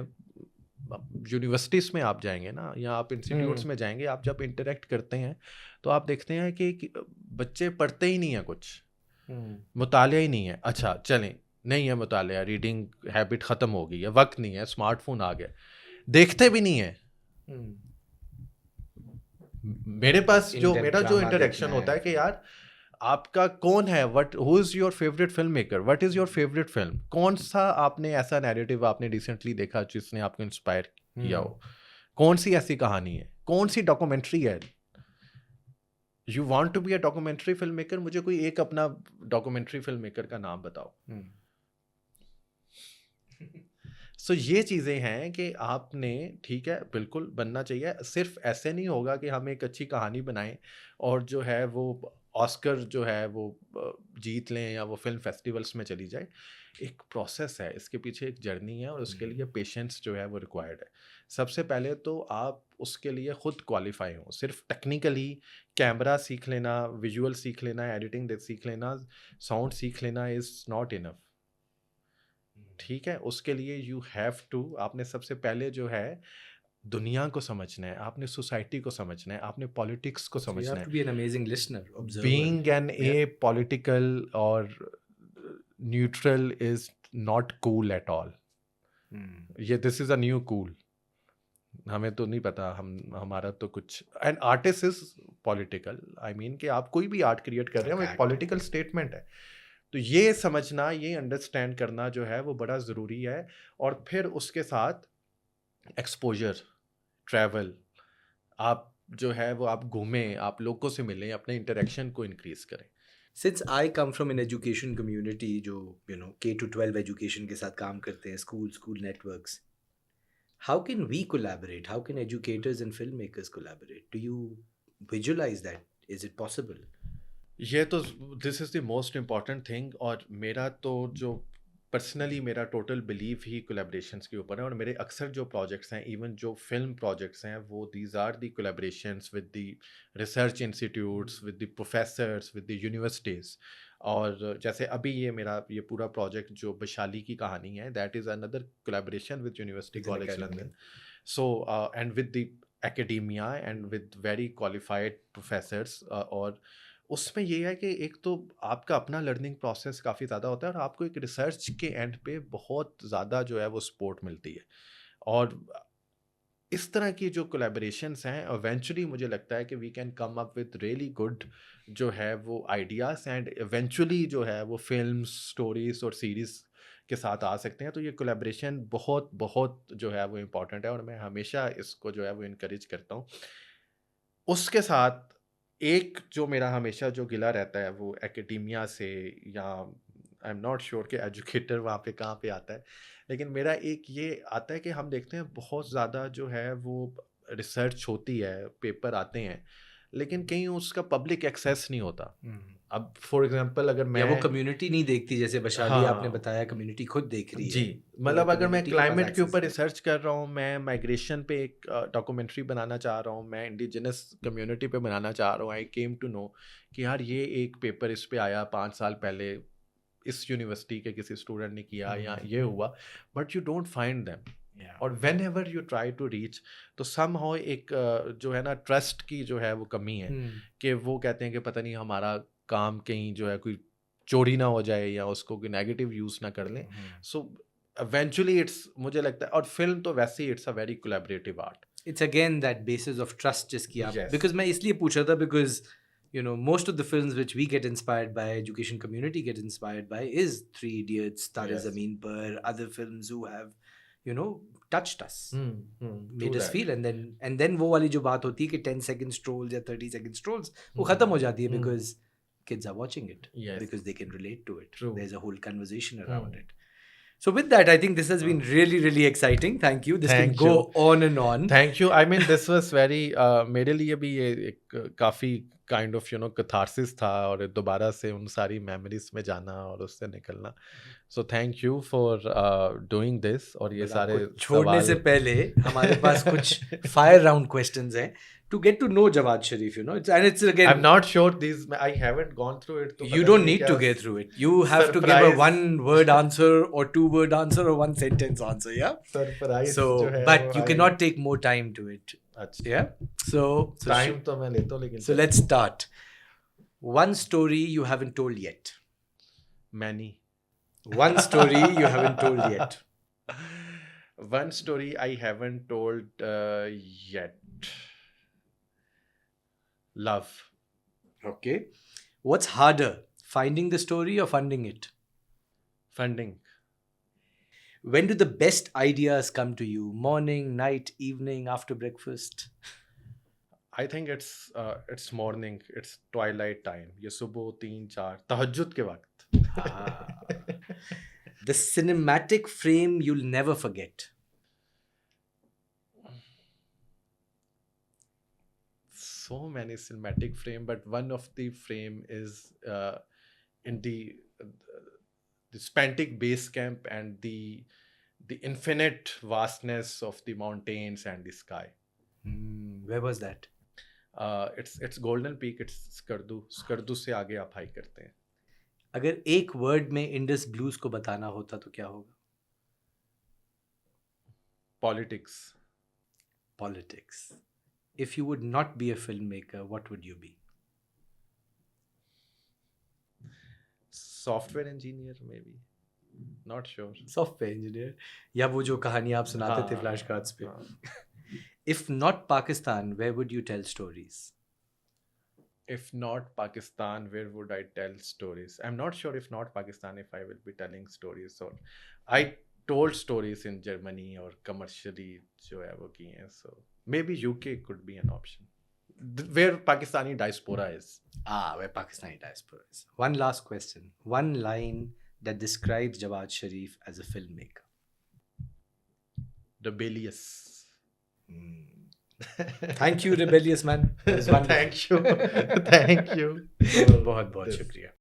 यूनिवर्सिटीज़ में आप जाएंगे ना, या आप इंस्टीट्यूट्स में जाएंगे, आप जब इंटरेक्ट करते हैं तो आप देखते हैं कि बच्चे पढ़ते ही नहीं हैं, कुछ मुतालिया ही नहीं है। अच्छा चलें, नहीं है मुतालिया, रीडिंग हैबिट ख़त्म हो गई है, वक्त नहीं है, स्मार्टफोन आ गया, देखते भी नहीं है। मेरे पास जो मेरा जो इंटरेक्शन होता है कि यार आपका कौन है, what who is your favourite film maker, what is your favourite film, कौन सा आपने ऐसा नैरेटिव आपने रिसेंटली देखा जिसने आपको इंस्पायर किया हो, कौन सी ऐसी कहानी है, कौन सी डॉक्यूमेंट्री है। You want to be a documentary film maker, मुझे कोई एक अपना डॉक्यूमेंट्री फिल्म मेकर का नाम बताओ। सो ये चीज़ें हैं कि आपने, ठीक है, बिल्कुल बनना चाहिए। सिर्फ ऐसे नहीं होगा कि हम एक अच्छी कहानी बनाएं और जो है वो ऑस्कर जो है वो जीत लें या वो फिल्म फेस्टिवल्स में चली जाए। एक प्रोसेस है, इसके पीछे एक जर्नी है, और उसके लिए पेशेंस जो है वो रिक्वायर्ड है। सबसे पहले तो आप उसके लिए ख़ुद क्वालिफाई हो। सिर्फ टेक्निकली कैमरा सीख लेना, विजुअल सीख लेना, एडिटिंग सीख लेना, साउंड सीख लेना इज़ नॉट इनफ। ठीक है, उसके लिए यू हैव टू, आपने सबसे पहले जो है दुनिया को समझना है, आपने सोसाइटी को समझना है, आपने पॉलिटिक्स को समझना है। You have to be an amazing listener, observer. Being an a political और neutral is not cool at all. ये this is a new cool. हमें तो नहीं पता, हमारा तो कुछ, and artist is political. I mean कि आप कोई भी आर्ट क्रिएट कर रहे हो, एक पॉलिटिकल स्टेटमेंट है। तो ये समझना, ये अंडरस्टैंड करना जो है वो बड़ा ज़रूरी है। और फिर उसके साथ एक्सपोजर, ट्रैवल, आप जो है वो आप घूमें, आप लोगों से मिलें, अपने इंटरेक्शन को इंक्रीज करें। Since I come from an education community जो K to 12 education के साथ काम करते हैं, school networks, How can we collaborate? How can educators and filmmakers collaborate? Do you visualize that? Is it possible? ये तो this is the most important thing, और मेरा तो जो पर्सनली मेरा टोटल बिलीव ही कोलैबोरेशंस के ऊपर है, और मेरे अक्सर जो प्रोजेक्ट्स हैं, इवन जो फिल्म प्रोजेक्ट्स हैं, वो these are the collaborations with the research institutes, with the professors, with the universities. और जैसे अभी ये मेरा ये पूरा प्रोजेक्ट जो वैशाली की कहानी है, that is another collaboration with university With an college academy. London. So and with the academia and with very qualified professors, और उसमें ये है कि एक तो आपका अपना लर्निंग प्रोसेस काफ़ी ज़्यादा होता है, और आपको एक रिसर्च के एंड पे बहुत ज़्यादा जो है वो सपोर्ट मिलती है। और इस तरह की जो कोलैबोरेशंस हैं, इवेंचुअली मुझे लगता है कि we can come up with really good जो है वो आइडियाज़, एंड इवेंचुअली जो है वो फिल्म्स, स्टोरीज और सीरीज़ के साथ आ सकते हैं। तो ये कोलैबोरेशन बहुत बहुत जो है वो इम्पॉर्टेंट है, और मैं हमेशा इसको जो है वो इनकरेज करता हूँ। उसके साथ एक जो मेरा हमेशा जो गिला रहता है वो एकेडेमिया से, या आई एम नॉट श्योर कि एजुकेटर वहाँ पे कहाँ पे आता है, लेकिन मेरा एक ये आता है कि हम देखते हैं बहुत ज़्यादा जो है वो रिसर्च होती है, पेपर आते हैं, लेकिन कहीं उसका पब्लिक एक्सेस नहीं होता। अब फॉर एग्जांपल अगर या वो मैं, कम्युनिटी नहीं देखती, जैसे वैशाली आपने हाँ बताया कम्युनिटी खुद देख रही जी, है, मतलब अगर मैं कम्युनिटी के पास क्लाइमेट के एक्सेस ऊपर नहीं। रिसर्च कर रहा हूँ, मैं माइग्रेशन पे एक डॉक्यूमेंट्री बनाना चाह रहा हूँ, मैं इंडिजिनस कम्युनिटी पे बनाना चाह रहा हूँ, आई केम टू नो कि यार ये एक पेपर इस पे आया 5 साल पहले, इस यूनिवर्सिटी के किसी स्टूडेंट ने किया, या ये हुआ, but you don't find them. और whenever you try to reach, तो सम हाउ एक जो है ना ट्रस्ट की जो है वो कमी है, कि वो कहते हैं कि पता नहीं हमारा काम कहीं जो है कोई चोरी ना हो जाए, या उसको कोई नेगेटिव यूज़ ना कर लें। सो इवेंचुअली इट्स, मुझे लगता है, और फिल्म तो वैसे ही it's a very collaborative art. It's again that basis of trust जिसकी आप, Yes. बिकॉज मैं इसलिए पूछ रहा था because you know most of the films which we get inspired by, education community get inspired by, is Three Idiots, Tare Yes. Zameen Par, other films who have you know touched us, True made us that. feel, and then वो वाली जो बात होती है कि 10-second strolls या 30-second strolls वो खत्म हो जाती है because kids are watching it, Yes. because they can relate to it. True. There's a whole conversation around it. So with that, I think this has been really, really exciting. Thank you. This Thank can go you. on and on. Thank you, I mean this was very, मेरे लिए भी ये एक काफ़ी kind of you know catharsis था, और दोबारा से उन सारी मेमोरीज में जाना और उससे निकलना। So thank you for doing this, और ये But सारे आपको छोड़ने से सवाल पहले हमारे पास कुछ फायर राउंड क्वेश्चंस हैं to get to know Jawad Sharif, you know. And it's I am again, not sure this, I haven't gone through it, तो you पता don't नहीं need क्या to get through it. You have to give a surprise- one word answer or two word answer or one sentence answer, yeah? Surprise So, जो है but वो you I- cannot take more time to it. अच्छा, Yeah? So time तो मैं लेता हूँ, लेकिन so let's start. One story you haven't told yet. Many One story you haven't told yet. One story I haven't told yet. Love. Okay. What's harder, finding the story or funding it? Funding. When do the best ideas come to you? Morning, night, evening, after breakfast? I think it's morning. It's twilight time. ये सुबह 3-4 तहज्जुद के वक्त. The cinematic frame you'll never forget. So many cinematic frame, but one of the frame is in the Spantic base camp and the infinite vastness of the mountains and the sky. Where was that? It's Golden Peak. It's Skardu से आगे आप hike करते हैं. अगर एक word में Indus blues को बताना होता तो क्या होगा? Politics. Politics. If you would not be a filmmaker, what would you be? Software engineer maybe. Not sure. Software engineer. या वो जो कहानी आप सुनाते थे फ्लैश कार्ड्स पे. If not Pakistan, where would you tell stories? If not Pakistan, where would I tell stories? I'm not sure if not Pakistan, if I will be telling stories, or I told stories in Germany or commercially जो है वो किए हैं. So maybe UK could be an option. Where Pakistani diaspora is. Where Pakistani diaspora is. One last question. One line that describes Jawad Sharif as a filmmaker. rebellious. Thank you rebellious man, Thank you. Thank you. बहुत बहुत शुक्रिया.